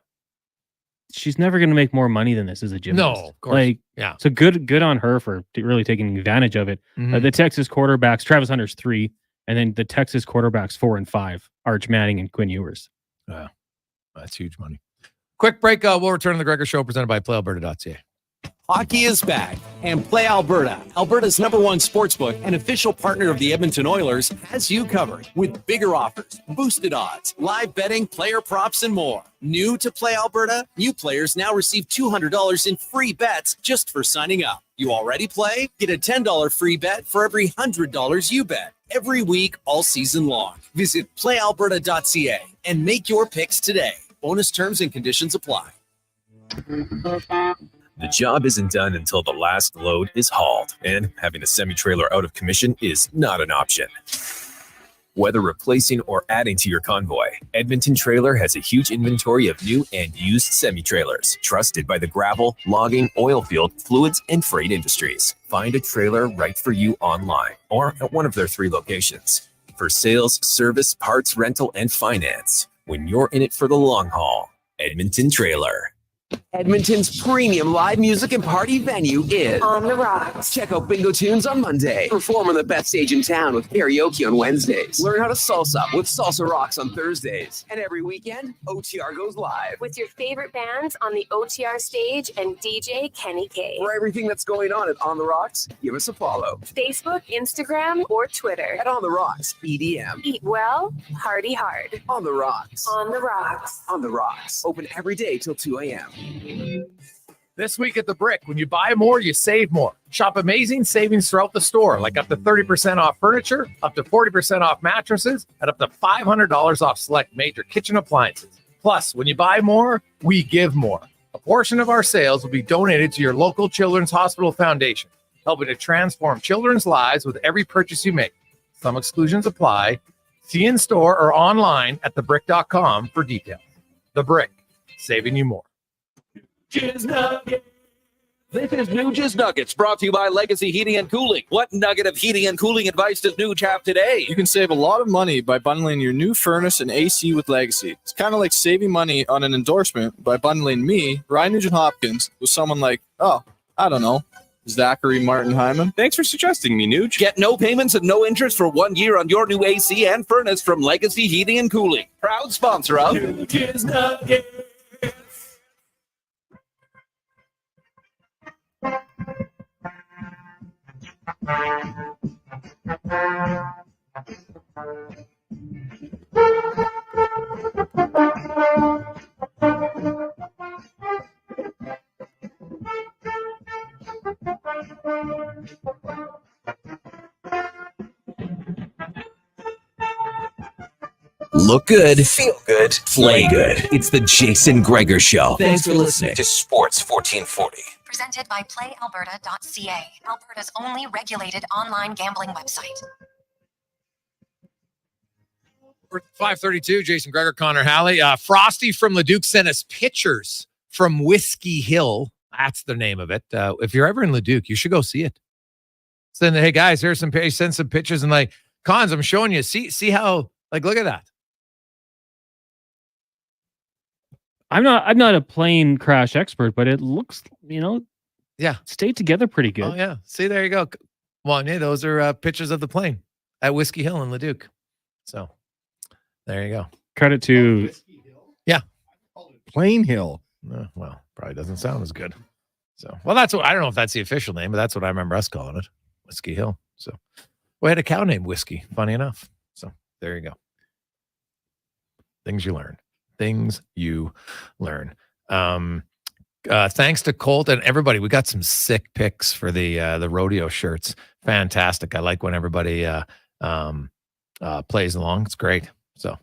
She's never going to make more money than this as a gymnast. No, of course. Yeah. So good on her for really taking advantage of it. Mm-hmm. The Texas quarterbacks, Travis Hunter's 3, and then the Texas quarterbacks 4 and 5, Arch Manning and Quinn Ewers. Wow. That's huge money. Quick break. We'll return to the Gregor Show presented by PlayAlberta.ca. Hockey is back, and Play Alberta, Alberta's #1 sportsbook and official partner of the Edmonton Oilers, has you covered with bigger offers, boosted odds, live betting, player props, and more. New to Play Alberta? New players now receive $200 in free bets just for signing up. You already play? Get a $10 free bet for every $100 you bet. every week all season long. Visit playalberta.ca and make your picks today. Bonus terms and conditions apply. The job isn't done until the last load is hauled, and having a semi-trailer out of commission is not an option. Whether replacing or adding to your convoy, Edmonton Trailer has a huge inventory of new and used semi-trailers, trusted by the gravel, logging, oil field, fluids, and freight industries. Find a trailer right for you online or at one of their 3 locations. For sales, service, parts, rental, and finance, when you're in it for the long haul, Edmonton Trailer. Edmonton's premium live music and party venue is On the Rocks. Check out Bingo Tunes on Monday. Perform on the best stage in town with karaoke on Wednesdays. Learn how to salsa with Salsa Rocks on Thursdays. And every weekend, OTR goes live. With your favorite bands on the OTR stage and DJ Kenny K. For everything that's going on at On the Rocks, give us a follow. Facebook, Instagram, or Twitter. At On the Rocks, EDM. Eat well, party hard. On the Rocks. On the Rocks. On the Rocks. Open every day till 2 a.m. This week at the Brick, when you buy more, you save more. Shop amazing savings throughout the store, like up to 30% off furniture, up to 40% off mattresses, and up to $500 off select major kitchen appliances. Plus, when you buy more, we give more. A portion of our sales will be donated to your local Children's Hospital Foundation, helping to transform children's lives with every purchase you make. Some exclusions apply. See in store or online at thebrick.com for details. The Brick, saving you more. Jizz Nuggets. This is New Jizz Nuggets, brought to you by Legacy Heating and Cooling. What nugget of heating and cooling advice does Nuge have today? You can save a lot of money by bundling your new furnace and AC with Legacy. It's kind of like saving money on an endorsement by bundling me, Ryan Nugent-Hopkins, with someone like, oh, I don't know, Zachary Martin Hyman. Thanks for suggesting me, Nuge. Get no payments and no interest for 1 year on your new AC and furnace from Legacy Heating and Cooling. Proud sponsor of New Jizz Nuggets. Look good, feel good, play good. It's the Jason Gregor Show. Thanks for listening to Sports 1440. Presented by playalberta.ca, Alberta's only regulated online gambling website. We're 5:32. Jason Gregor, Connor Halley. Frosty from Leduc sent us pictures from Whiskey Hill. That's the name of it. If you're ever in Leduc, you should go see it. Send, hey guys, here's some. Send some pictures and like, Cons, I'm showing you. See how, like, look at that. I'm not a plane crash expert, but it looks, yeah, stayed together pretty good. Oh yeah, see, there you go. Wanye, those are pictures of the plane at Whiskey Hill in Leduc. So there you go. Credit to Plain Hill. Well, probably doesn't sound as good. So, well, that's what I don't know if that's the official name, but that's what I remember us calling it, Whiskey Hill. So we had a cow named Whiskey. Funny enough. So there you go. Things you learn. Things you learn. Thanks to Colt and everybody. We got some sick picks for the rodeo shirts. Fantastic. I like when everybody plays along. It's great. So it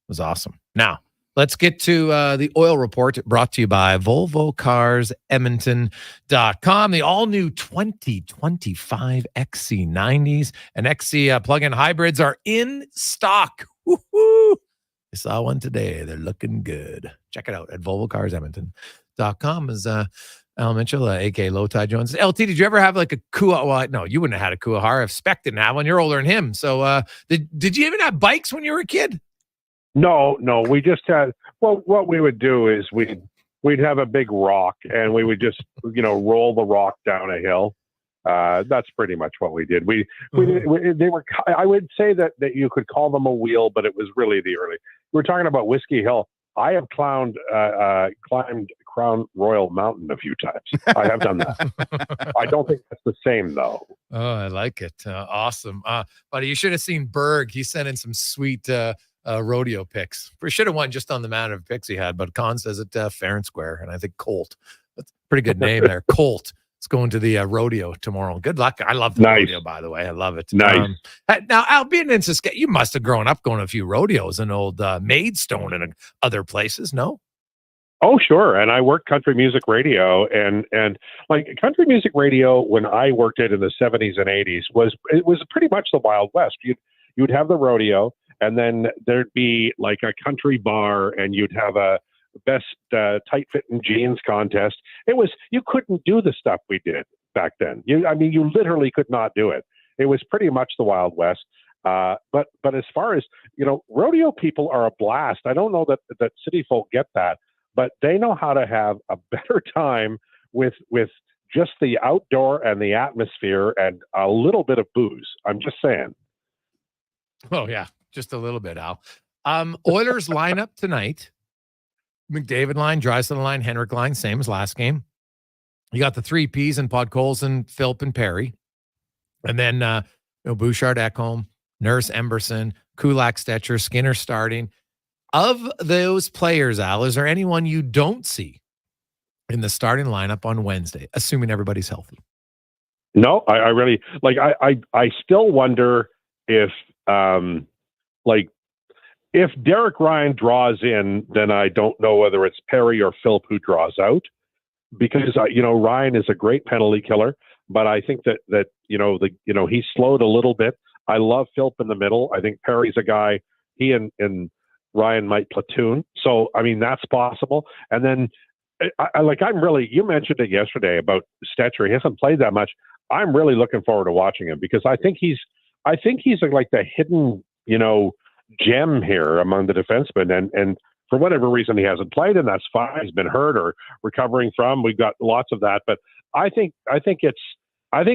was awesome. Now let's get to the oil report brought to you by VolvoCarsEdmonton.com. The all-new 2025 XC90s and XC plug-in hybrids are in stock. Woo-hoo! I saw one today. They're looking good. Check it out at VolvoCarsEdmonton.com. Is Al Mitchell, a.k.a. Low Tide Jones. LT, did you ever have like a Kua? Well, no, you wouldn't have had a Kuahara if Spec didn't have one. You're older than him. So did you even have bikes when you were a kid? No. We just had, well, what we would do is we'd have a big rock and we would just, roll the rock down a hill. That's pretty much what we did. They were, I would say that you could call them a wheel, but it was really the early. We're talking about Whiskey Hill. I have climbed Crown Royal Mountain a few times. I have done that. I don't think that's the same though. Oh, I like it. Awesome. Buddy, you should have seen Berg. He sent in some sweet rodeo picks. We should have won just on the amount of picks he had, but Con says it fair and square. And I think Colt. That's a pretty good name there. Colt. It's going to the rodeo tomorrow. Good luck. I love the Nice. rodeo, by the way. I love it. Nice. Now, Al, being in Saskatchewan, you must have grown up going to a few rodeos in old Maidstone and other places, no? Oh, sure. And I worked country music radio, and like country music radio when I worked it in the 70s and 80s was pretty much the Wild West. You'd have the rodeo, and then there'd be like a country bar, and you'd have a best tight-fitting jeans contest. You couldn't do the stuff we did back then. You literally could not do it. It was pretty much the Wild West. But as far as, rodeo people are a blast. I don't know that city folk get that, but they know how to have a better time with just the outdoor and the atmosphere and a little bit of booze. I'm just saying. Oh, yeah. Just a little bit, Al. Oilers line up tonight. McDavid line, Draisaitl line, Henrik line, same as last game. You got the 3 Ps and Podkolzin, Philp, and Perry. And then Bouchard, Ekholm, Nurse, Emberson, Kulak, Stetcher, Skinner starting. Of those players, Al, is there anyone you don't see in the starting lineup on Wednesday, assuming everybody's healthy? No, I really I still wonder if if Derek Ryan draws in, then I don't know whether it's Perry or Philp who draws out, because Ryan is a great penalty killer, but I think that he's slowed a little bit. I love Philp in the middle. I think Perry's a guy he and Ryan might platoon. So I mean that's possible. And then you mentioned it yesterday about Stetcher. He hasn't played that much. I'm really looking forward to watching him because I think he's like the hidden gem here among the defensemen, and for whatever reason he hasn't played, and that's fine. He's been hurt or recovering from. We've got lots of that, but I think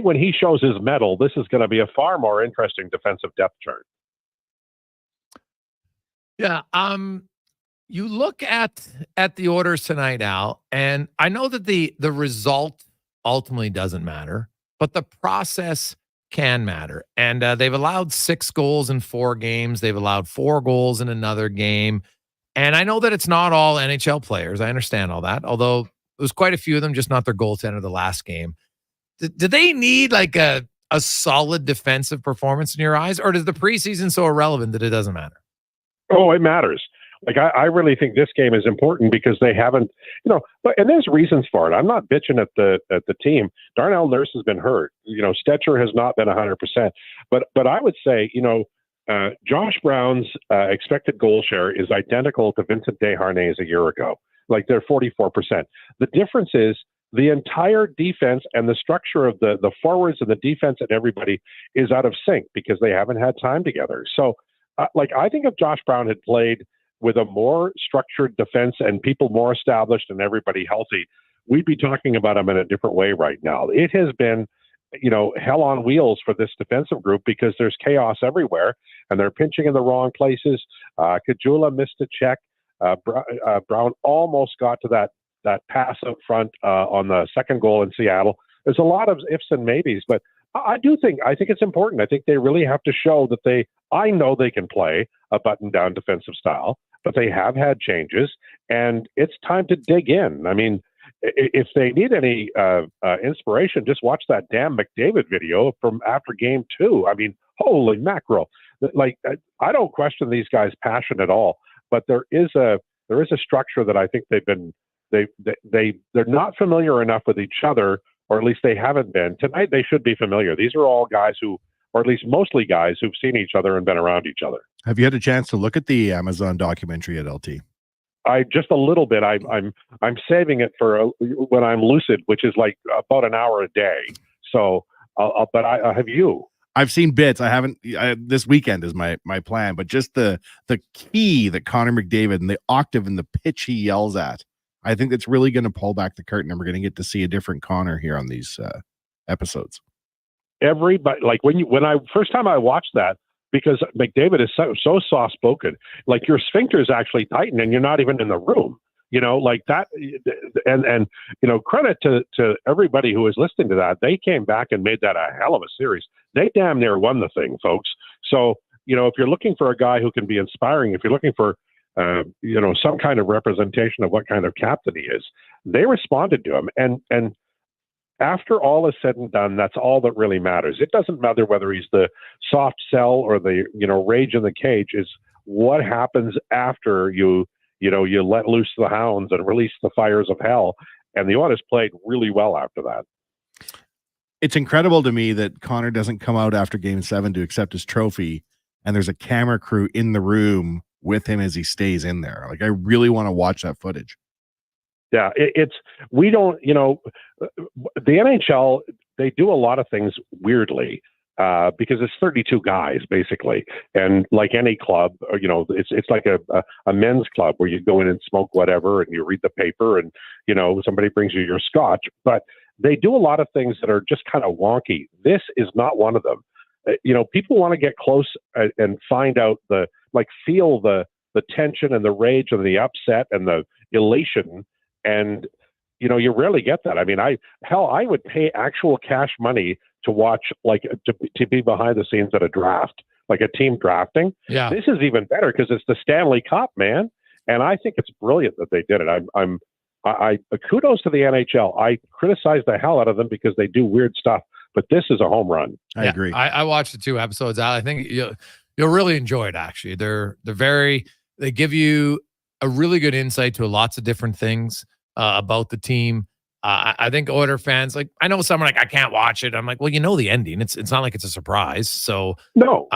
when he shows his mettle, this is going to be a far more interesting defensive depth chart. Yeah. You look at the orders tonight, Al, and I know that the result ultimately doesn't matter, but the process can matter. And they've allowed 6 goals in 4 games. They've allowed 4 goals in another game. And I know that it's not all NHL players. I understand all that, although it was quite a few of them, just not their goaltender the last game. Do they need like a solid defensive performance in your eyes, or is the preseason so irrelevant that it doesn't matter? Oh, it matters. Like I really think this game is important because they haven't, and there's reasons for it. I'm not bitching at the team. Darnell Nurse has been hurt. Stetcher has not been 100%. But I would say, Josh Brown's expected goal share is identical to Vincent Desharnais a year ago. Like they're 44%. The difference is the entire defense and the structure of the forwards and the defense and everybody is out of sync because they haven't had time together. So, I think if Josh Brown had played with a more structured defense and people more established and everybody healthy, we'd be talking about him in a different way right now. It has been, hell on wheels for this defensive group because there's chaos everywhere and they're pinching in the wrong places. Kajula missed a check. Brown almost got to that pass up front on the second goal in Seattle. There's a lot of ifs and maybes, but I think it's important. I think they really have to show that I know they can play a button-down defensive style, but they have had changes, and it's time to dig in. I mean, if they need any inspiration, just watch that damn McDavid video from after game 2. I mean, holy mackerel! Like, I don't question these guys' passion at all, but there is a structure that I think they're not familiar enough with each other, or at least they haven't been. Tonight they should be familiar. These are all guys who, or at least mostly guys who've seen each other and been around each other. Have you had a chance to look at the Amazon documentary at LT? Just a little bit. I'm saving it for when I'm lucid, which is like about an hour a day. So, but I have you. I've seen bits. I haven't. This weekend is my plan. But just the key that Connor McDavid and the octave and the pitch he yells at, I think that's really going to pull back the curtain, and we're going to get to see a different Connor here on these episodes. Everybody, like when I first time I watched that, because McDavid is so soft spoken, like your sphincters actually tighten and you're not even in the room, like that. And credit to everybody who was listening to that. They came back and made that a hell of a series. They damn near won the thing, folks. So, if you're looking for a guy who can be inspiring, if you're looking for, some kind of representation of what kind of captain he is, they responded to him. And after all is said and done, that's all that really matters. It doesn't matter whether he's the soft sell or the, rage in the cage. Is what happens after you let loose the hounds and release the fires of hell. And the Oilers played really well after that. It's incredible to me that Connor doesn't come out after Game 7 to accept his trophy, and there's a camera crew in the room with him as he stays in there. Like, I really want to watch that footage. Yeah, we don't, the NHL, they do a lot of things weirdly because it's 32 guys basically. And like any club, it's like a men's club where you go in and smoke whatever and you read the paper and, somebody brings you your scotch. But they do a lot of things that are just kind of wonky. This is not one of them. People want to get close and find out feel the tension and the rage and the upset and the elation. And, you rarely get that. I mean, I would pay actual cash money to watch, to be behind the scenes at a draft, like a team drafting. Yeah. This is even better because it's the Stanley Cup, man. And I think it's brilliant that they did it. I kudos to the NHL. I criticize the hell out of them because they do weird stuff, but this is a home run. I agree. I watched the 2 episodes out. I think you'll really enjoy it. Actually, they give you a really good insight to lots of different things about the team. I think Oiler fans, I know some are like, I can't watch it. I'm like, well, the ending. It's not like it's a surprise. So no.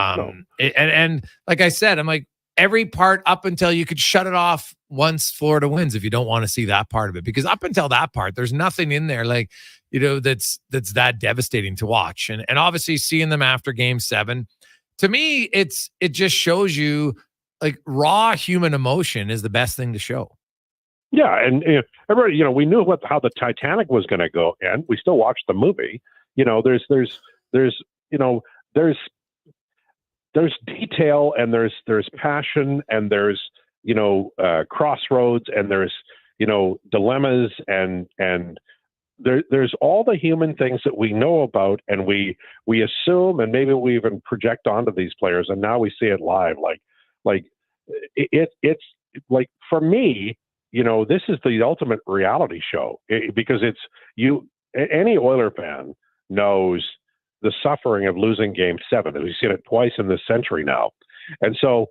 And like I said, I'm like, every part up until you could shut it off once Florida wins if you don't want to see that part of it, because up until that part, there's nothing in there that's that devastating to watch. And obviously seeing them after Game 7, to me, it just shows you raw human emotion is the best thing to show. Yeah, and everybody, we knew how the Titanic was going to go, and we still watched the movie. There's detail, and there's passion, and there's crossroads, and there's dilemmas, and there's all the human things that we know about, and we assume, and maybe we even project onto these players, and now we see it live. It's for me. This is the ultimate reality show because any Oiler fan knows the suffering of losing Game 7. We've seen it twice in this century now. And so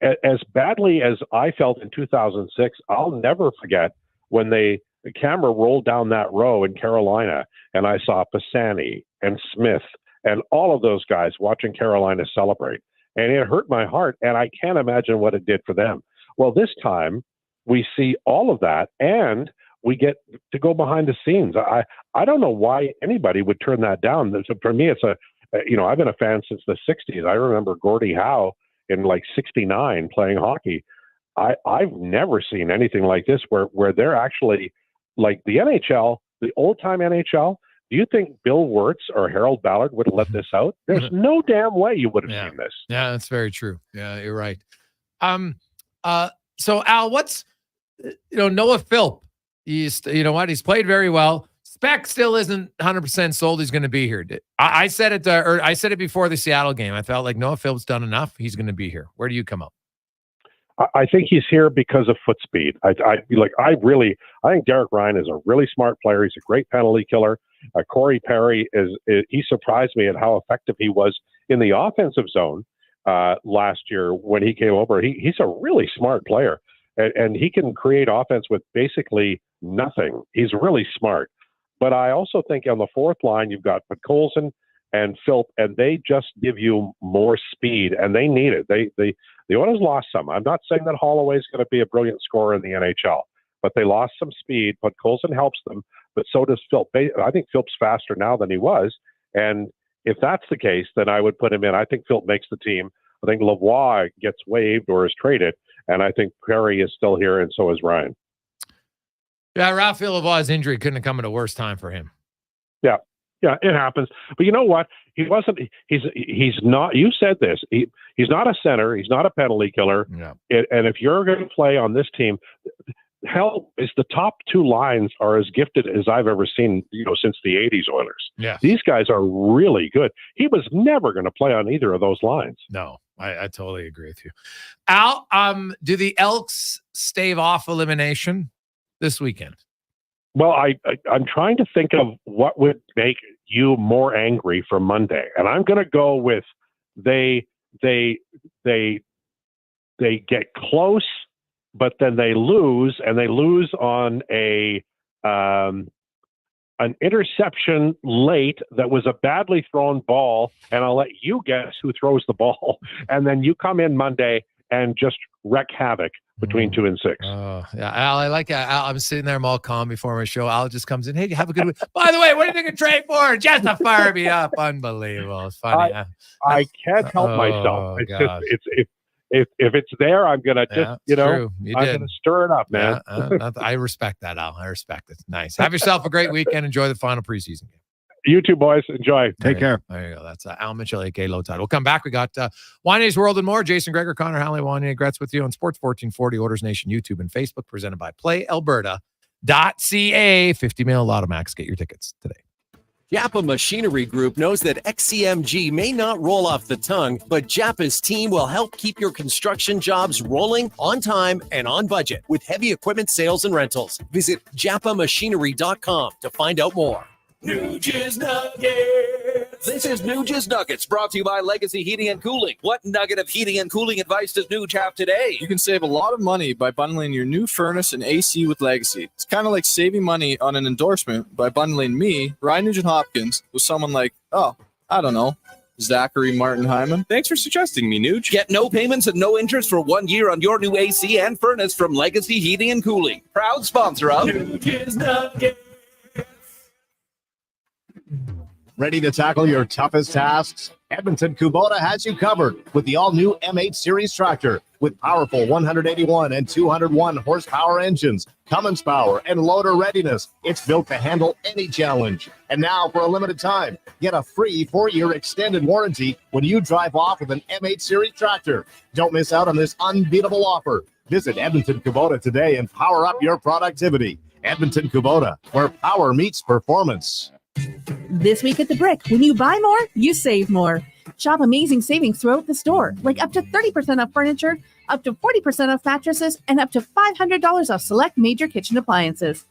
as badly as I felt in 2006, I'll never forget when the camera rolled down that row in Carolina and I saw Pisani and Smith and all of those guys watching Carolina celebrate. And it hurt my heart, and I can't imagine what it did for them. Well, this time, we see all of that, and we get to go behind the scenes. I don't know why anybody would turn that down. For me, it's I've been a fan since the 60s. I remember Gordie Howe in 69 playing hockey. I've never seen anything like this where they're actually like the NHL, the old-time NHL. Do you think Bill Wirtz or Harold Ballard would have let this out? There's no damn way you would have seen this. Yeah, that's very true. Yeah, you're right. So Al, what's Noah Philp? He's he's played very well. Speck still isn't 100% sold he's going to be here. I said it I said it before the Seattle game. I felt like Noah Philp's done enough. He's going to be here. Where do you come up? I think he's here because of foot speed. I think Derek Ryan is a really smart player. He's a great penalty killer. Corey Perry he surprised me at how effective he was in the offensive zone last year when he came over. He's a really smart player, and he can create offense with basically nothing. He's really smart. But I also think on the fourth line, you've got Podkolzin and Philp, and they just give you more speed, and they need it. The Oilers lost some. I'm not saying that Holloway's going to be a brilliant scorer in the NHL, but they lost some speed. Podkolzin helps them, but so does Philp. I think Philp's faster now than he was, and if that's the case, then I would put him in. I think Philp makes the team. I think Lavoie gets waived or is traded, and I think Perry is still here, and so is Ryan. Yeah, Raphael Lavoie's injury couldn't have come at a worse time for him. Yeah, it happens. But you know what? He wasn't. He's not. You said this. He's not a center. He's not a penalty killer. Yeah. And if you're going to play on this team, hell, is the top two lines are as gifted as I've ever seen. Since the '80s Oilers. Yeah, these guys are really good. He was never going to play on either of those lines. No, I totally agree with you. Al, do the Elks stave off elimination this weekend? Well, I'm trying to think of what would make you more angry for Monday, and I'm going to go with they get close, but then they lose, and they lose on an interception late that was a badly thrown ball, and I'll let you guess who throws the ball, and then you come in Monday and just wreak havoc between 2 and 6. Oh, yeah. Al, I like Al. I'm sitting there, I'm all calm before my show. Al just comes in. Hey, have a good week. By the way, what do you think of trade for? Just to fire me up. Unbelievable. It's funny. I can't help myself. It's God. just, if it's there, I'm going to just, true. I'm going to stir it up, man. I respect that, Al. I respect it. Nice. Have yourself a great weekend. Enjoy the final preseason game. You two boys, enjoy. Take care. There you go. That's Al Mitchell, a.k.a. Low Tide. We'll come back. We got Wanye's World and more. Jason Gregor, Connor Halley, Wanye Gretz with you on Sports 1440, Orders Nation, YouTube, and Facebook, presented by PlayAlberta.ca. 50 mil Lotto Max. Get your tickets today. Japa Machinery Group knows that XCMG may not roll off the tongue, but Japa's team will help keep your construction jobs rolling on time and on budget with heavy equipment sales and rentals. Visit japamachinery.com to find out more. Nuges Nuggets. This is Nuges Nuggets, brought to you by Legacy Heating and Cooling. What nugget of heating and cooling advice does Nuge have today? You can save a lot of money by bundling your new furnace and AC with Legacy. It's kind of like saving money on an endorsement by bundling me, Ryan Nugent-Hopkins, with someone like, Zachary Martin Hyman. Thanks for suggesting me, Nuge. Get no payments and no interest for 1 year on your new AC and furnace from Legacy Heating and Cooling. Proud sponsor of Nuges Nuggets. Ready to tackle your toughest tasks? Edmonton Kubota has you covered with the all-new M8 Series tractor with powerful 181 and 201 horsepower engines, Cummins power, and loader readiness. It's built to handle any challenge. And now, for a limited time, get a free 4-year extended warranty when you drive off with an M8 Series tractor. Don't miss out on this unbeatable offer. Visit Edmonton Kubota today and power up your productivity. Edmonton Kubota, where power meets performance. This week at the Brick, when you buy more, you save more. Shop amazing savings throughout the store, like up to 30% off furniture, up to 40% off mattresses, and up to $500 off select major kitchen appliances.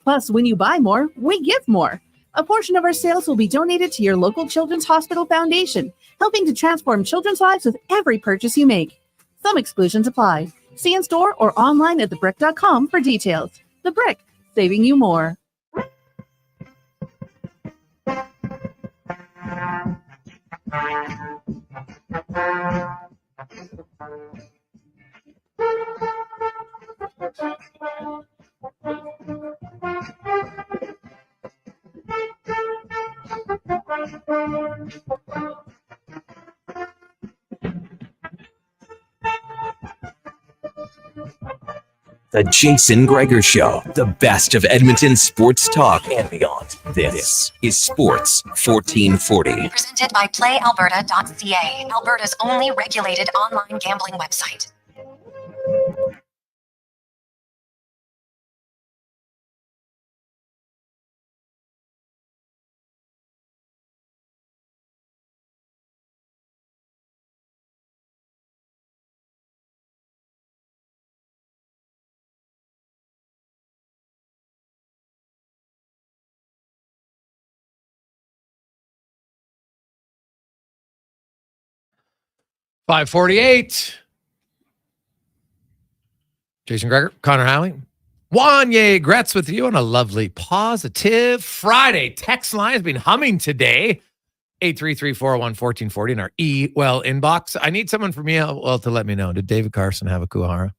Plus, when you buy more, we give more. A portion of our sales will be donated to your local Children's Hospital Foundation, helping to transform children's lives with every purchase you make. Some exclusions apply. See in store or online at thebrick.com for details. The Brick, saving you more. The Jason Gregor Show, the best of Edmonton sports talk and beyond. This is Sports 1440. Presented by PlayAlberta.ca, Alberta's only regulated online gambling website. $5:48. Jason Gregor, Connor Halley, Wanye Gretz with you on a lovely, positive Friday. Text line has been humming today. 833-401-1440 in our inbox. I need someone from EWell to let me know. Did David Carson have a Kuahara?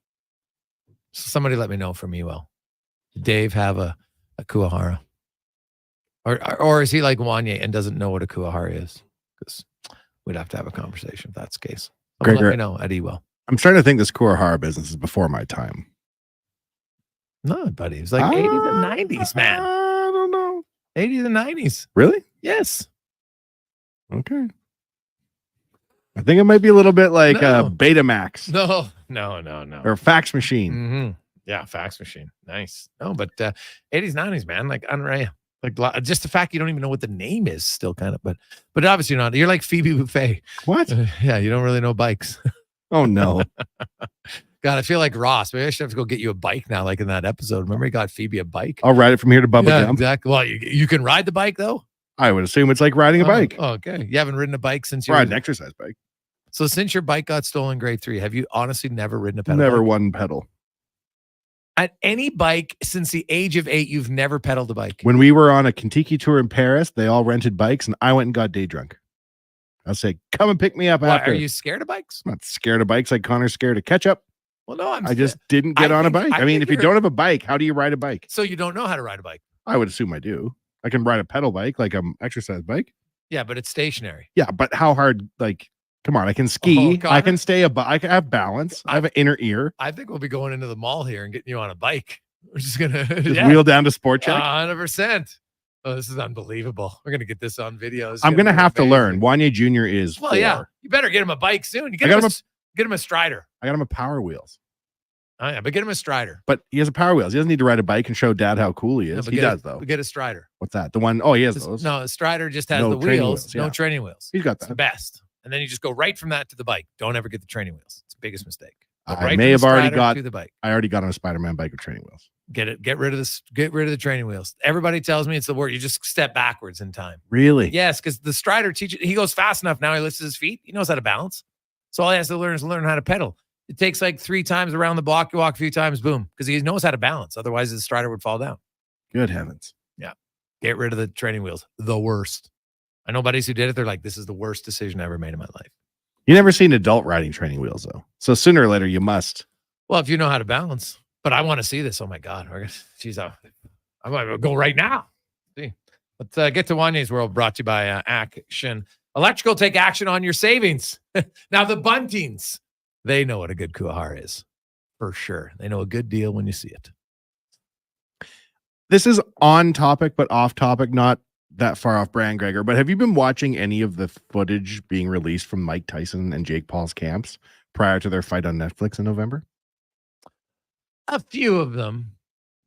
Somebody let me know from EWell. Did Dave have a Kuahara? Or is he like Wanye and doesn't know what a Kuahara is? Because we'd have to have a conversation if that's the case. Let me know at EWell. I'm starting to think this Kuahara business is before my time. No, buddy. It was like 80s and 90s, man. I don't know. 80s and 90s. Really? Yes. Okay. I think it might be a little bit like Betamax. No. Or fax machine. Mm-hmm. Yeah, fax machine. Nice. No, but 80s, 90s, man. Like unreal. Like just the fact you don't even know what the name is still kind of, but obviously not. You're like Phoebe Buffet. What? Yeah, you don't really know bikes. Oh, no. God, I feel like Ross. Maybe I should have to go get you a bike now, like in that episode. Remember he got Phoebe a bike? I'll ride it from here to Bubba Yeah, Jump. exactly. Well, you can ride the bike, though? I would assume it's like riding a bike. Oh, okay. You haven't ridden a bike since you Ride an exercise bike. So since your bike got stolen in grade 3, have you honestly never ridden a pedal Never bike? one pedal. At any bike since the age of 8, you've never pedaled a bike? When we were on a Kentucky tour in Paris, they all rented bikes, and I went and got day drunk. I'll say, come and pick me up Why, after. are you scared of bikes? I'm not scared of bikes like Connor's scared of ketchup. Well, no, I just didn't get on a bike. I mean, if you don't have a bike, how do you ride a bike? So you don't know how to ride a bike? I would assume I do. I can ride a pedal bike, like an exercise bike. Yeah, but it's stationary. Yeah, but how hard? Like, come on, I can ski. Oh, I can stay I can have balance. I have an inner ear. I think we'll be going into the mall here and getting you on a bike. We're just gonna Just wheel down to Sport Check. 100%. Oh, this is unbelievable. We're gonna get this on video. It's I'm gonna gonna be have to amazing. learn. Wanye Jr. is Well, 4. yeah, you better get him a bike soon. You I got get him a Strider. I got him a Power Wheels. Oh yeah, but get him a Strider. But he has a Power Wheels. He doesn't need to ride a bike and show dad how cool he No, is. but He get does though. But get a Strider. What's that? The one? Oh, he has those. No, a Strider just has No the training wheels, wheels, no yeah. training wheels. He's got It's the that. best. And then you just go right from that to the bike. Don't ever get the training wheels. It's the biggest mistake. Go I right may from the have already Strider got. to the bike. I already got on a Spider-Man bike with training wheels. Get rid of this. Get rid of the training wheels. Everybody tells me it's the word. You just step backwards in time. Really? Yes, because the Strider teaches. He goes fast enough now. He lifts his feet. He knows how to balance. So all he has to learn is learn how to pedal. It takes like 3 times around the block. You walk a few times, boom, because he knows how to balance. Otherwise, the Strider would fall down. Good heavens. Yeah. Get rid of the training wheels. The worst. I know buddies who did it. They're like, this is the worst decision I ever made in my life. You never seen adult riding training wheels though. So sooner or later you must. Well, if you know how to balance. But I want to see this. Oh my God. Geez, I'm going to go right now. See. Let's get to Wanye's World, brought to you by Action Electrical. Take action on your savings. Now the Buntings, they know what a good Kuahar is. For sure. They know a good deal when you see it. This is on topic, but off topic, not that far off brand, Gregor. But have you been watching any of the footage being released from Mike Tyson and Jake Paul's camps prior to their fight on Netflix in November? A few of them.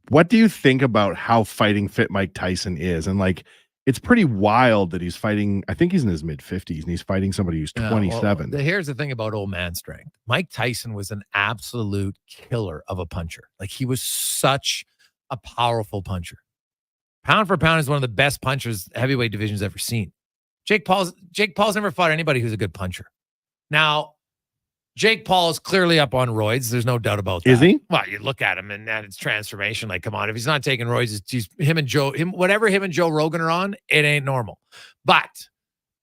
What do you think about how fighting fit Mike Tyson is? And like, it's pretty wild that he's fighting. I think he's in his mid-50s and he's fighting somebody who's 27. Here's the thing about old man strength. Mike Tyson was an absolute killer of a puncher. Like, he was such a powerful puncher. Pound for pound is one of the best punchers heavyweight division's ever seen. Jake Paul's never fought anybody who's a good puncher. Now, Jake Paul is clearly up on roids. There's no doubt about that. Is he? Well, you look at him and it's transformation. Like, come on, if he's not taking roids, he's whatever him and Joe Rogan are on, it ain't normal. But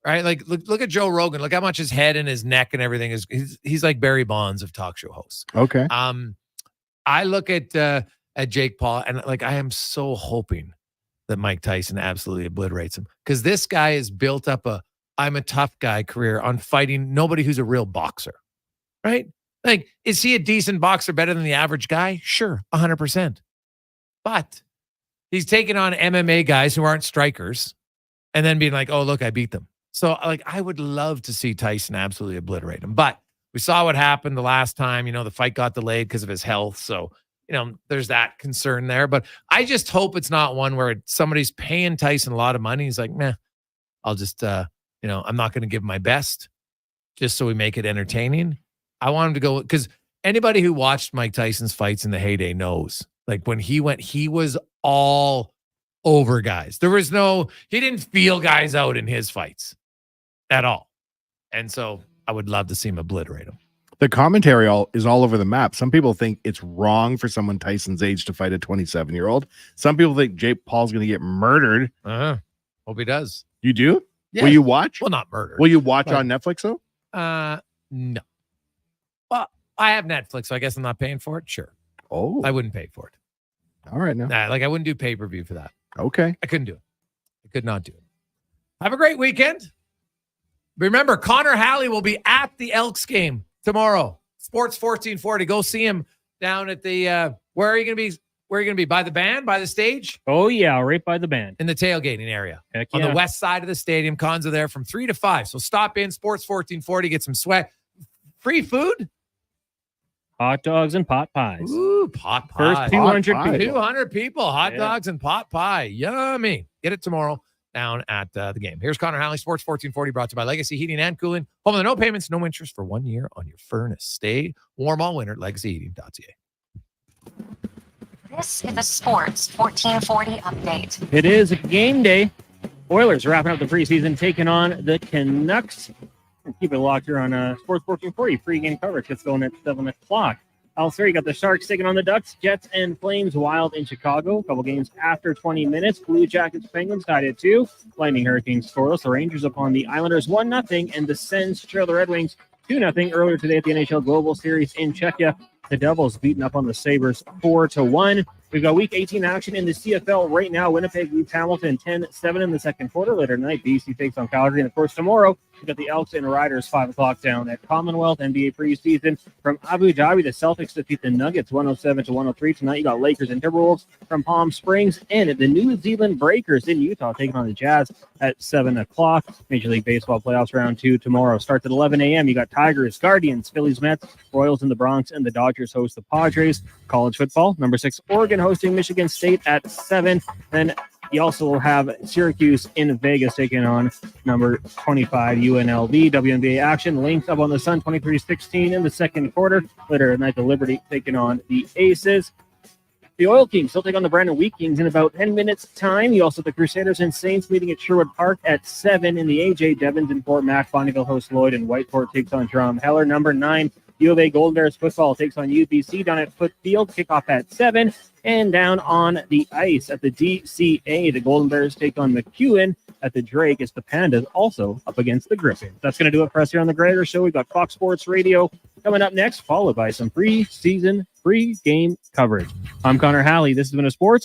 right, like look at Joe Rogan. Look how much his head and his neck and everything is. He's like Barry Bonds of talk show hosts. Okay. I look at Jake Paul and like I am so hoping that Mike Tyson absolutely obliterates him, because this guy has built up a I'm a tough guy career on fighting nobody who's a real boxer. Right? Like, is he a decent boxer, better than the average guy? Sure, 100%. But he's taking on MMA guys who aren't strikers and then being like, oh, look, I beat them. So, like, I would love to see Tyson absolutely obliterate him. But we saw what happened the last time. You know, the fight got delayed because of his health. So, you know, there's that concern there. But I just hope it's not one where somebody's paying Tyson a lot of money. He's like, meh, I'll just, I'm not going to give my best just so we make it entertaining. I want him to go, because anybody who watched Mike Tyson's fights in the heyday knows, like, when he went, he was all over guys. He didn't feel guys out in his fights at all. And so I would love to see him obliterate him. The commentary is all over the map. Some people think it's wrong for someone Tyson's age to fight a 27-year-old. Some people think Jake Paul's going to get murdered. Hope he does. You do? Yes. Will you watch? Well, not murdered. Will you watch on Netflix though? No. Well, I have Netflix, so I guess I'm not paying for it. Sure. Oh, I wouldn't pay for it. All right now. Like, I wouldn't do pay-per-view for that. Okay. I couldn't do it. I could not do it. Have a great weekend. Remember, Connor Halley will be at the Elks game tomorrow. Sports 1440. Go see him down at the where are you going to be? Where are you going to be? By the band? By the stage? Oh, yeah, right by the band. In the tailgating area. Heck On yeah. the west side of the stadium. Cons are there from 3 to 5. So stop in, Sports 1440, get some sweat. Free food? Hot dogs and pot pies. Ooh, pot pie. First 200 people. 200 people. Hot dogs and pot pie. Yummy. Get it tomorrow. down at the game. Here's Connor Halley, Sports 1440, brought to you by Legacy Heating and Cooling. Home of the no payments, no interest for 1 year on your furnace. Stay warm all winter. LegacyHeating.ca. This is a Sports 1440 update. It is game day. Oilers wrapping up the preseason, taking on the Canucks. And keep it locked here on Sports 1440. Pre-game coverage gets going at 7 o'clock. Elsewhere, you got the Sharks taking on the Ducks, Jets and Flames Wild in Chicago. A couple games after 20 minutes. Blue Jackets Penguins tied at 2. Lightning Hurricanes scoreless. The Rangers upon the Islanders 1-0. And the Sens trail the Red Wings 2-0 earlier today at the NHL Global Series in Czechia. The Devils beating up on the Sabres 4-1. We've got Week 18 action in the CFL right now. Winnipeg leads Hamilton 10-7 in the second quarter. Later tonight, BC takes on Calgary. And, of course, tomorrow, we've got the Elks and Riders 5 o'clock down at Commonwealth NBA preseason. From Abu Dhabi, the Celtics defeat the Nuggets 107-103. Tonight, you got Lakers and Timberwolves from Palm Springs. And the New Zealand Breakers in Utah taking on the Jazz at 7 o'clock. Major League Baseball playoffs round 2 tomorrow. Starts at 11 a.m. You got Tigers, Guardians, Phillies, Mets, Royals in the Bronx, and the Dodgers host the Padres. College football, number 6, Oregon hosting Michigan State at 7. Then you also have Syracuse in Vegas taking on number 25 UNLV. WNBA action, Lynx up on the Sun 23-16 in the second quarter. Later tonight, the Liberty taking on the Aces. The Oil Kings still take on the Brandon Wheat Kings in about 10 minutes time. You also have the Crusaders and Saints meeting at Sherwood Park at 7 in the AJ. Devons in Fort Mac. Bonneville hosts Lloyd, and Whiteport takes on Drum Heller. Number 9, U of A Golden Bears football takes on UBC down at Foot Field. Kickoff at 7. And down on the ice at the DCA, the Golden Bears take on McEwen. At the Drake, it's the Pandas also up against the Griffins. That's going to do it for us here on the Gregor Show. We've got Fox Sports Radio coming up next, followed by some pre-season, pre-game coverage. I'm Connor Halley. This has been a Sports